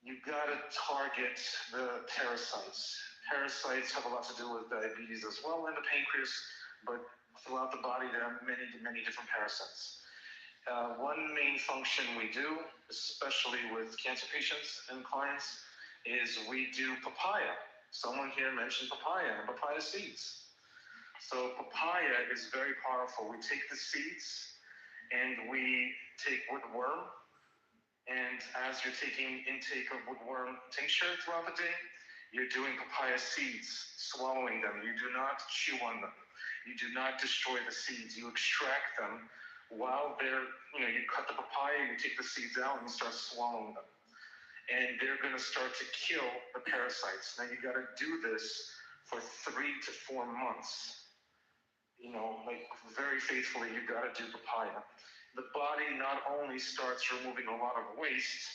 You've got to target the parasites. Parasites have a lot to do with diabetes as well in the pancreas, but throughout the body there are many different parasites. One main function we do, especially with cancer patients and clients, is we do papaya. Someone here mentioned papaya and papaya seeds. So papaya is very powerful. We take the seeds and we take woodworm, and as you're taking intake of woodworm tincture throughout the day, you're doing papaya seeds, swallowing them. You do not chew on them. You do not destroy the seeds. You extract them while they're, you cut the papaya, you take the seeds out and you start swallowing them. And they're going to start to kill the parasites. Now you got to do this for 3 to 4 months. Like very faithfully, you got to do papaya. The body not only starts removing a lot of waste,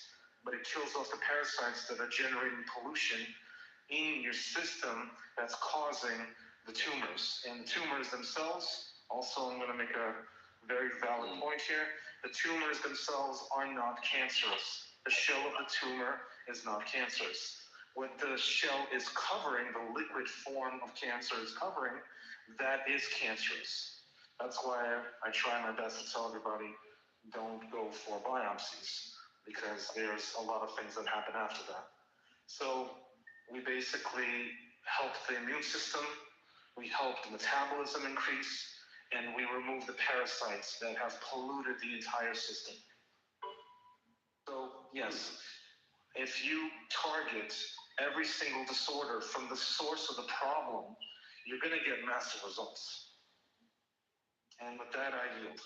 but it kills off the parasites that are generating pollution in your system that's causing the tumors. And the tumors themselves, also I'm going to make a very valid point here, the tumors themselves are not cancerous. The shell of the tumor is not cancerous. What the shell is covering, the liquid form of cancer is covering, that is cancerous. That's why I try my best to tell everybody, don't go for biopsies, because there's a lot of things that happen after that. So we basically help the immune system, we help the metabolism increase, and we remove the parasites that have polluted the entire system. So yes, if you target every single disorder from the source of the problem, you're going to get massive results. And with that, I yield.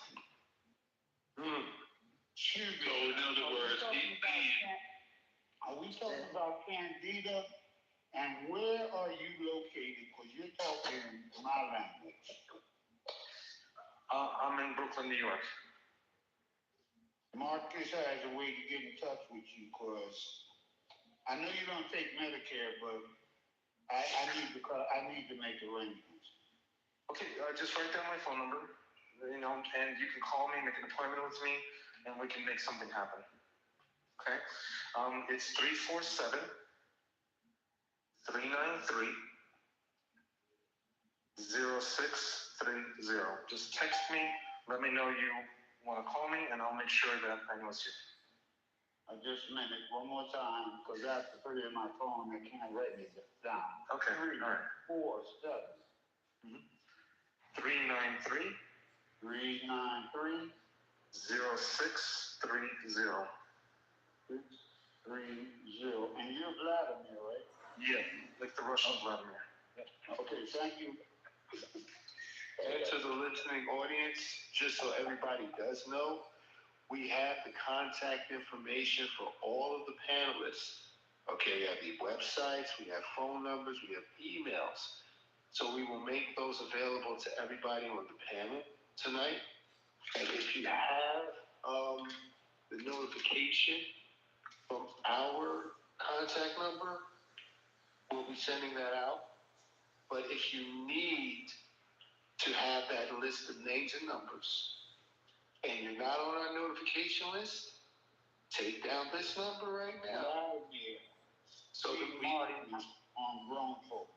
Excuse me. So in other words, are we talking about Candida? And where are you located? Because you're talking my language. I'm in Brooklyn, New York. Marcus has a way to get in touch with you, because I know you don't take Medicare, but I need to make arrangements. Okay, just write down my phone number, and you can call me, make an appointment with me, and we can make something happen. Okay? It's 347-393-0630. Just text me, let me know you want to call me, and I'll make sure that I know it's you. Just a minute, one more time, because I have to put it in my phone. I can't write it down. Okay, all right. 347. 393 393 0630. 630. And you're Vladimir, right? Yeah, like the Russian Vladimir. Okay, thank you. And to the listening audience, just so everybody does know, we have the contact information for all of the panelists. Okay, we have the websites, we have phone numbers, we have emails. So we will make those available to everybody on the panel tonight. And if you have the notification from our contact number, we'll be sending that out. But if you need to have that list of names and numbers, and you're not on our notification list, take down this number right now. So that we on grown folk.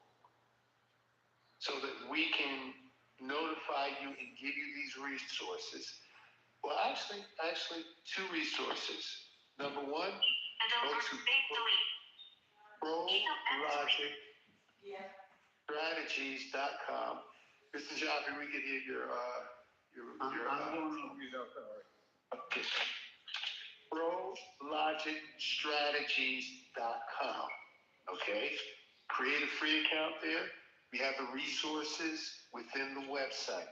So that we can notify you and give you these resources. Well, actually, two resources. Number one, go to ProLogicStrategies.com. Mr. Jaffe, we can hear your okay. ProLogicStrategies.com. Okay. Create a free account there. We have the resources within the website,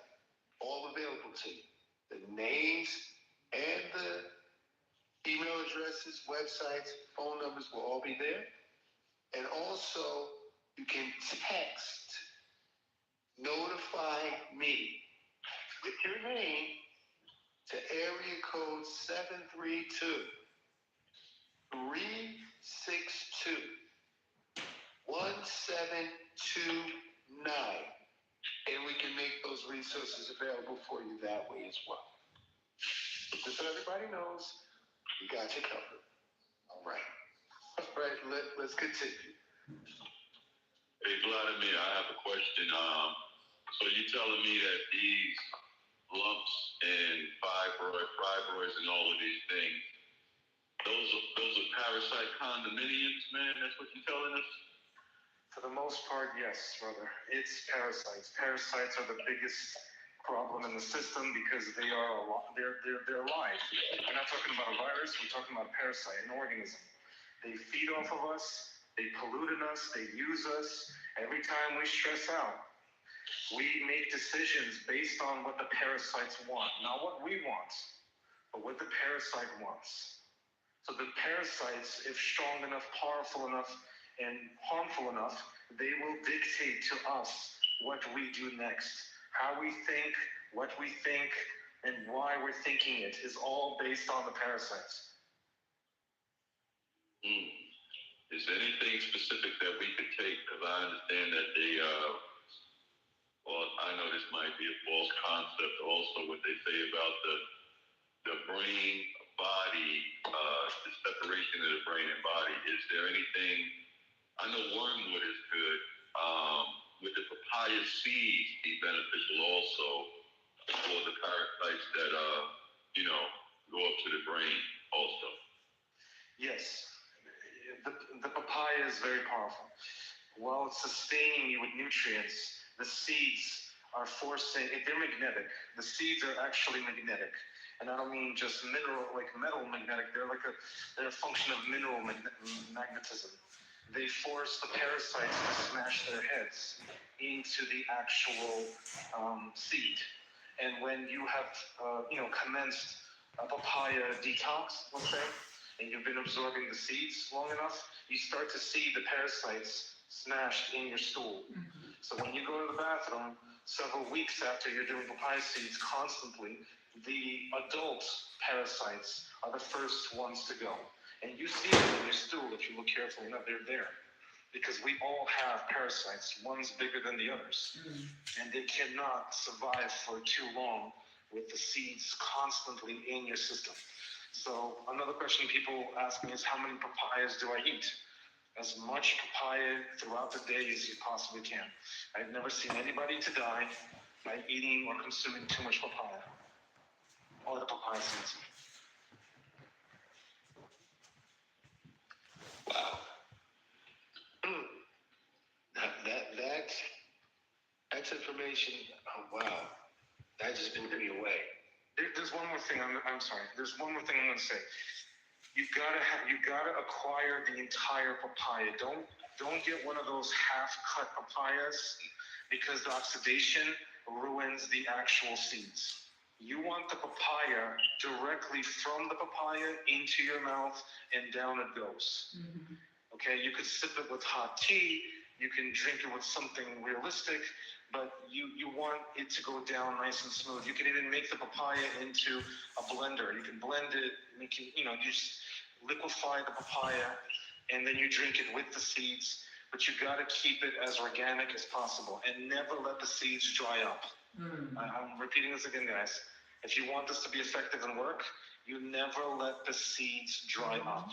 all available to you. The names and the email addresses, websites, phone numbers will all be there. And also, you can text notify me with your name to area code 732-362-1729. And we can make those resources available for you that way as well. Just so everybody knows, we got you covered. All right. All right, let's continue. Hey, Vladimir, I have a question. So you're telling me that these lumps and fibroids and all of these things, those are parasite condominiums, man? That's what you're telling us? For the most part, yes, brother. It's parasites. Parasites are the biggest problem in the system because they're alive. We're not talking about a virus, we're talking about a parasite, an organism. They feed off of us, they pollute in us, they use us. Every time we stress out, we make decisions based on what the parasites want. Not what we want, but what the parasite wants. So the parasites, if strong enough, powerful enough, and harmful enough, they will dictate to us what we do next. How we think, what we think, and why we're thinking it is all based on the parasites. Is there anything specific that we could take? Because I understand that they, well, I know this might be a false concept also, what they say about the brain, body, the separation of the brain and body. Is there anything, I know wormwood is good. Would the papaya seeds be beneficial also for the parasites that, go up to the brain also? Yes, the papaya is very powerful. While it's sustaining you with nutrients, the seeds are forcing, they're magnetic. The seeds are actually magnetic. And I don't mean just mineral, like metal magnetic, they're a function of mineral magnetism. They force the parasites to smash their heads into the actual seed. And when you have, commenced a papaya detox, let's say, and you've been absorbing the seeds long enough, you start to see the parasites smashed in your stool. So when you go to the bathroom several weeks after you're doing papaya seeds constantly, the adult parasites are the first ones to go. And you see them in your stool if you look carefully enough, they're there. Because we all have parasites, one's bigger than the others. And they cannot survive for too long with the seeds constantly in your system. So another question people ask me is, how many papayas do I eat? As much papaya throughout the day as you possibly can. I've never seen anybody to die by eating or consuming too much papaya. Or the papaya seeds. Wow. That's information. Oh, wow. That just blew me away. There's one more thing. I'm sorry. There's one more thing I'm going to say. You gotta acquire the entire papaya. Don't get one of those half-cut papayas because the oxidation ruins the actual seeds. You want the papaya directly from the papaya into your mouth and down it goes. Okay, you could sip it with hot tea. You can drink it with something realistic, but you want it to go down nice and smooth. You can even make the papaya into a blender. You can blend it, you just liquefy the papaya, and then you drink it with the seeds, but you gotta keep it as organic as possible, and never let the seeds dry up. I'm repeating this again, guys. If you want this to be effective and work, you never let the seeds dry up.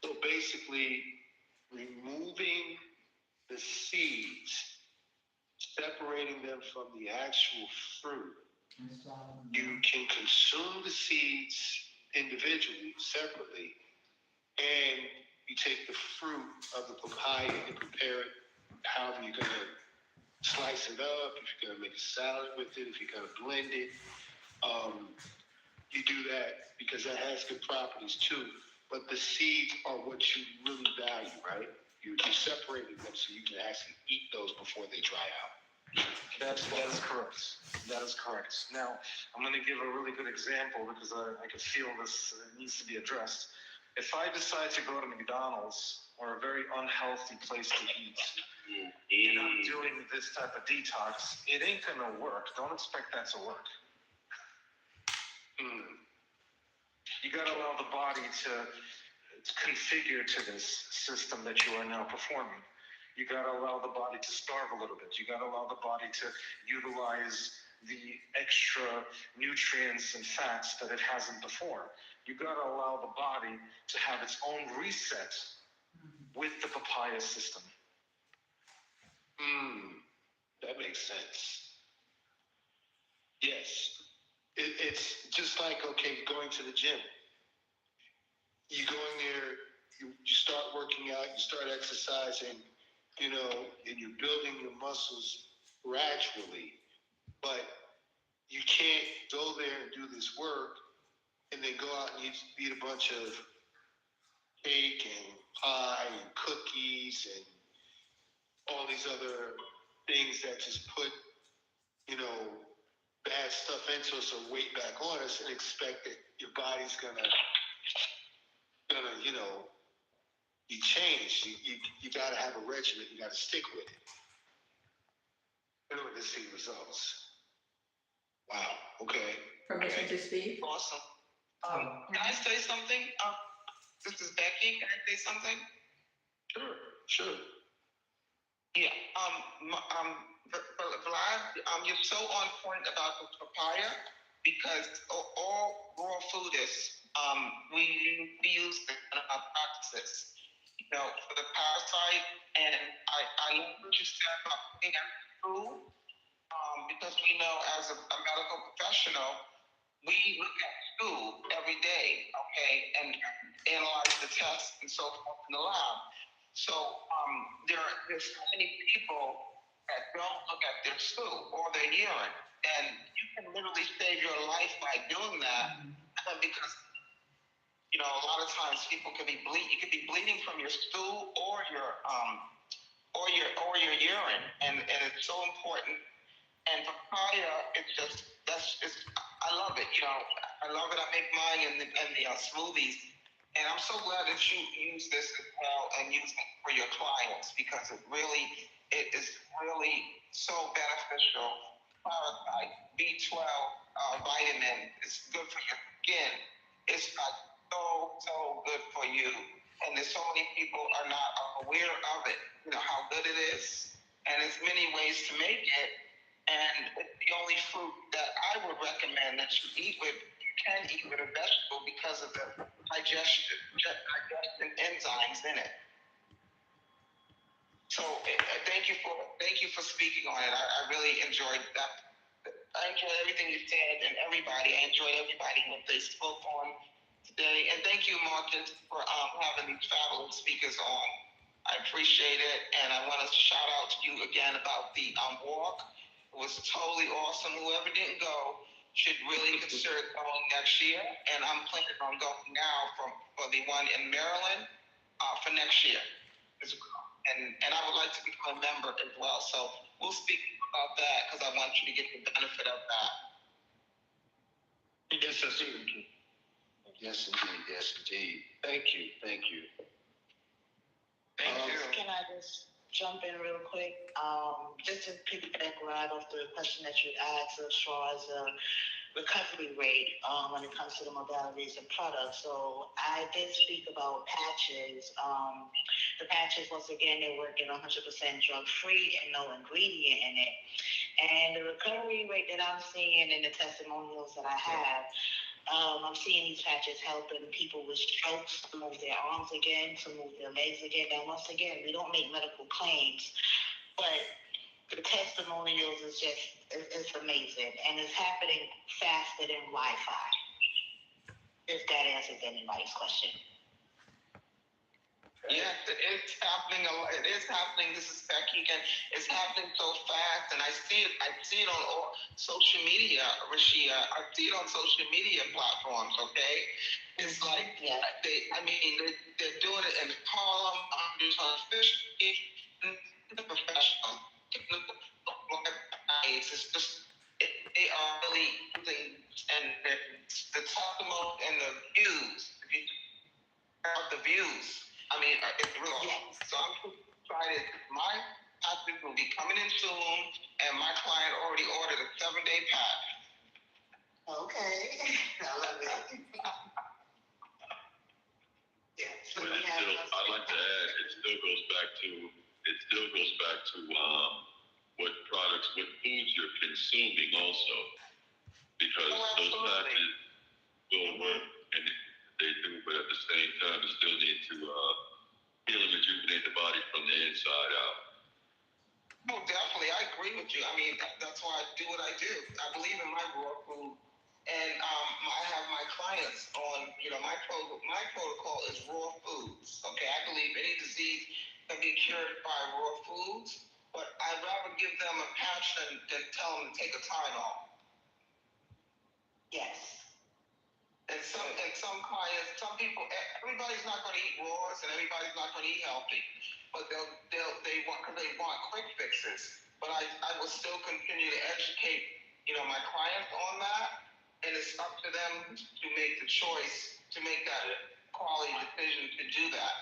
So basically, removing the seeds separating them from the actual fruit. You can consume the seeds individually, separately, and you take the fruit of the papaya and prepare it however you're going to slice it up, if you're going to make a salad with it, if you're going to blend it. You do that because that has good properties too. But the seeds are what you really value, right? You're separating them so you can actually eat those before they dry out. That is correct. That is correct. Now, I'm going to give a really good example because I can feel this needs to be addressed. If I decide to go to McDonald's or a very unhealthy place to eat, and I'm doing this type of detox, it ain't going to work. Don't expect that to work. You got to allow the body to configure to this system that you are now performing. You got to allow the body to starve a little bit. You got to allow the body to utilize the extra nutrients and fats that it hasn't before. You got to allow the body to have its own reset with the papaya system. That makes sense. Yes. It's just like, okay, going to the gym. You go in there, you start working out, you start exercising, you know, and you're building your muscles gradually. But you can't go there and do this work and then go out and eat a bunch of cake and pie and cookies and all these other things that just put, you know, bad stuff into us or weight back on us and expect that your body's gonna you know, you change. You gotta have a regimen. You gotta stick with it in order to see results. Wow. Okay. Permission to speak? Awesome. Can I say something? This is Becky. Can I say something? Sure. Yeah. Vlad, you're so on point about the papaya because all raw foodists, we use it in our practices. You know, for the parasite, and I love what you said about looking at food, because we know as a medical professional, we look at food every day, okay, and analyze the tests and so forth in the lab. So there's so many people that don't look at their stool or their urine, and you can literally save your life by doing that, because you know a lot of times people can be you could be bleeding from your stool or your urine, and it's so important. And papaya, I love it. You know, I love it. I make mine in the smoothies. And I'm so glad that you use this as well and use it for your clients because it is really so beneficial. Parasite, B12, vitamin, it's good for your skin. It's so good for you. And there's so many people are not aware of it, you know, how good it is. And there's many ways to make it. And it's the only fruit that I would recommend that you eat with. You can eat with a vegetable because of the digestion enzymes in it. So thank you for speaking on it. I really enjoyed that. I enjoyed everything you said and everybody. I enjoyed everybody what they spoke on today. And thank you, Marcus, for having these fabulous speakers on. I appreciate it. And I want to shout out to you again about the walk. It was totally awesome. Whoever didn't go should really consider going next year. And I'm planning on going now for the one in Maryland for next year. And I would like to become a member as well. So we'll speak about that because I want you to get the benefit of that. Yes, indeed. Yes, indeed. Yes, indeed. Thank you. Thank you. Can I just jump in real quick? Just to piggyback right off the question that you asked as far as the recovery rate when it comes to the modalities and products. So I did speak about patches. The patches, once again, they're working 100% drug-free and no ingredient in it. And the recovery rate that I'm seeing in the testimonials that I have, I'm seeing these patches helping people with strokes to move their arms again, to move their legs again. And once again, we don't make medical claims, but the testimonials is just, it's amazing. And it's happening faster than Wi-Fi. If that answers anybody's question. Yeah, it's happening. It is happening. This is Becky again. It's happening so fast, and I see it. I see it on all social media, Rashia. I see it on social media platforms. Okay, it's like they're doing it in Harlem. On fish, professional. It's just they are really using and the testimony and the views. If you have the views. I mean, it's real. Yes. So I'm excited. My package will be coming in soon, and my client already ordered a 7-day pack. Okay. I love it. Yeah. But I'd like to add, it still goes back to what products, what foods you're consuming also, because those packages will work, and they do, but at the same time, you still need to heal and rejuvenate the body from the inside out. Oh, definitely. I agree with you. I mean, that's why I do what I do. I believe in my raw food. And I have my clients on, my protocol is raw foods. Okay, I believe any disease can be cured by raw foods, but I'd rather give them a patch than tell them to take a Tylenol. Yes. And some clients, some people, everybody's not going to eat raws and everybody's not going to eat healthy, but they want quick fixes. But I will still continue to educate, my clients on that, and it's up to them to make the choice to make that quality decision to do that.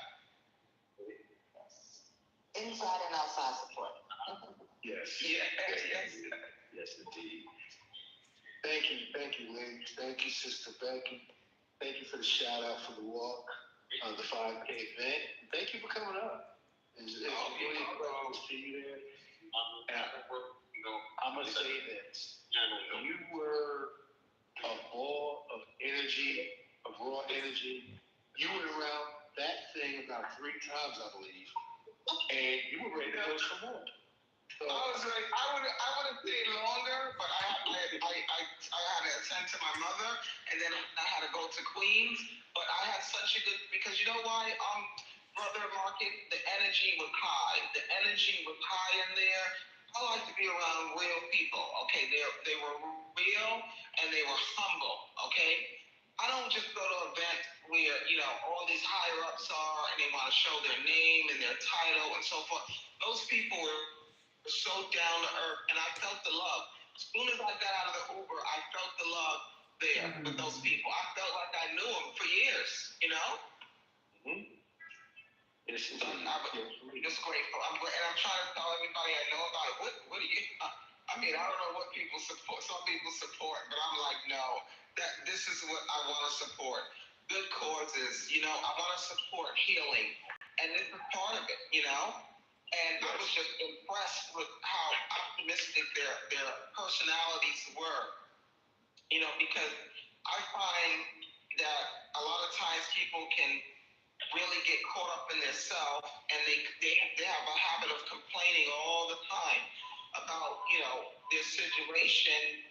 Inside and outside support. Yes. Yes, indeed. Thank you, ladies. Thank you, Sister Becky. Thank you for the shout out for the walk, the 5K event. Thank you for coming up. It's really incredible to see you there. I'm gonna say this: you were a ball of energy, of raw energy. You went around that thing about 3 times, I believe, and you were ready to go some more. So, I was like, I would have stayed longer, but I had to attend to my mother, and then I had to go to Queens. But I had such a good, because you know why? Brother Marcus, the energy was high. The energy was high in there. I like to be around real people. Okay, they were real and they were humble. Okay, I don't just go to events where all these higher ups are and they want to show their name and their title and so forth. Those people were so down to earth, and I felt the love. As soon as I got out of the Uber, I felt the love there with those people. I felt like I knew them for years, Mm-hmm. Yes, so I'm just grateful. And I'm trying to tell everybody I know about it. What do you? I mean, I don't know what people support. Some people support, but I'm like, no. This is what I want to support. Good causes, I want to support healing, and this is part of it, And I was just impressed with how optimistic their personalities were, because I find that a lot of times people can really get caught up in their self, and they have a habit of complaining all the time about, their situation,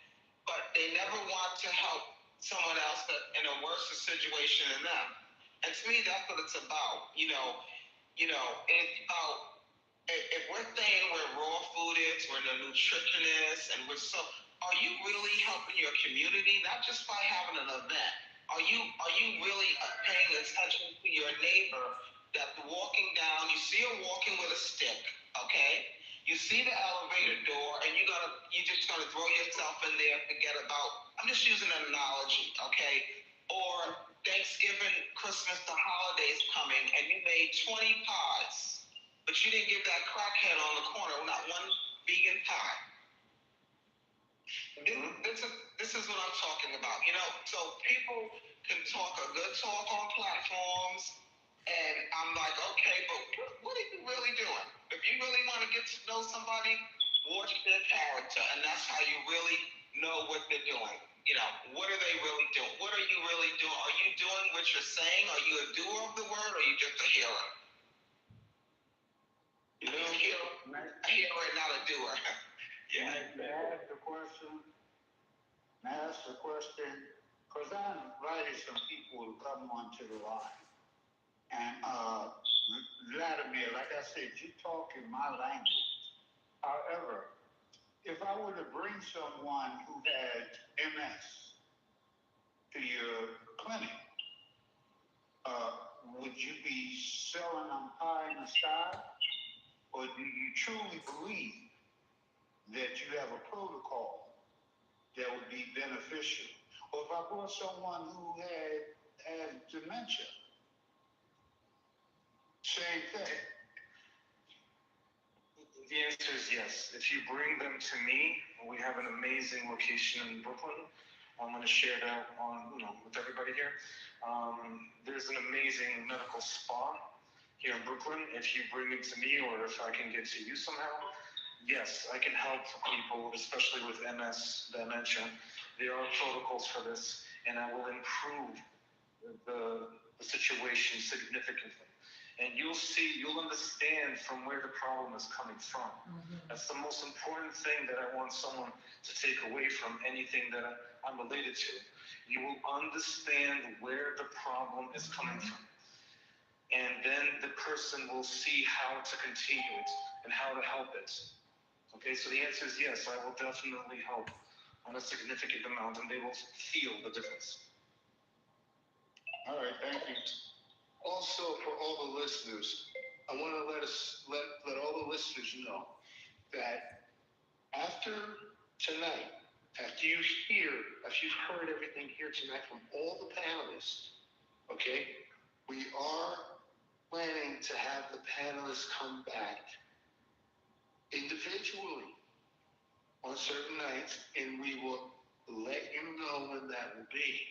but they never want to help someone else that's in a worse situation than them. And to me, that's what it's about, It's about, if we're saying where raw food is, we're the nutritionists, and are you really helping your community? Not just by having an event. Are you really paying attention to your neighbor that's walking down? You see her walking with a stick, okay? You see the elevator door, and you're just gonna throw yourself in there and forget about. I'm just using an analogy, okay? Or Thanksgiving, Christmas, the holidays coming, and you made 20 pies. But you didn't give that crackhead on the corner not one vegan pie. This is what I'm talking about. So people can talk a good talk on platforms, and I'm like, okay, but what are you really doing? If you really want to get to know somebody, watch their character, and that's how you really know what they're doing. What are they really doing? What are you really doing? Are you doing what you're saying? Are you a doer of the word, or are you just a hearer? You know, a healer, not a doer. Yeah. May I ask a question? Because I invited some people to come onto the line. And Vladimir, like I said, you talk in my language. However, if I were to bring someone who had MS to your clinic, would you be selling them pie in the sky? Or do you truly believe that you have a protocol that would be beneficial? Or if I brought someone who had dementia, same thing. The answer is yes. If you bring them to me, we have an amazing location in Brooklyn. I'm going to share that with everybody here. There's an amazing medical spa here in Brooklyn. If you bring them to me, or if I can get to you somehow, yes, I can help people, especially with MS, dementia. There are protocols for this, and I will improve the situation significantly. And you'll understand from where the problem is coming from. Mm-hmm. That's the most important thing that I want someone to take away from anything that I'm related to. You will understand where the problem is coming from. And then the person will see how to continue it and how to help it. Okay, so the answer is yes, I will definitely help on a significant amount, and they will feel the difference. All right, thank you. Also, for all the listeners, I want to let all the listeners know that after tonight, after you've heard everything here tonight from all the panelists, okay, we are planning to have the panelists come back individually on certain nights, and we will let you know when that will be.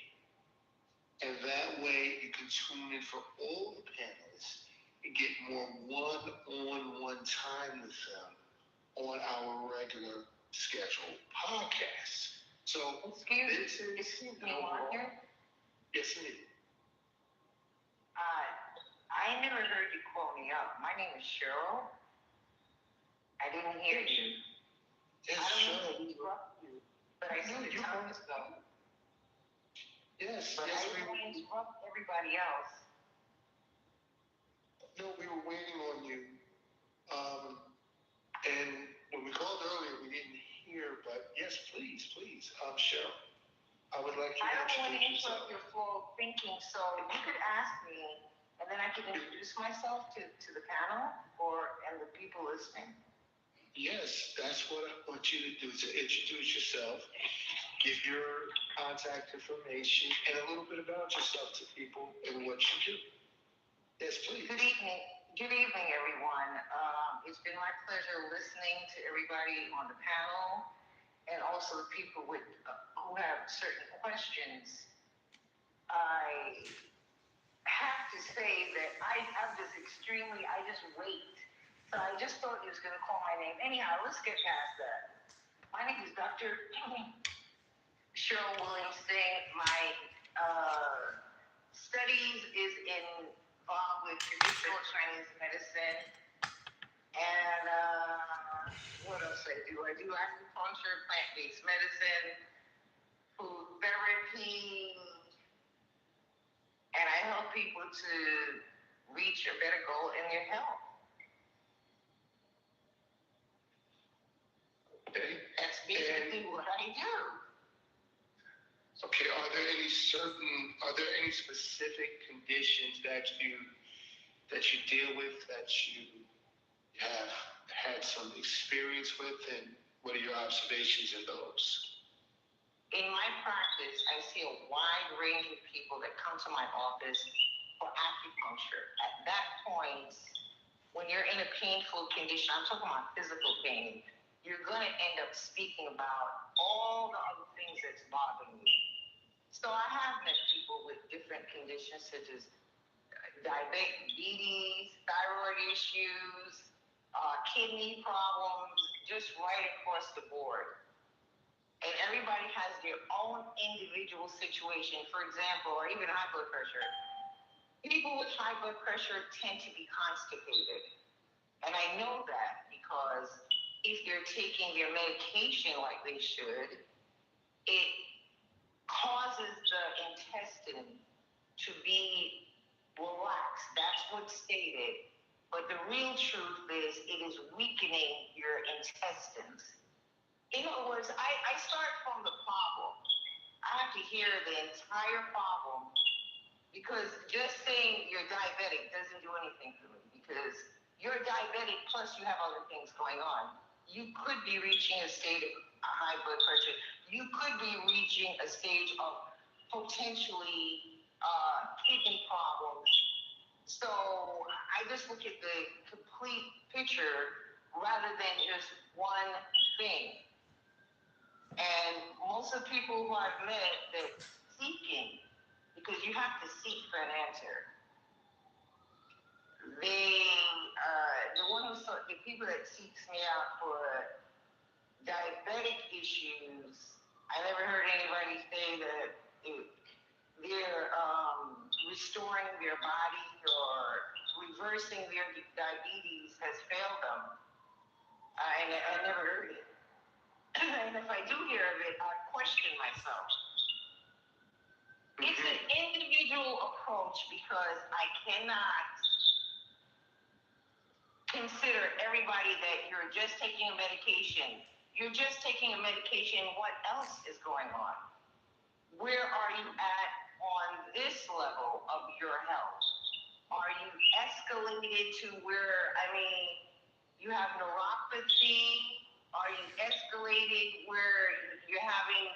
And that way you can tune in for all the panelists and get more one-on-one time with them on our regular scheduled podcast. So, excuse me, Marcus. Yes, indeed. I never heard you call me up. My name is Cheryl. I didn't hear you. Yes, I don't Cheryl. mean to interrupt you, but I see the time is going. Yes, but yes, I don't want to interrupt everybody else. No, we were waiting on you. And when we called earlier, we didn't hear, but yes, please, Cheryl. I would like you to I don't want to introduce interrupt yourself. your flow of thinking, so you could ask me, and then I can introduce myself to the panel and the people listening. Yes, that's what I want you to do, to introduce yourself, give your contact information, and a little bit about yourself to people and what you do. Yes, please. Good evening, everyone. It's been my pleasure listening to everybody on the panel, and also the people who have certain questions. I have to say that I'm just I just wait. So I just thought he was going to call my name. Anyhow, let's get past that. My name is Dr. Cheryl Williamson. My studies is involved with traditional Chinese medicine. And what else I do? I do acupuncture, plant-based medicine, food therapy, and I help people to reach a better goal in their health. Okay. That's basically what I do. Okay, are there any specific conditions that you deal with, that you have had some experience with, and what are your observations in those? In my practice, I see a wide range of people that come to my office for acupuncture. At that point, when you're in a painful condition, I'm talking about physical pain, you're going to end up speaking about all the other things that's bothering you. So I have met people with different conditions such as diabetes, thyroid issues, kidney problems, just right across the board. And everybody has their own individual situation. For example, or even high blood pressure. People with high blood pressure tend to be constipated. And I know that because if they're taking their medication like they should, it causes the intestine to be relaxed. That's what's stated. But the real truth is it is weakening your intestines. In other words, I start from the problem. I have to hear the entire problem because just saying you're diabetic doesn't do anything for me because you're diabetic plus you have other things going on. You could be reaching a state of high blood pressure. You could be reaching a stage of potentially kidney problems. So I just look at the complete picture rather than just one thing. And most of the people who I've met that seeking, because you have to seek for an answer. The people that seeks me out for diabetic issues, I never heard anybody say that they're restoring their body or reversing their diabetes has failed them. I never heard it. And if I do hear of it, I question myself. It's an individual approach because I cannot consider everybody that you're just taking a medication. You're just taking a medication. What else is going on? Where are you at on this level of your health? Are you escalated to where, you have neuropathy? Are you escalated where you're having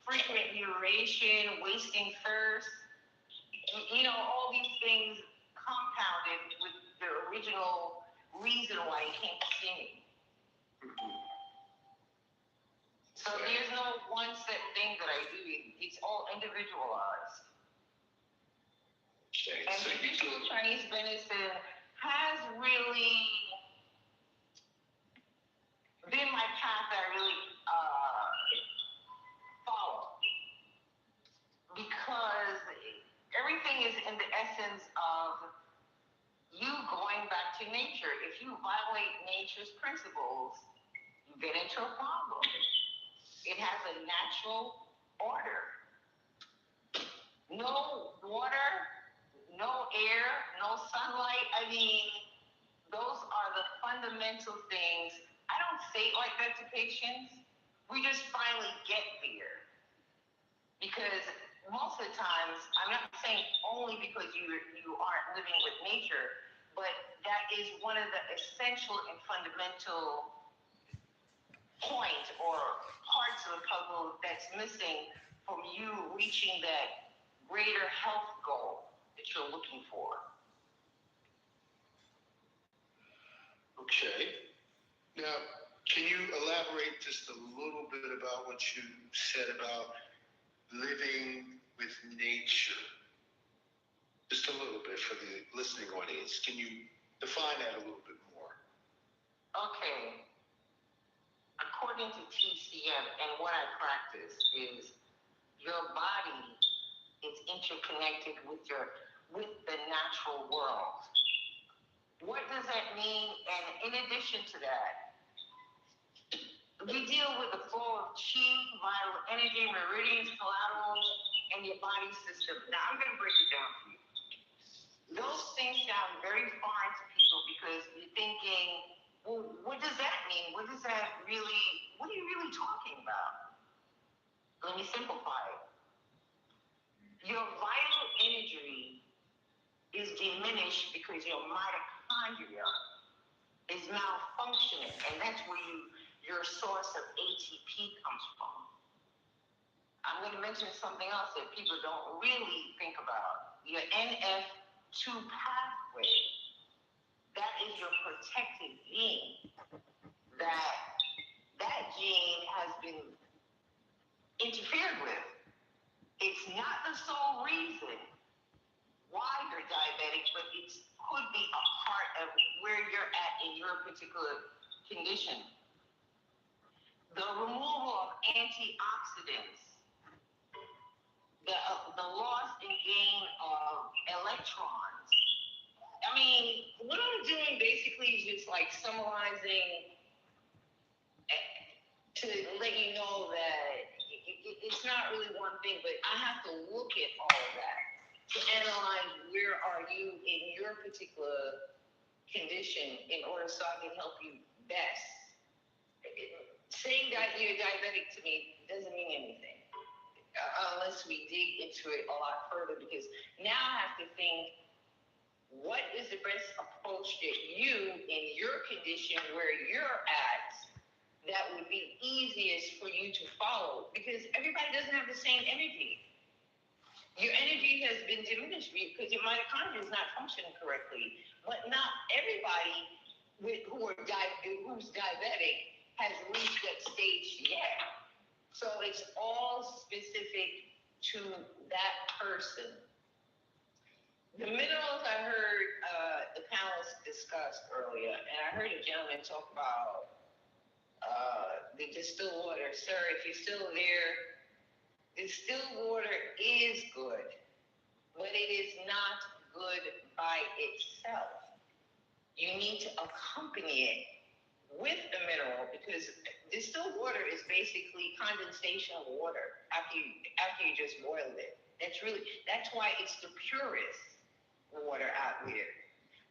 frequent urination, wasting thirst? All these things compounded with the original reason why you came to see me. So there's no one set thing that I do. It's all individualized. Okay. And traditional Chinese medicine has really been my path that I really follow. Because everything is in the essence of you going back to nature. If you violate nature's principles, you get into a problem. It has a natural order. No water, no air, no sunlight. Those are the fundamental things. I don't say it like that to patients. We just finally get there. Because most of the times, I'm not saying only because you aren't living with nature, but that is one of the essential and fundamental points or parts of the puzzle that's missing from you reaching that greater health goal that you're looking for. Okay. Now, can you elaborate just a little bit about what you said about living with nature? Just a little bit for the listening audience. Can you define that a little bit more? Okay. According to TCM and what I practice is your body is interconnected with the natural world. What does that mean? And in addition to that, we deal with the flow of chi, vital energy, meridians, collaterals, and your body system. Now, I'm going to break it down for you. Those things sound very foreign to people because you're thinking, well, what does that mean? What are you really talking about? Let me simplify it. Your vital energy is diminished because your mitochondria is malfunctioning, and that's where your source of ATP comes from. I'm going to mention something else that people don't really think about. Your NF2 pathway, that is your protective gene. That gene has been interfered with. It's not the sole reason why you're diabetic, but it could be a part of where you're at in your particular condition. The removal of antioxidants, the loss and gain of electrons. I mean, what I'm doing basically is just like summarizing to let you know that it's not really one thing, but I have to look at all of that to analyze where are you in your particular condition in order so I can help you best. Saying that you're diabetic to me doesn't mean anything unless we dig into it a lot further, because now I have to think, what is the best approach that you, in your condition where you're at, that would be easiest for you to follow? Because everybody doesn't have the same energy. Your energy has been diminished because your mitochondria is not functioning correctly. But not everybody who's diabetic has reached that stage yet. So it's all specific to that person. The minerals I heard the panelists discuss earlier, and I heard a gentleman talk about the distilled water. Sir, if you're still there, distilled water is good, but it is not good by itself. You need to accompany it with the mineral, because distilled water is basically condensation water after you just boiled it. That's why it's the purest water out there.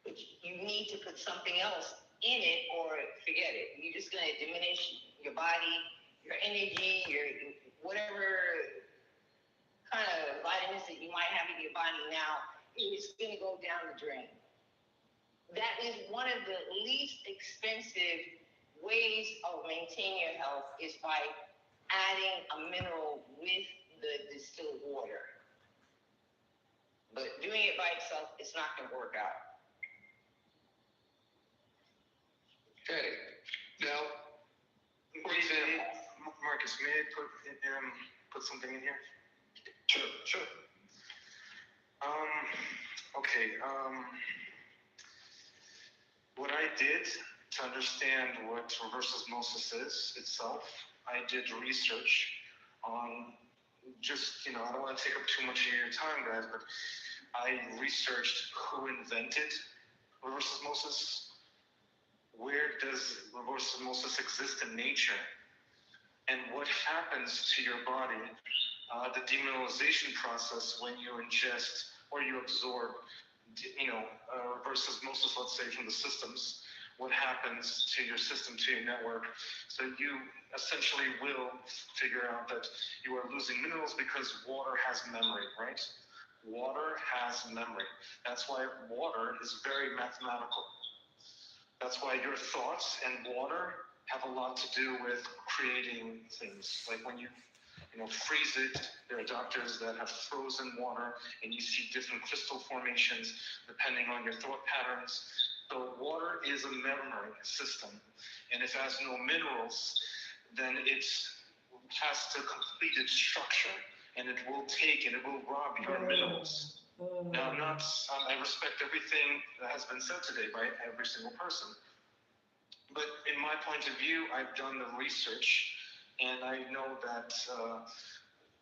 But you need to put something else in it or forget it. You're just going to diminish your body, your energy, your whatever kind of vitamins that you might have in your body now. It's going to go down the drain. That is one of the least expensive ways of maintaining your health, is by adding a mineral with the distilled water. But doing it by itself, it's not going to work out. Okay. Now, Marcus, may I put something in here? Sure. Okay. What I did to understand what reverse osmosis is itself, I did research on just, I don't want to take up too much of your time, guys, but I researched who invented reverse osmosis, where does reverse osmosis exist in nature, and what happens to your body, the demineralization process when you ingest or you absorb reverse osmosis, let's say, from the systems, what happens to your system, to your network. So you essentially will figure out that you are losing minerals because water has memory, right? Water has memory. That's why water is very mathematical. That's why your thoughts and water have a lot to do with creating things. Like when you freeze it, there are doctors that have frozen water and you see different crystal formations depending on your thought patterns. So water is a memory system. And if it has no minerals, then it has to complete its structure, and it will take and it will rob your minerals. Now, I respect everything that has been said today by every single person. But in my point of view, I've done the research, and I know that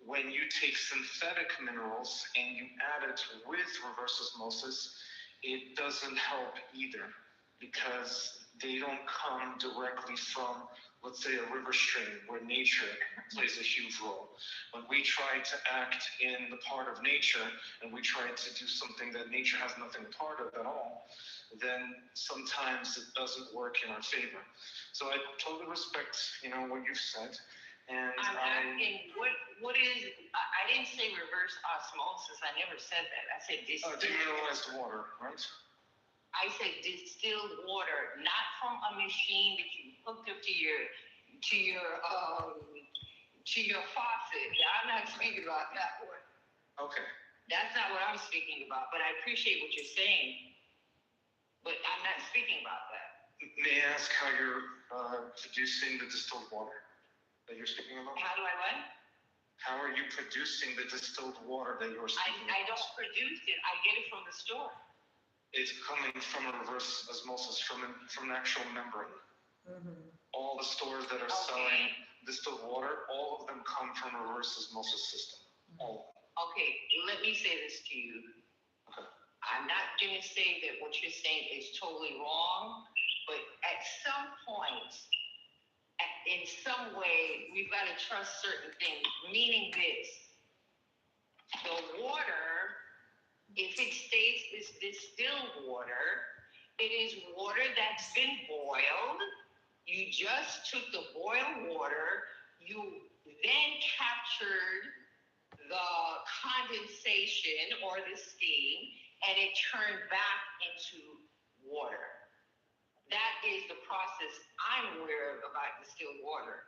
when you take synthetic minerals and you add it with reverse osmosis, it doesn't help either, because they don't come directly from, let's say, a river stream where nature plays a huge role. When we try to act in the part of nature and we try to do something that nature has nothing part of at all, then sometimes it doesn't work in our favor. So I totally respect, what you've said. And I'm asking, what is, I didn't say reverse osmosis. I never said that. I said distilled. Demineralized water, right? I said distilled water, not from a machine that you hooked up to your faucet. I'm not speaking about that one. Okay. That's not what I'm speaking about, but I appreciate what you're saying. But I'm not speaking about that. May I ask how you're producing the distilled water that you're speaking about? How do I what? How are you producing the distilled water that you're speaking about? I don't produce it. I get it from the store. It's coming from a reverse osmosis, from an actual membrane. Mm-hmm. All the stores that are selling distilled water, all of them come from a reverse osmosis system. All of them. Okay, let me say this to you. Okay. I'm not going to say that what you're saying is totally wrong, but at some point, in some way, we've got to trust certain things, meaning this. The water, if it states it's distilled water, it is water that's been boiled. You just took the boiled water, you then captured the condensation or the steam, and it turned back into water. That is the process I'm aware of about distilled water.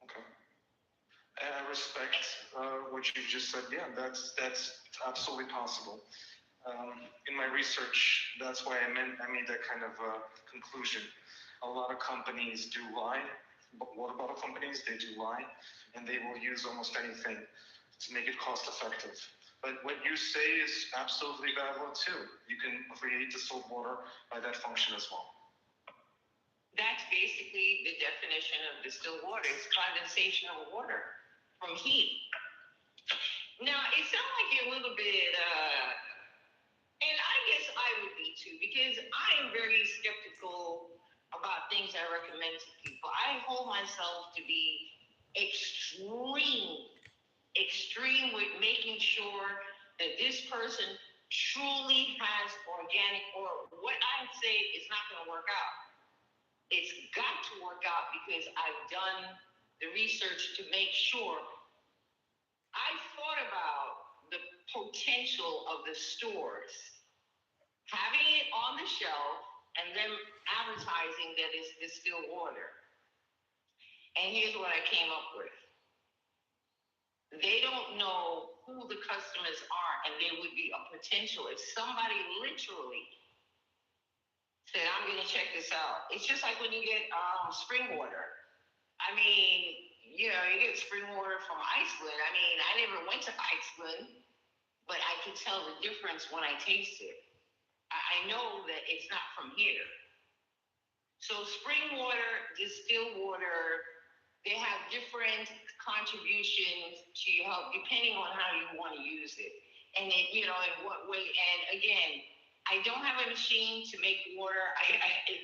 Okay. And I respect what you just said. Yeah, that's absolutely possible. In my research, that's why I made that kind of conclusion. A lot of companies do lie. Water bottle companies, they do lie, and they will use almost anything to make it cost effective. But what you say is absolutely valid too. You can create distilled water by that function as well. That's basically the definition of distilled water. It's condensation of water from heat. Now, it sounds like you're a little bit, and I guess I would be too, because I am very skeptical about things I recommend to people. I hold myself to be extreme with making sure that this person truly has organic, or what I say is not going to work out. It's got to work out because I've done the research to make sure. I thought about the potential of the stores having it on the shelf and them advertising that it's distilled water. And here's what I came up with. They don't know who the customers are, and there would be a potential if somebody literally said, I'm going to check this out. It's just like when you get spring water. I mean, you get spring water from Iceland. I mean, I never went to Iceland, but I can tell the difference when I taste it. I know that it's not from here. So spring water, distilled water, they have different contributions to your health depending on how you want to use it. And it, in what way. And again, I don't have a machine to make water.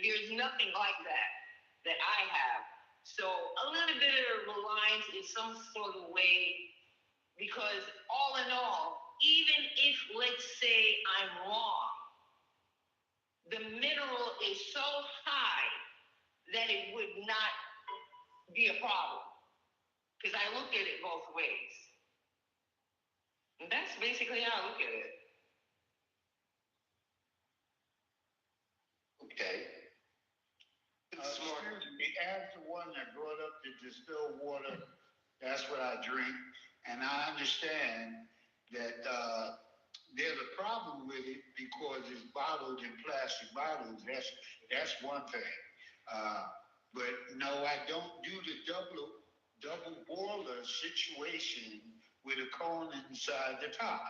There's nothing like that I have. So a little bit of reliance in some sort of way, because all in all, even if, let's say, I'm wrong, the mineral is so high that it would not be a problem, because I look at it both ways. And that's basically how I look at it. Okay. Excuse me, as the one that brought up the distilled water, that's what I drink, and I understand that there's a problem with it because it's bottled in plastic bottles. That's one thing. But no, I don't do the double boiler situation with a cone inside the top,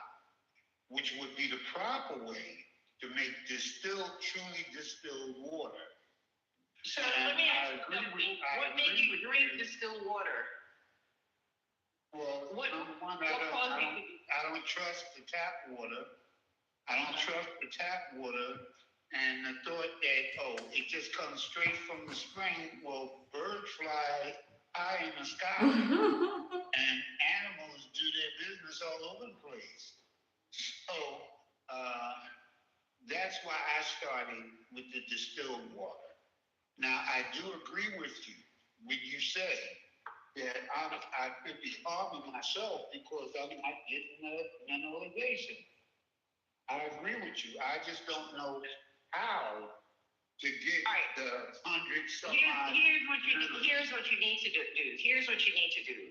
which would be the proper way to make truly distilled water. So let me ask you something. What made you drink distilled water? Well, number one, I don't trust the tap water. I don't trust the tap water. And the thought that, it just comes straight from the spring. Well, birds fly high in the sky, and animals do their business all over the place. So that's why I started with the distilled water. Now, I do agree with you when you say that I could be harming myself because I'm not getting the mineralization. I agree with you. I just don't know how to get the 100 some odd. Here's what you need to do. Here's what you need to do.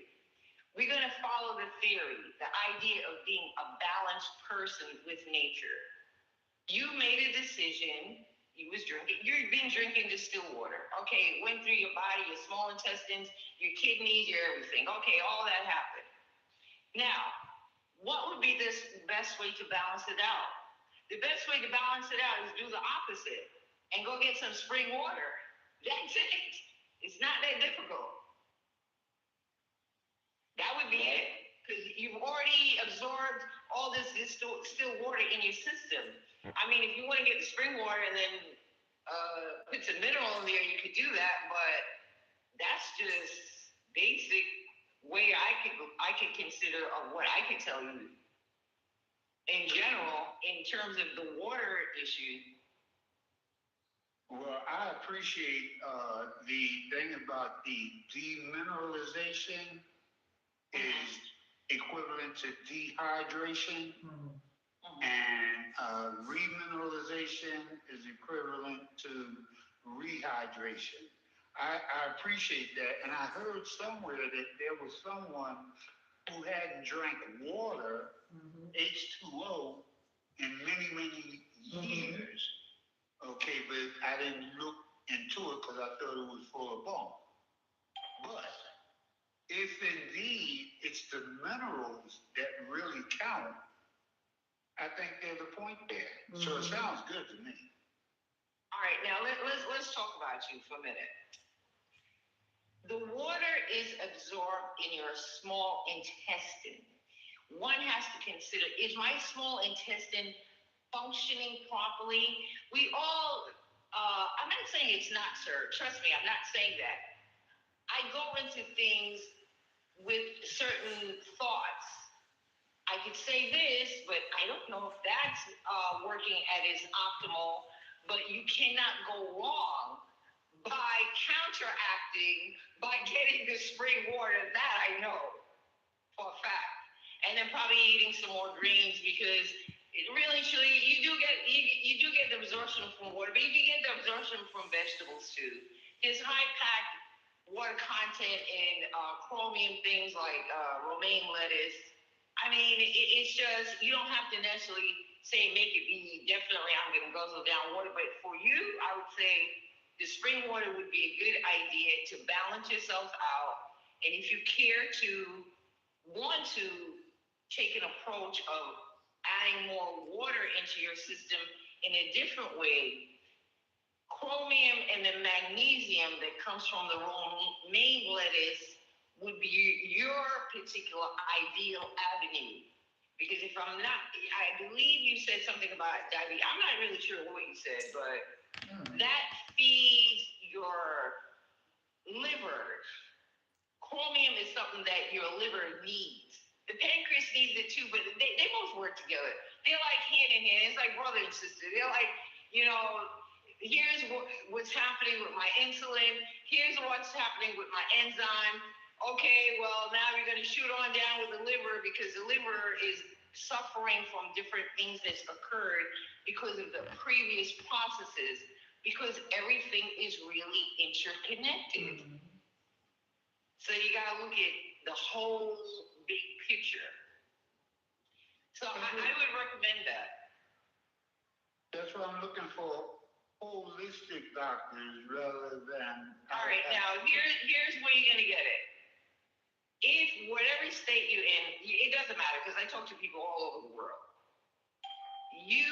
We're going to follow the theory, the idea of being a balanced person with nature. You made a decision. You've been drinking distilled water. Okay, it went through your body, your small intestines, your kidneys, your everything. Okay, all that happened. Now, what would be the best way to balance it out? The best way to balance it out is do the opposite and go get some spring water. That's it. It's not that difficult. That would be it. because you've already absorbed all this still water in your system. I mean, if you want to get the spring water and then put some mineral in there, you could do that, but that's just basic way I could consider of what I could tell you in general in terms of the water issue. Well, I appreciate the thing about the demineralization is equivalent to dehydration, and remineralization is equivalent to rehydration. I appreciate that, and I heard somewhere that there was someone who hadn't drank water, H2O, in many years. Okay, but I didn't look into it because I thought it was full of bone. But if indeed it's the minerals that really count, I think there's a point there. So it sounds good to me. All right, now let's talk about you for a minute. The water is absorbed in your small intestine. One has to consider, is my small intestine functioning properly? We all, I'm not saying it's not, sir. Trust me, I'm not saying that. I go into things with certain thoughts. I could say this, but I don't know if that's working at its optimal, but you cannot go wrong by counteracting, by getting the spring water. That I know for a fact. And then probably eating some more greens, because it really, truly, you do get the absorption from water, but you can get the absorption from vegetables too. There's high-packed water content in chromium, things like romaine lettuce. I mean, it's just, you don't have to necessarily say make it be definitely I'm going to guzzle down water, but for you, I would say the spring water would be a good idea to balance yourself out. And if you care to want to take an approach of adding more water into your system in a different way, chromium and the magnesium that comes from the romaine lettuce would be your particular ideal avenue. Because if I'm not, I believe you said something about diabetes. I'm not really sure what you said, but that feeds your liver. Chromium is something that your liver needs. The pancreas needs it too, but they both work together. They're like hand in hand. It's like brother and sister. They're like, you know, here's what's happening with my insulin. Here's what's happening with my enzyme. Okay, well, now we're going to shoot on down with the liver, because the liver is suffering from different things that's occurred because of the previous processes, because everything is really interconnected. So you got to look at the whole big picture. So I would recommend that. That's what I'm looking for. Holistic doctors rather than. All right, now here's where you're going to get it. If whatever state you're in, it doesn't matter, because I talk to people all over the world. You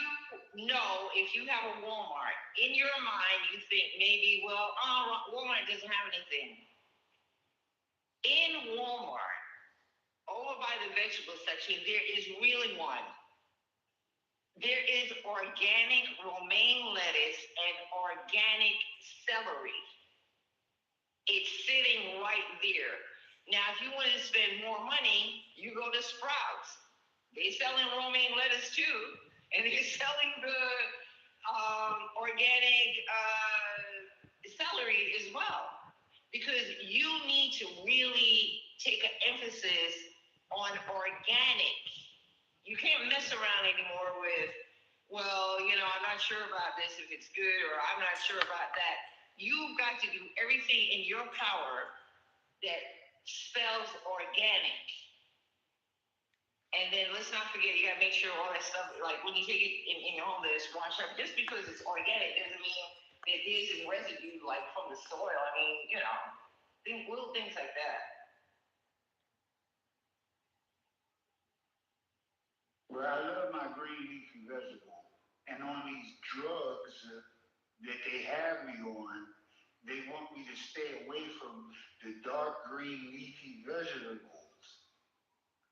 know, if you have a Walmart, in your mind, you think maybe, well, Walmart doesn't have anything. In Walmart, over by the vegetable section, there is really one. There is organic romaine lettuce and organic celery. It's sitting right there. Now, if you want to spend more money, you go to Sprouts. They're selling romaine lettuce too, and they're selling the organic celery as well. Because you need to really take an emphasis on organic. You can't mess around anymore with, well, you know, I'm not sure about this, if it's good, or I'm not sure about that. You've got to do everything in your power that spells organic. And then let's not forget, you gotta make sure all that stuff, like when you take it in your home, that it's washed up. Just because it's organic doesn't mean that there's residue like from the soil. I mean, you know, little things like that. Well, I love my green leafy vegetable. And on these drugs that they have me on, they want me to stay away from the dark green leafy vegetables.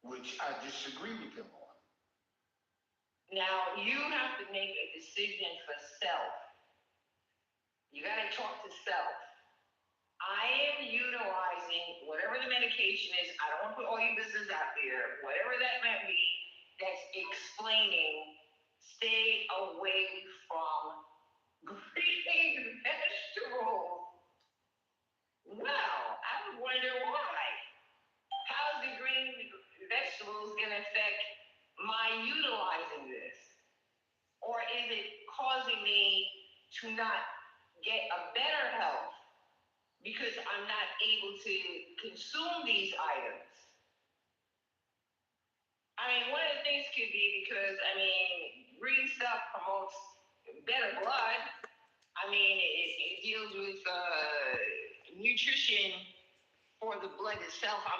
which I disagree with them on. Now, you have to make a decision for self. You got to talk to self. I am utilizing whatever the medication is. I don't want to put all your business out there. Whatever that might be, that's explaining stay away from green vegetables. Well, I would wonder why. How's the green vegetables going to affect my utilizing this? Or is it causing me to not get a better health because I'm not able to consume these items? I mean, one of the things could be because, green stuff promotes better blood. It deals with nutrition for the blood itself. I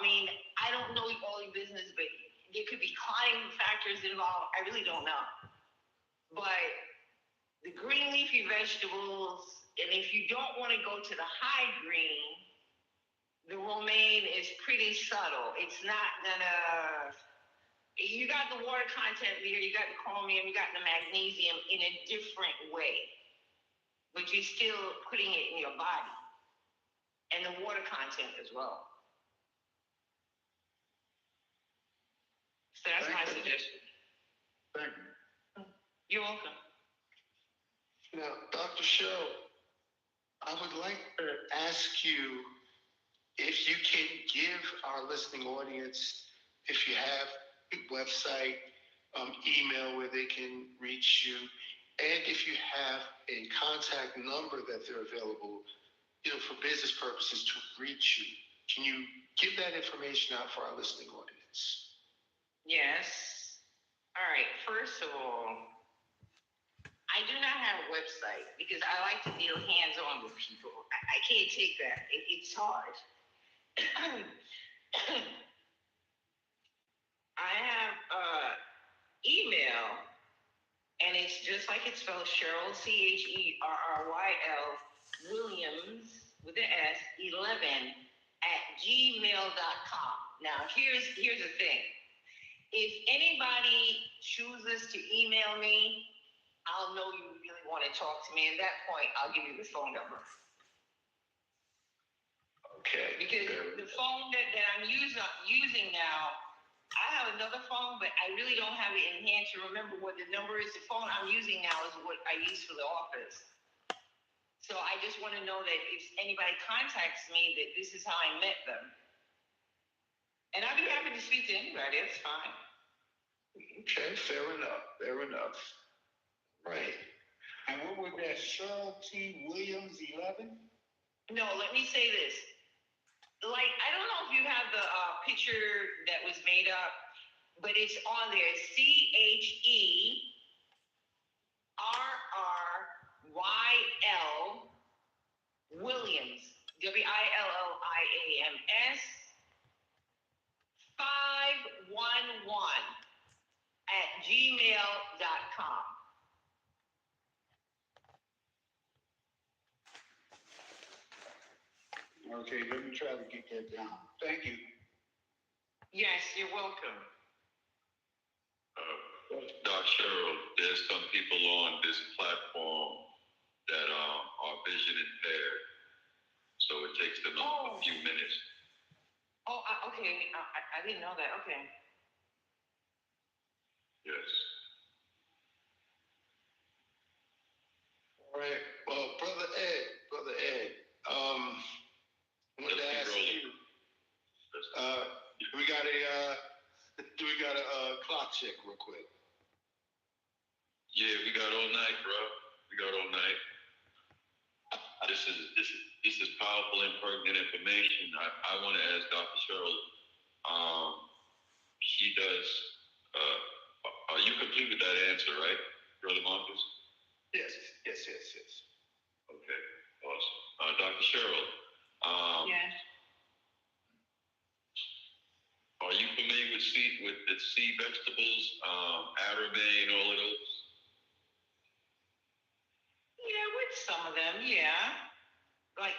don't know all your business, but there could be clotting factors involved. I really don't know. But the green leafy vegetables, and if you don't want to go to the high green, the romaine is pretty subtle. It's not gonna, you got the water content there, you got the chromium, you got the magnesium in a different way, but you're still putting it in your body, and the water content as well. So that's my suggestion. Thank you. You're welcome. Now, Dr. Cheryl, I would like to ask you if you can give our listening audience, if you have a website, email where they can reach you, and if you have a contact number that they're available, for business purposes to reach you. Can you give that information out for our listening audience? Yes. All right. First of all, I do not have a website because I like to deal hands-on with people. I can't take that. It's hard. I have email, and it's just like it's spelled, Cheryl, CHERRYL, Williams, with an S, 11, @gmail.com. Now, here's the thing. If anybody chooses to email me, I'll know you really want to talk to me. At that point, I'll give you the phone number. Okay. Because the phone that I'm using now, I have another phone, but I really don't have it in hand to remember what the number is. The phone I'm using now is what I use for the office. So I just want to know that if anybody contacts me, that this is how I met them. And I'd be happy to speak to anybody. That's fine. Okay, fair enough. Right. And what was that, Cheryl T. Williams 11? No, let me say this. Like, I don't know if you have the picture that was made up, but it's on there. CHERRYL Williams, WILLIAMS 511 @gmail.com. Okay, let me try to get that down. Thank you. Yes, you're welcome. Dr. Cheryl, there's some people on this platform that are vision impaired, so it takes them a few minutes. Oh, okay. I didn't know that. Okay. Yes. All right. Well, Brother Ed, I wanted to ask you, do we got a clock check real quick? Yeah, we got all night, bro. We got all night. This is powerful and pertinent information. I want to ask Dr. Cheryl. She does. Are you complete with that answer, right, Brother Marcus? Yes. Okay, awesome. Dr. Cheryl. Yes. Are you familiar with the sea vegetables, arabay and all of those? Yeah, with some of them, yeah. Like,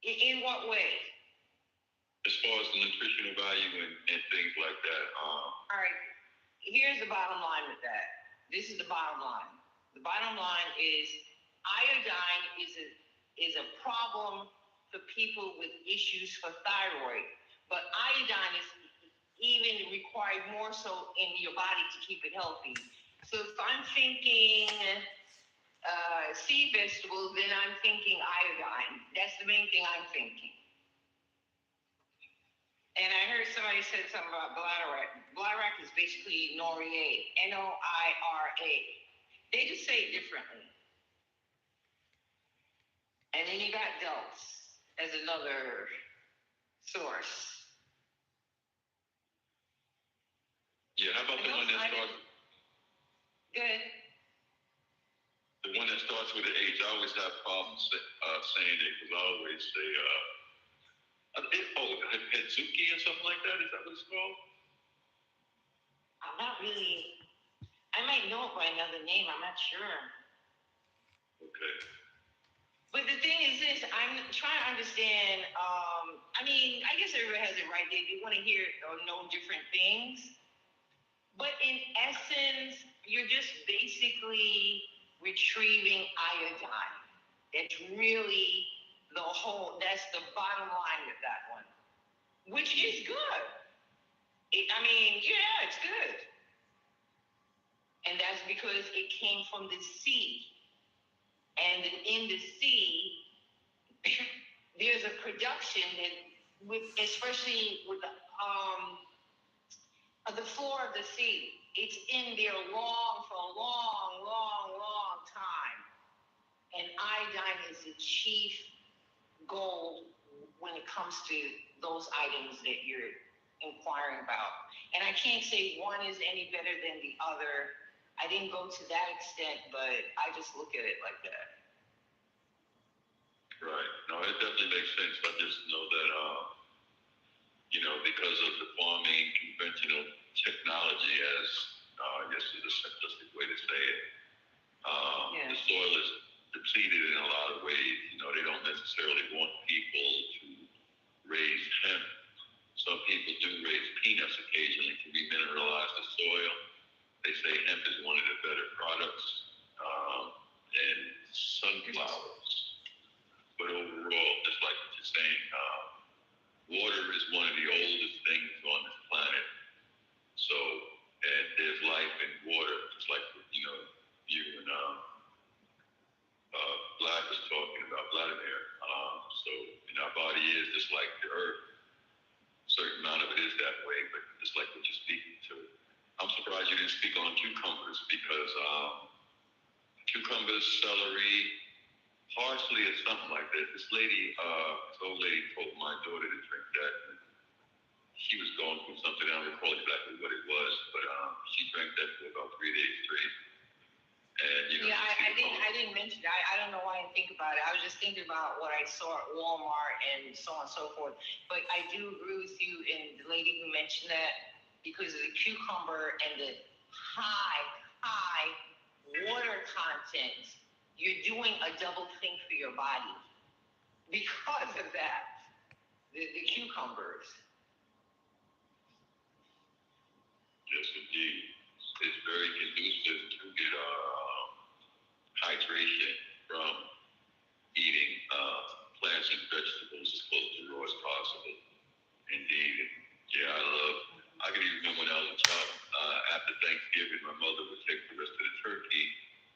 in what way? As far as the nutritional value and things like that. All right. Here's the bottom line with that. This is the bottom line. The bottom line is iodine is a problem for people with issues for thyroid, but iodine is even required more so in your body to keep it healthy. So if I'm thinking sea vegetables, then I'm thinking iodine. That's the main thing I'm thinking. And I heard somebody said something about bladderwrack. Bladderwrack is basically Norier, Noira. They just say it differently. And then you got Dulce as another source. Yeah, how about the one that starts? Good. The one that starts with an H. I always have problems saying it because I always say, Hedzuki or something like that. Is that what it's called? I'm not really. I might know it by another name. I'm not sure. Okay. But the thing is this, I'm trying to understand, I mean, I guess everybody has it right. They want to hear or know different things. But in essence, you're just basically retrieving iodine. It's really that's the bottom line of that one, which is good. It's good. And that's because it came from the sea. And in the sea, there's a production especially with the floor of the sea. It's in there for a long, long, long time. And iodine is the chief goal when it comes to those items that you're inquiring about. And I can't say one is any better than the other. I didn't go to that extent, but I just look at it like that. Right. No, it definitely makes sense. I just know that, because of the farming conventional technology, as I guess is a simplistic way to say it, the soil is depleted in a lot of ways. They don't necessarily want people to raise hemp. Some people do raise peanuts occasionally to remineralize the soil. They say hemp is one of the better products, and sunflowers. But overall, just like what you're saying, water is one of the oldest things on this planet. So, and there's life in water, just like you and Vlad was talking about, Vladimir. So, our body is just like the earth. A certain amount of it is that way, but just like what you're speaking to. I'm surprised you didn't speak on cucumbers because cucumbers, celery, parsley, or something like that. This old lady told my daughter to drink that. She was going through something. I don't recall exactly what it was, but she drank that for about 3 days straight. And I didn't mention it. I don't know why I didn't think about it. I was just thinking about what I saw at Walmart and so on and so forth. But I do agree with you and the lady who mentioned that because of the cucumber and the high water content, you're doing a double thing for your body because of that. The cucumbers. Yes, indeed. It's very conducive to get hydration from eating plants and vegetables as close to raw as possible. Indeed. Yeah, I can even remember when I was a child, after Thanksgiving, my mother would take the rest of the turkey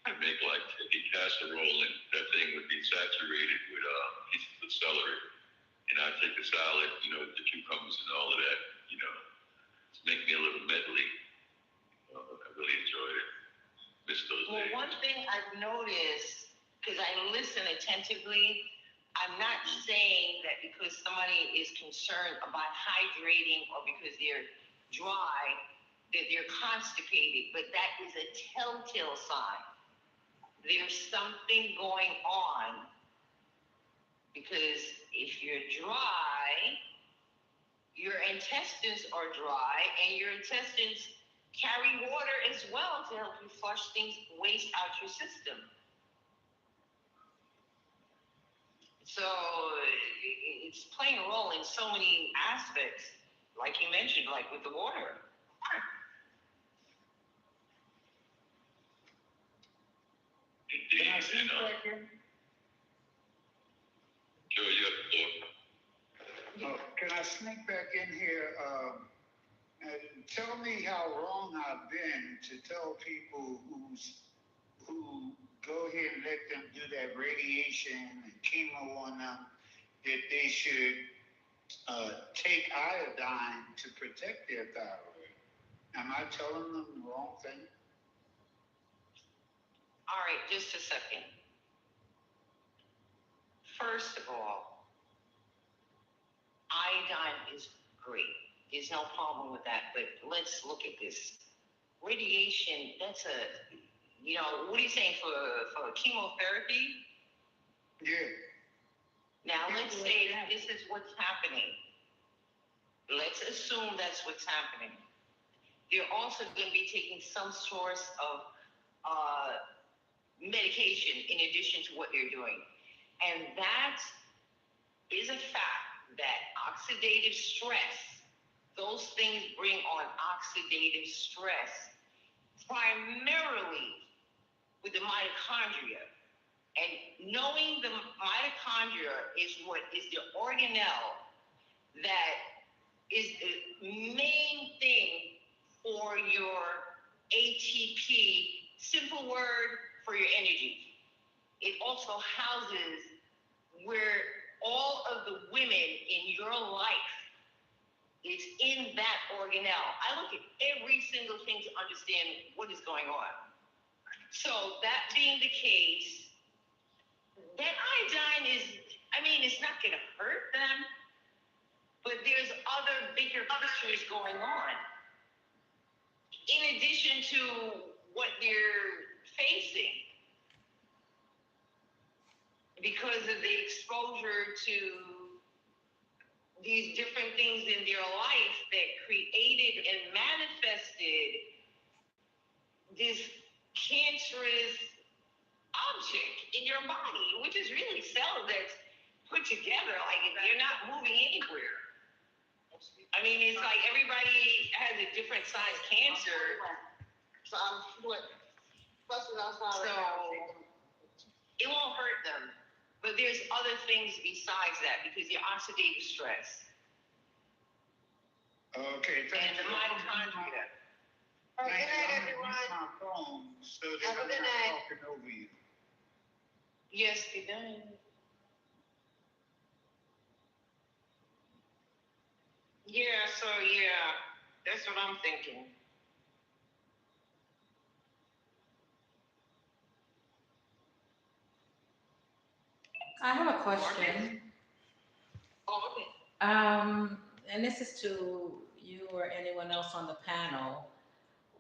and make like turkey casserole, and that thing would be saturated with pieces of celery. And I'd take the salad, the cucumbers and all of that, to make me a little medley. I really enjoyed it. Miss those days. One thing I've noticed, because I listen attentively, I'm not saying that because somebody is concerned about hydrating or because they're dry, that they're constipated, but that is a telltale sign. There's something going on, because if you're dry, your intestines are dry, and your intestines carry water as well to help you flush waste out your system. So it's playing a role in so many aspects, like you mentioned, like with the water. Can I sneak back in? Sure, Can I sneak back in here? Tell me how wrong I've been to tell people who go ahead and let them do that radiation and chemo on them that they should take iodine to protect their thyroid. Am I telling them the wrong thing? All right, just a second. First of all, iodine is great. There's no problem with that, but let's look at this. Radiation, that's what are you saying for chemotherapy? Yeah. Now, let's say this is what's happening. Let's assume that's what's happening. They're also going to be taking some source of medication in addition to what they're doing. And that is a fact that oxidative stress, those things bring on oxidative stress, primarily with the mitochondria. And knowing the mitochondria is what is the organelle that is the main thing for your ATP, simple word for your energy. It also houses where all of the women in your life is in that organelle. I look at every single thing to understand what is going on. So that being the case, that iodine is, it's not going to hurt them, but there's other bigger pictures going on. In addition to what they're facing, because of the exposure to these different things in their life that created and manifested this cancerous object in your body, which is really cells that's put together, like they're not moving anywhere. It's like everybody has a different size cancer. So it won't hurt them. But there's other things besides that because your oxidative stress. Okay, thank and the mitochondria. All right, good night, everyone. My phone so that I'm not talking over you. Yes, it does. Yeah, that's what I'm thinking. I have a question. Oh, okay. And this is to you or anyone else on the panel.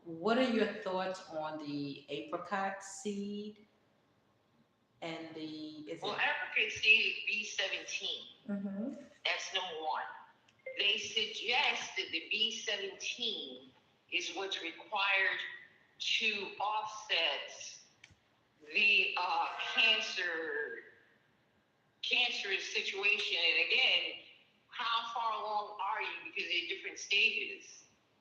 What are your thoughts on the apricot seed and apricot seed B17. Mm-hmm. That's number one. They suggest that the B17 is what's required to offset the cancerous situation. And again, how far along are you? Because they're different stages.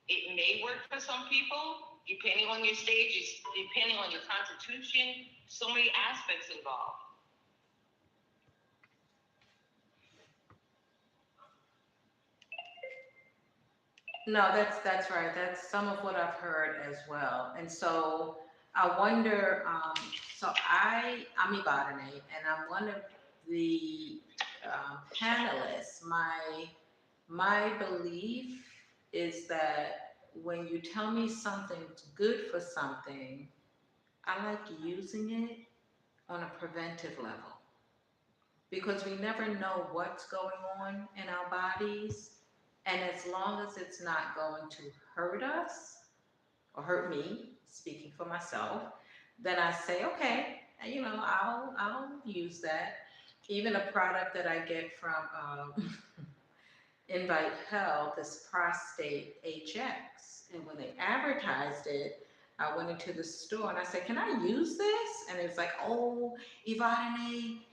It may work for some people, depending on your stages, depending on your constitution, so many aspects involved. No, that's right. That's some of what I've heard as well. And so I wonder, I'm Ibadane, and I'm one of the panelists. My belief is that when you tell me something's good for something, I like using it on a preventive level. Because we never know what's going on in our bodies. And as long as it's not going to hurt us or hurt me, speaking for myself, then I say, okay, I'll use that. Even a product that I get from Invite Health is Prostate HX. And when they advertised it, I went into the store and I said, can I use this? And it's like, oh, Ivane,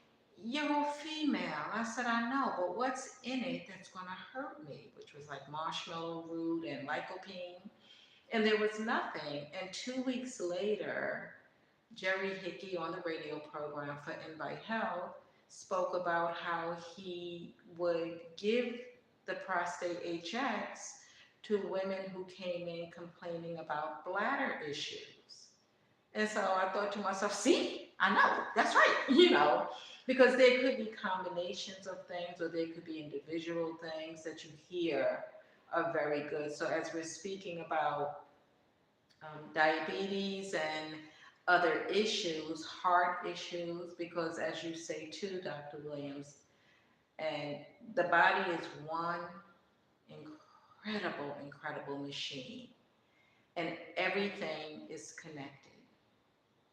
you're all female. I said, I know, but what's in it that's going to hurt me? Which was like marshmallow root and lycopene. And there was nothing. And 2 weeks later, Jerry Hickey on the radio program for Invite Health spoke about how he would give the prostate HX to women who came in complaining about bladder issues. And so I thought to myself, see, I know, that's right, because there could be combinations of things or there could be individual things that you hear are very good. So as we're speaking about diabetes and other issues, heart issues, because as you say too, Dr. Williams, and the body is one incredible machine, and everything is connected.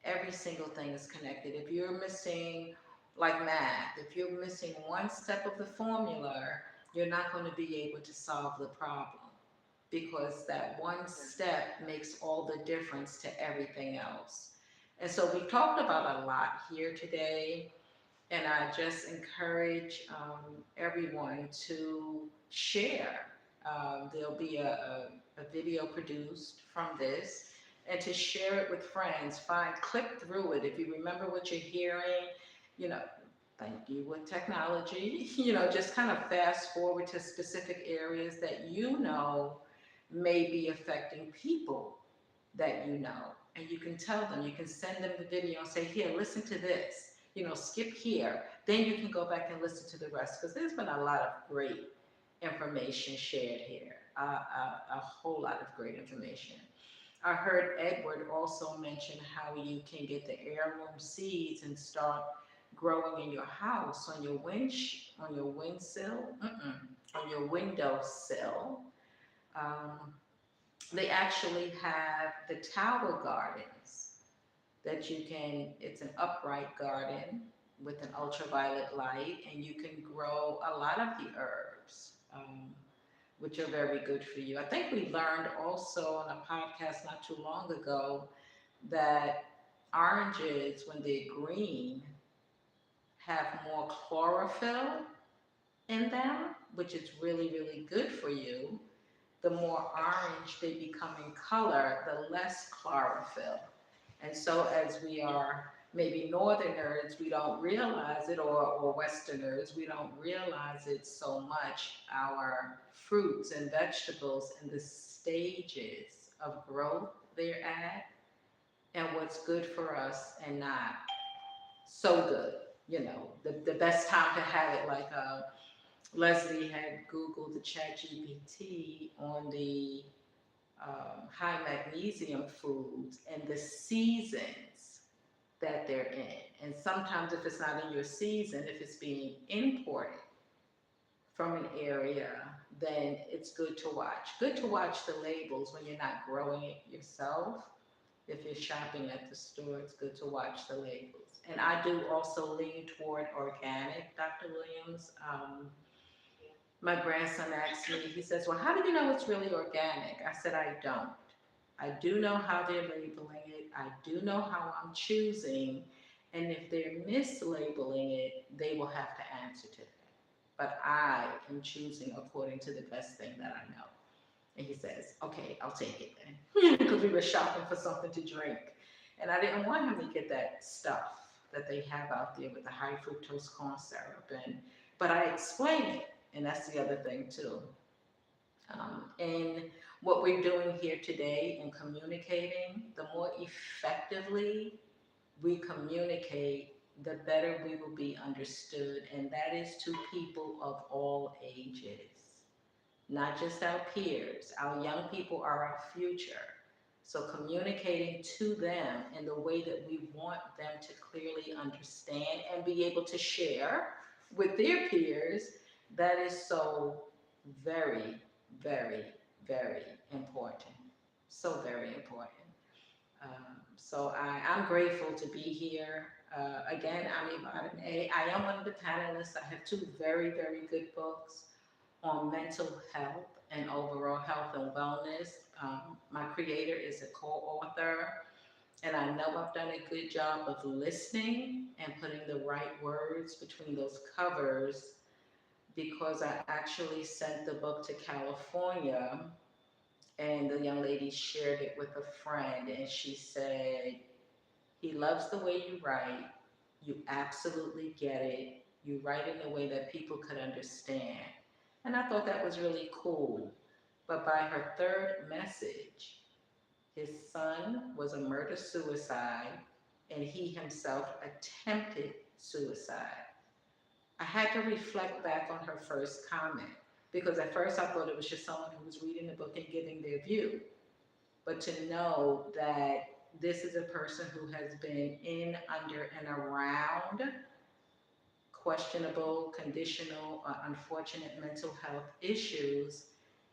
Every single thing is connected. If you're missing, like math, if you're missing one step of the formula, you're not going to be able to solve the problem, because that one step makes all the difference to everything else. And so we talked about a lot here today, and I just encourage everyone to share. There'll be a video produced from this, and to share it with friends. Click through it. If you remember what you're hearing, thank you with technology, just kind of fast forward to specific areas that may be affecting people that and you can tell them, you can send them the video and say, here, listen to this, skip here. Then you can go back and listen to the rest, because there's been a lot of great information shared here, a whole lot of great information. I heard Edward also mention how you can get the heirloom seeds and start growing in your house on your windowsill. They actually have the tower gardens that it's an upright garden with an ultraviolet light, and you can grow a lot of the herbs, which are very good for you. I think we learned also on a podcast not too long ago that oranges, when they're green, have more chlorophyll in them, which is really, really good for you. The more orange they become in color, the less chlorophyll. And so as we are maybe northerners, we don't realize it, or westerners, we don't realize it so much, our fruits and vegetables and the stages of growth they're at, and what's good for us and not so good. The best time to have it, like Leslie had Googled the ChatGPT on the high magnesium foods and the seasons that they're in. And sometimes if it's not in your season, if it's being imported from an area, then it's good to watch. Good to watch the labels when you're not growing it yourself. If you're shopping at the store, it's good to watch the labels. And I do also lean toward organic, Dr. Williams. My grandson asked me, he says, well, how do you know it's really organic? I said, I don't. I do know how they're labeling it. I do know how I'm choosing. And if they're mislabeling it, they will have to answer to that. But I am choosing according to the best thing that I know. And he says, okay, I'll take it then. Because we were shopping for something to drink. And I didn't want him to get that stuff that they have out there with the high fructose corn syrup. But I explain it. And that's the other thing too. And what we're doing here today in communicating, the more effectively we communicate, the better we will be understood. And that is to people of all ages, not just our peers. Our young people are our future. So communicating to them in the way that we want them to clearly understand and be able to share with their peers, that is so very, very, very important. So very important. So I'm grateful to be here. Again, I'm Yvonne A. I am one of the panelists. I have two very, very good books on mental health and overall health and wellness. My creator is a co-author And I know I've done a good job of listening and putting the right words between those covers because I actually sent the book to California and the young lady shared it with a friend and she said, he loves the way you write. You absolutely get it. You write in a way that people could understand. And I thought that was really cool. But by her third message, his son was a murder suicide and he himself attempted suicide. I had to reflect back on her first comment because at first I thought it was just someone who was reading the book and giving their view. But to know that this is a person who has been in, under, and around questionable, conditional, or unfortunate mental health issues,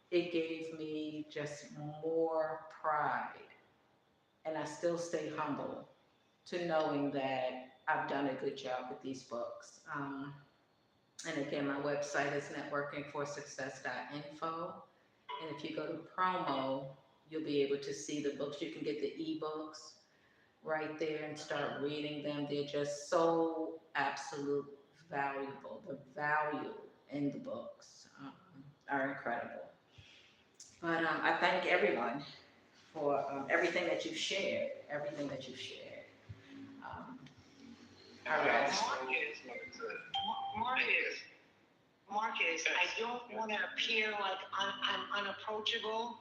it gave me just more pride. And I still stay humble to knowing that I've done a good job with these books. And again, my website is networkingforsuccess.info. And if you go to promo, you'll be able to see the books. You can get the ebooks right there and start reading them. They're just so absolute valuable. The value in the books are incredible. But I thank everyone for everything that you've shared, everything that you've shared. All right. Marcus, I don't want to appear like I'm unapproachable.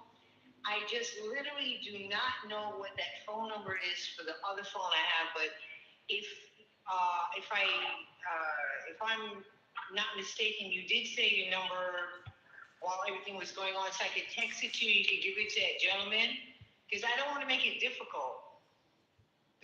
I just literally do not know what that phone number is for the other phone I have, but if I'm not mistaken, you did say your number while everything was going on, so I could text it to you. You could give it to that gentleman, because I don't want to make it difficult.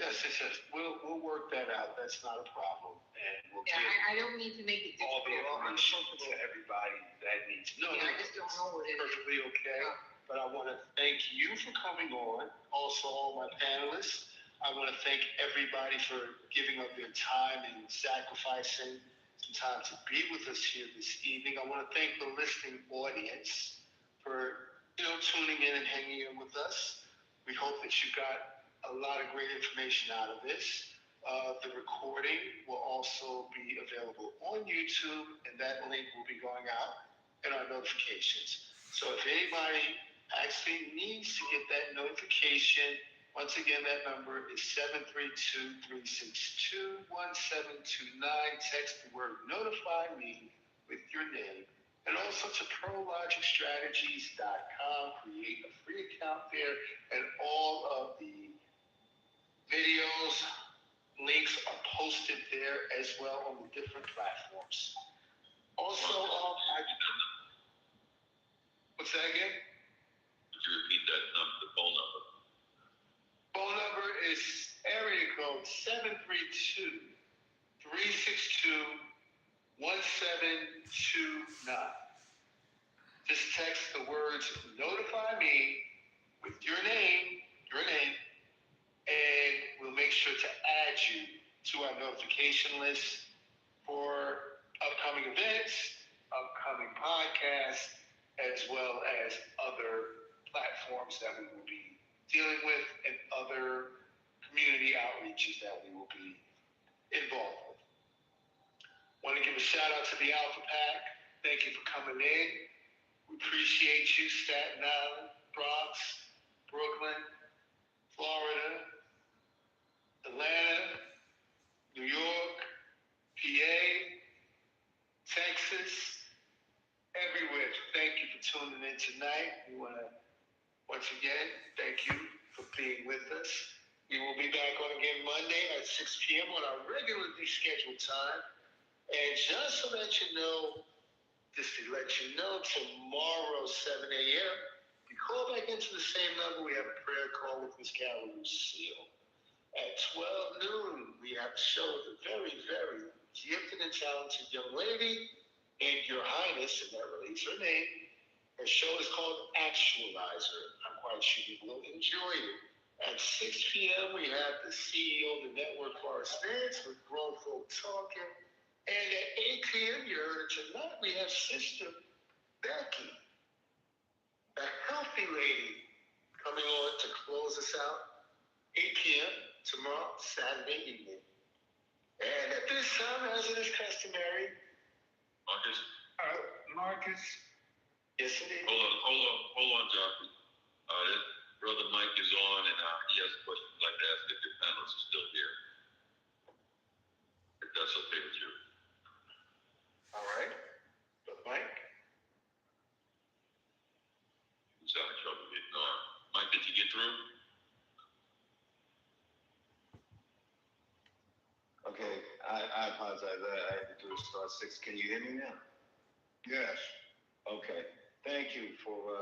Yes. We'll work that out. That's not a problem. And we'll Yeah, I don't need to make it all the difficult. information to everybody that needs to know. Yeah, I just don't know what it is. Perfectly okay. Yeah. But I want to thank you for coming on. Also, all my panelists. I want to thank everybody for giving up their time and sacrificing some time to be with us here this evening. I want to thank the listening audience for tuning in and hanging in with us. We hope that you got a lot of great information out of this. The recording will also be available on YouTube, and that link will be going out in our notifications. So if anybody actually needs to get that notification, once again, that number is 732-362-1729. Text the word notify me with your name. And also to ProLogicStrategies.com. Create a free account there, and all of the videos, links are posted there as well on the different platforms. Also, what's that again? Could you repeat that number, the phone number? Phone number is area code 732-362-1729. Just text the words notify me with your name, and we'll make sure to add you to our notification list for upcoming events, upcoming podcasts, as well as other platforms that we will be dealing with and other community outreaches that we will be involved with. Want to give a shout out to the Alpha Pack. Thank you for coming in. We appreciate you, Staten Island, Bronx, Brooklyn, Florida, Atlanta, New York, PA, Texas, everywhere. Thank you for tuning in tonight. We want to, once again, thank you for being with us. We will be back on again Monday at 6 p.m. on our regularly scheduled time. And just to let you know, tomorrow, 7 a.m., you call back into the same number. We have a prayer call with Ms. Carol Lucille. At 12 noon, we have a show with a very, very gifted and talented young lady, and Your Highness, and that relates her name. Her show is called Actualizer. I'm quite sure you will enjoy it. At 6 p.m., we have the CEO of the network, Forrest Nance, with Grown Folk Talking. And at 8 p.m., you heard it tonight, we have Sister Becky, a healthy lady, coming on to close us out 8 p.m. tomorrow, Saturday evening. And at this time, as it is customary, Marcus? Marcus? Yes, indeed. Hold on, Jockey. This brother Mike is on, and he has a question he'd like to ask if your panelists are still here. If that's okay with you. All right. Brother Mike? Who's having trouble getting on? Mike, did you get through? Okay, I apologize. I had to do a star 6. Can you hear me now? Yes. Okay. Thank you for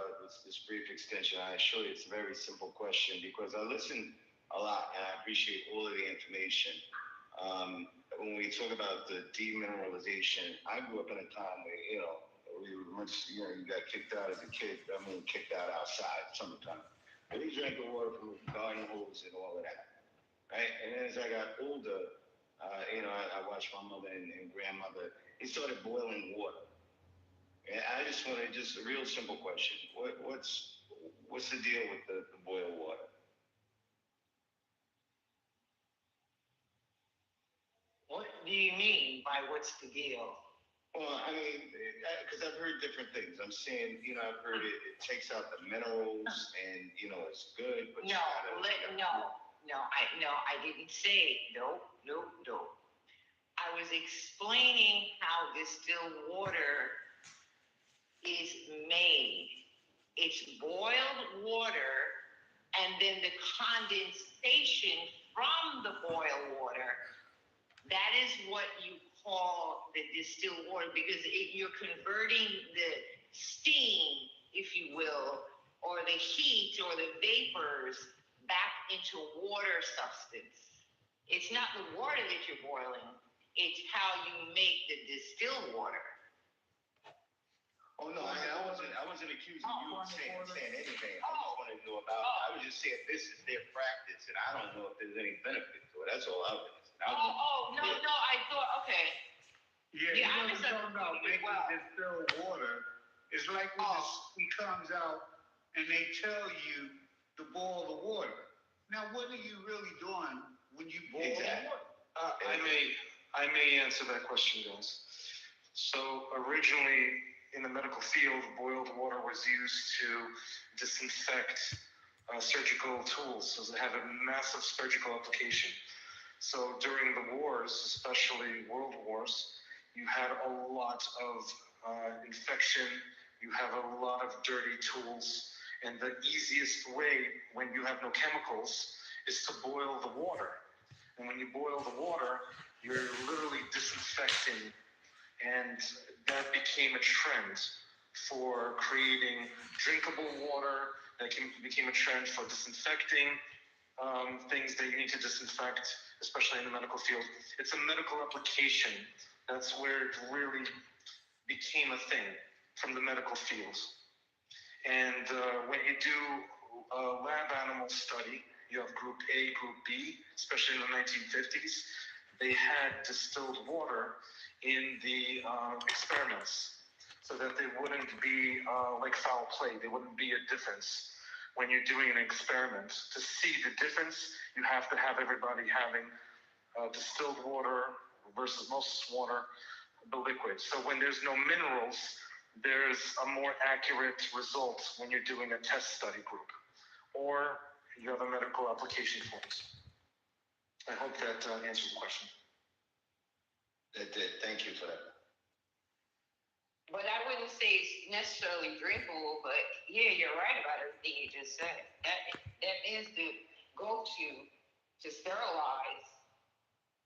this brief extension. I assure you it's a very simple question because I listen a lot and I appreciate all of the information. When we talk about the demineralization, I grew up in a time where, you got kicked out as a kid. I mean, kicked out outside summertime. But we drank the water from the garden hose and all of that, right? And then as I got older, I watched my mother and grandmother. They started boiling water. And I just wanted a real simple question. What's the deal with the boiled water? What do you mean by what's the deal? Well, I mean, because I've heard different things. I'm saying, I've heard it takes out the minerals and, it's good, but I didn't say no. I was explaining how distilled water is made. It's boiled water and then the condensation from the boiled water. That is what you call the distilled water because you're converting the steam, if you will, or the heat or the vapors back into water substance. It's not the water that you're boiling, it's how you make the distilled water. Oh no, I wasn't accusing you of saying anything. I just wanted to know about I was just saying this is their practice and I don't know if there's any benefit to it. That's all I was saying. No, I thought, okay. Yeah, I was talking about making distilled water. It's like when the steam comes out and they tell you to boil the water. Now, what are you really doing when you boil the water? I may answer that question, guys. So originally in the medical field, boiled water was used to disinfect surgical tools. So they have a massive surgical application. So during the wars, especially world wars, you had a lot of infection, you have a lot of dirty tools, and the easiest way when you have no chemicals is to boil the water. And when you boil the water, you're literally disinfecting, and that became a trend for creating drinkable water, that became a trend for disinfecting things that you need to disinfect, especially in the medical field. It's a medical application. That's where it really became a thing from the medical field. And when you do a lab animal study, you have group A, group B, especially in the 1950s, they had distilled water in the experiments so that they wouldn't be like foul play. There wouldn't be a difference when you're doing an experiment. To see the difference, you have to have everybody having distilled water versus osmosis water, the liquid. So when there's no minerals, there's a more accurate result when you're doing a test study group or you have a medical application for it. I hope that answers the question. It did. Thank you for that. But I wouldn't say it's necessarily drinkable, but yeah, you're right about everything you just said. That is the go-to to sterilize.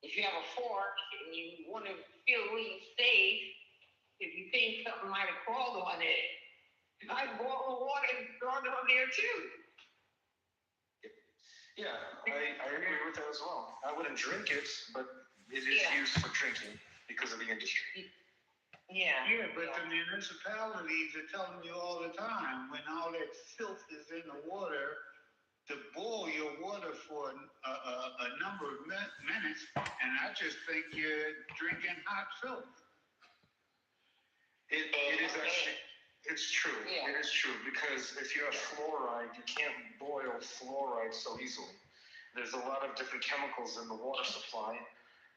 If you have a fork and you want to feel really safe, if you think something might have crawled on it, I'd boil the water and throw it on there too. Yeah, I agree with that as well. I wouldn't drink it, but it is used for drinking because of the industry. Yeah. Yeah, but the municipalities are telling you all the time when all that filth is in the water to boil your water for a number of minutes, and I just think you're drinking hot filth. It is actually, it's true. Yeah. It is true because if you have fluoride, you can't boil fluoride so easily. there's a lot of different chemicals in the water supply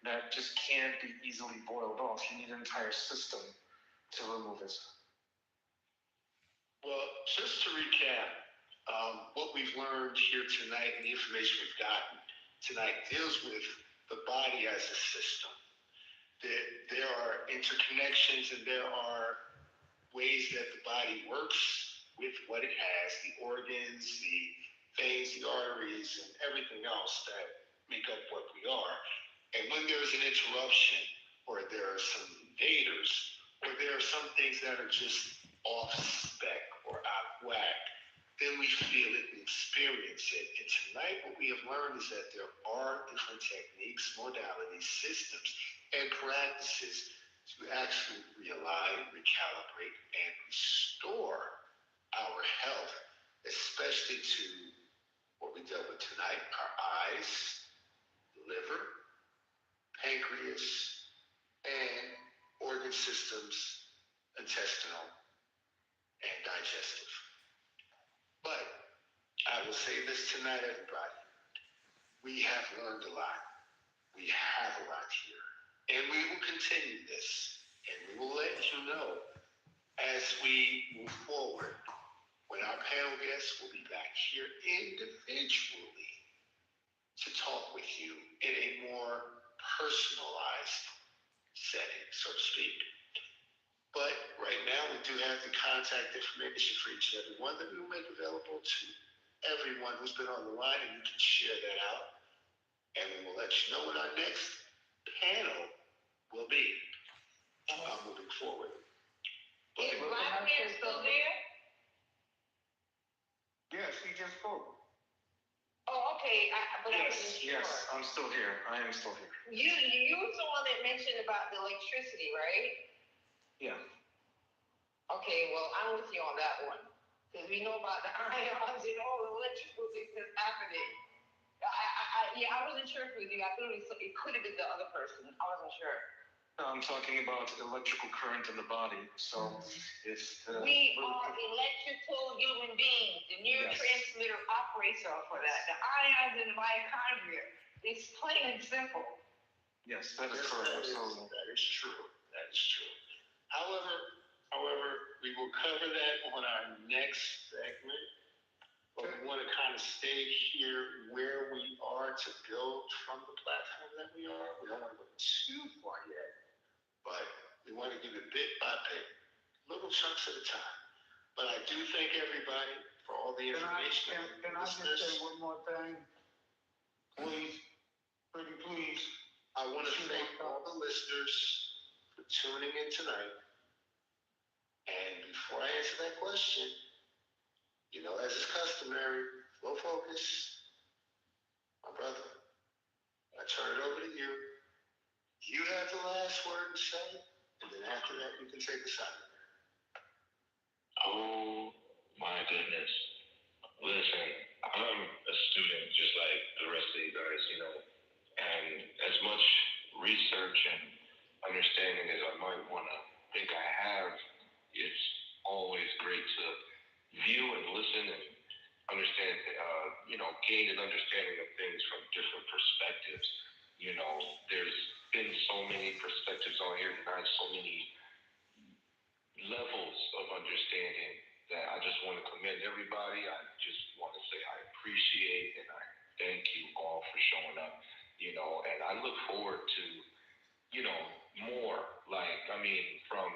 that just can't be easily boiled off. You need an entire system to remove it. Well, just to recap, what we've learned here tonight and the information we've gotten tonight deals with the body as a system. There are interconnections and there are ways that the body works with what it has, the organs, the veins, the arteries, and everything else that make up what we are. And when there's an interruption, or there are some invaders, or there are some things that are just off spec or out of whack, then we feel it, we experience it. And tonight what we have learned is that there are different techniques, modalities, systems, and practices to actually realign, recalibrate, and restore our health, especially to what we dealt with tonight, our eyes, liver, pancreas, and organ systems, intestinal, and digestive. But I will say this tonight, everybody. We have learned a lot. We have a lot here. And we will continue this. And we will let you know as we move forward when our panel guests will be back here individually to talk with you in a more personalized setting, so to speak. But right now, we do have the contact information for each and every one that we will make available to everyone who's been on the line, and you can share that out. And we will let you know when our next panel will be moving forward. Is Vladimir still there? Yes, he just spoke. Oh, okay. But I wasn't sure. Yes, I'm still here. I am still here. You were the one that mentioned about the electricity, right? Yeah. Okay, well, I'm with you on that one. Because we know about the ions and all the electrical things that's happening. I wasn't sure if it was you. I thought it could have been the other person. I wasn't sure. No, I'm talking about electrical current in the body. So it's we are electrical human beings. The neurotransmitter operates off of that. The ions in the mitochondria. It's plain and simple. Yes, that is correct. Absolutely. That is true. That is true. However, we will cover that on our next segment. But we want to kind of stay here where we are to build from the platform that we are. We don't want to go too far yet, but we want to give it bit by bit, little chunks at a time. But I do thank everybody for all the information. Can I just say one more thing? Please, pretty please. I want to thank all the listeners for tuning in tonight. And before I answer that question, as is customary, flow focus, my brother, I turn it over to you. You have the last word to say, and then after that, you can take us out. Oh my goodness. Listen, I'm a student just like the rest of you guys, and as much research and understanding as I might want to think I have, it's always great to view and listen and understand, gain an understanding of things from different perspectives. There's been so many perspectives on here tonight, so many levels of understanding that I just want to commend everybody. I just want to say I appreciate and I thank you all for showing up, and I look forward to, more. From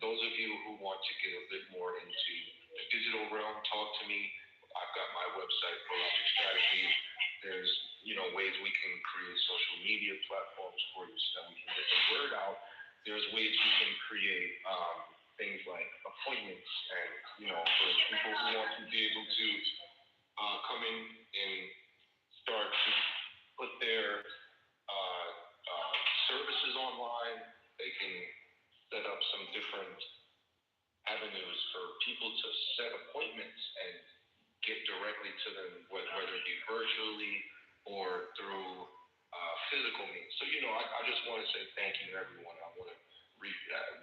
those of you who want to get a bit more into the digital realm, talk to me. I've got my website, Proactive Strategies. There's, ways we can create social media platforms for you so we can get the word out. There's ways we can create things like appointments and, for people who want to be able to come in and start to put their services online. They can set up some different avenues for people to set appointments and get directly to them, whether it be virtually or through physical means. So, I just want to say thank you to everyone. I want to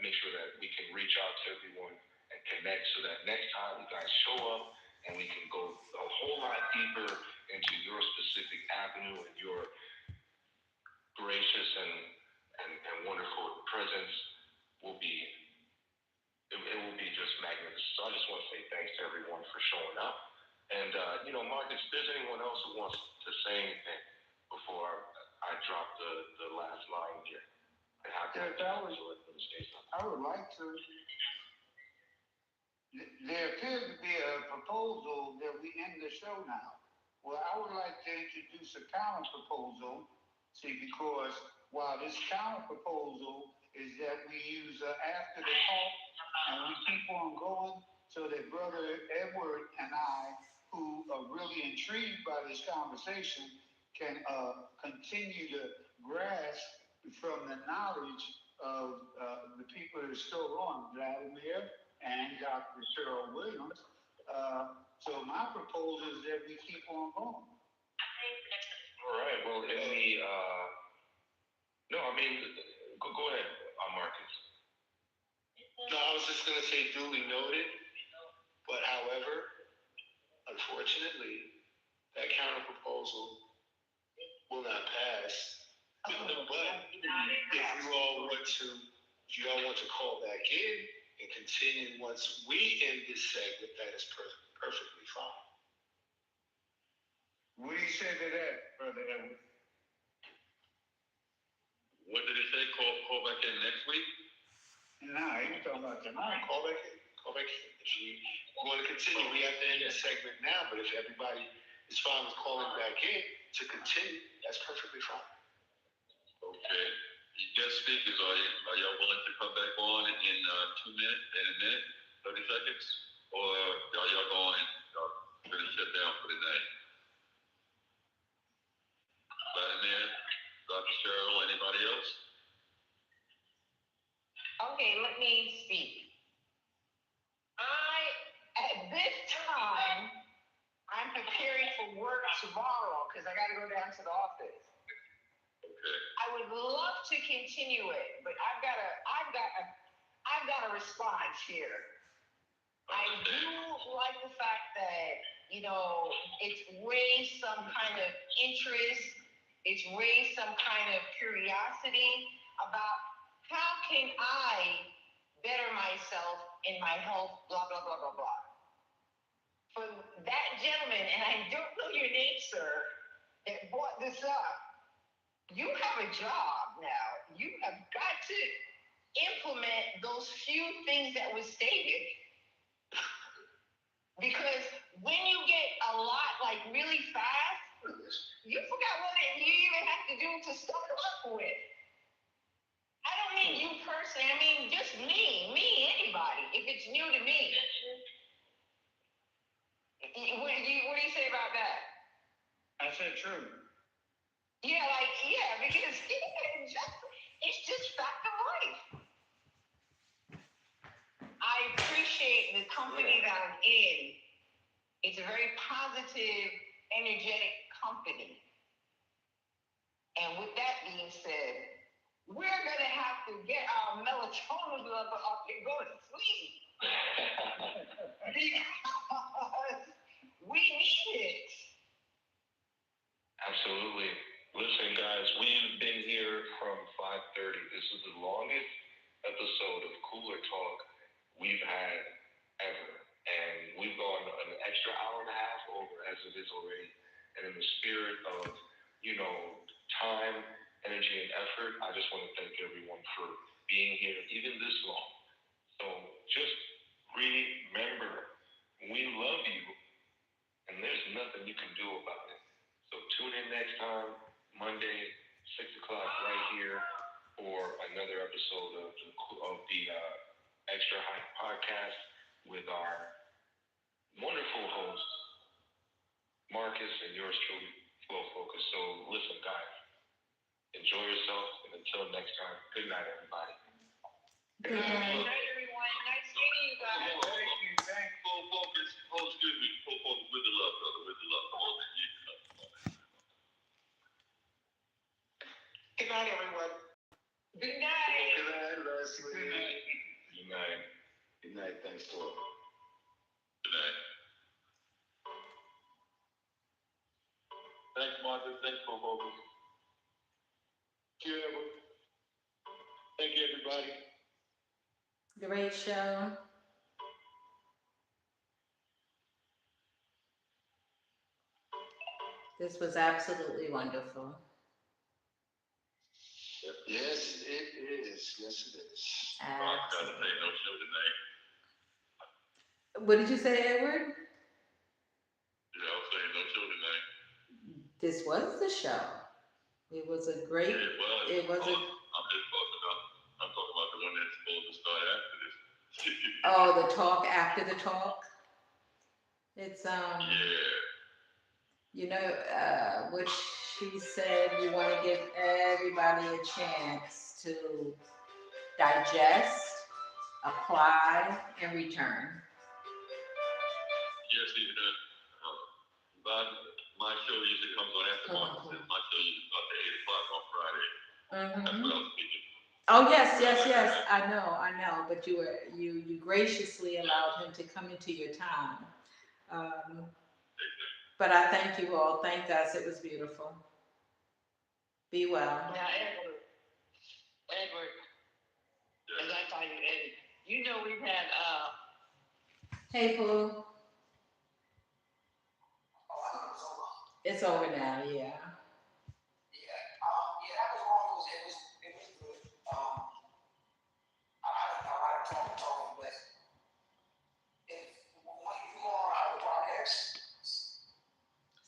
make sure that we can reach out to everyone and connect so that next time you guys show up and we can go a whole lot deeper into your specific avenue and your gracious and wonderful presence will be, it will be just magnificent. So I just want to say thanks to everyone for showing up. And, Marcus, if there's anyone else who wants to say anything before I drop the last line here, I would like to. There appears to be a proposal that we end the show now. Well, I would like to introduce a counter proposal. See, because while this counter proposal is that we use after the talk and we keep on going so that Brother Edward and I, who are really intrigued by this conversation, can continue to grasp from the knowledge of the people that are still on, Vladimir and Dr. Cheryl Williams. So my proposal is that we keep on going. All right. Well, go ahead, Marcus. No, I was just going to say duly noted, but however, unfortunately, that counter proposal will not pass. But if you all want to call back in and continue once we end this segment, that is perfectly fine. What do you say to that, Brother Edward? What did he say? Call back in next week? No, he was talking about tonight. Call back in. If you want to continue, we have to end this segment now, but if everybody is fine with calling back in to continue, that's perfectly fine. Okay. You guest speakers, are y'all willing to come back on in 2 minutes, in a minute, 30 seconds? Or are y'all going to shut down for the night? Vladimir, Dr. Cheryl, anybody else? Okay, let me speak. At this time, I'm preparing for work tomorrow because I got to go down to the office. Okay. I would love to continue it, but I've got a response here. I do like the fact that, it's raised some kind of interest, it's raised some kind of curiosity about how can I better myself in my health, blah, blah, blah, blah, blah. For that gentleman, and I don't know your name, sir, that brought this up, you have a job now. You have got to implement those few things that were stated. Because when you get a lot, like really fast, you forgot what you even have to do to start off with. I don't mean you personally, I mean just me, anybody, if it's new to me. What do you say about that? I said true. Because it's just fact of life. I appreciate the company that I'm in. It's a very positive, energetic company. And with that being said, we're going to have to get our melatonin level up and go to sleep. Because we need it. Absolutely. Listen, guys, we've been here from 5:30. This is the longest episode of Cooler Talk we've had ever. And we've gone an extra hour and a half over as it is already. And in the spirit of, time, energy, and effort, I just want to thank everyone for being here even this long. So just remember, we love you, and there's nothing you can do about it. So tune in next time, Monday, 6 o'clock, right here, for another episode of the Xtra-Hype podcast with our wonderful hosts, Marcus and yours truly, Flow Focus. So listen, guys, enjoy yourself, and until next time, good night, everybody. Good night, everyone. Nice meeting you guys. Thank you. Flow Focus. Oh, excuse me. Flow Focus with the love, brother. With the love. Come on, man. Good night, everyone. Good night. Good night, Leslie. Good night. Good night. Thanks to all. Good night. you, Edward. Thank you, everybody. Great show. This was absolutely wonderful. Yes, it is. Yes, it is. I got to say no show tonight. What did you say, Edward? Yeah, I was saying no show tonight. This was the show. It was a great. Yeah, well, it was a. I'm talking about the one that's supposed to start after this. Oh, the talk after the talk. It's Yeah. You know, what she said. You want to give everybody a chance to digest, apply, and return. Yes, even but my show usually comes on after Marcus. My show usually starts at 8 o'clock on Friday. That's what I was speaking. Oh yes. I know. But you graciously allowed him to come into your time. But I thank you all. Thank us. It was beautiful. Be well. Now, Edward, as I call you Eddie, you know we've had Hey, Pooh. It's over now, yeah.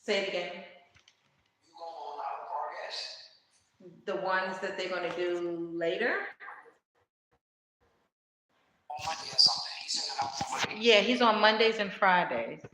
Say it again. The ones that they're going to do later? Yeah, he's on Mondays and Fridays.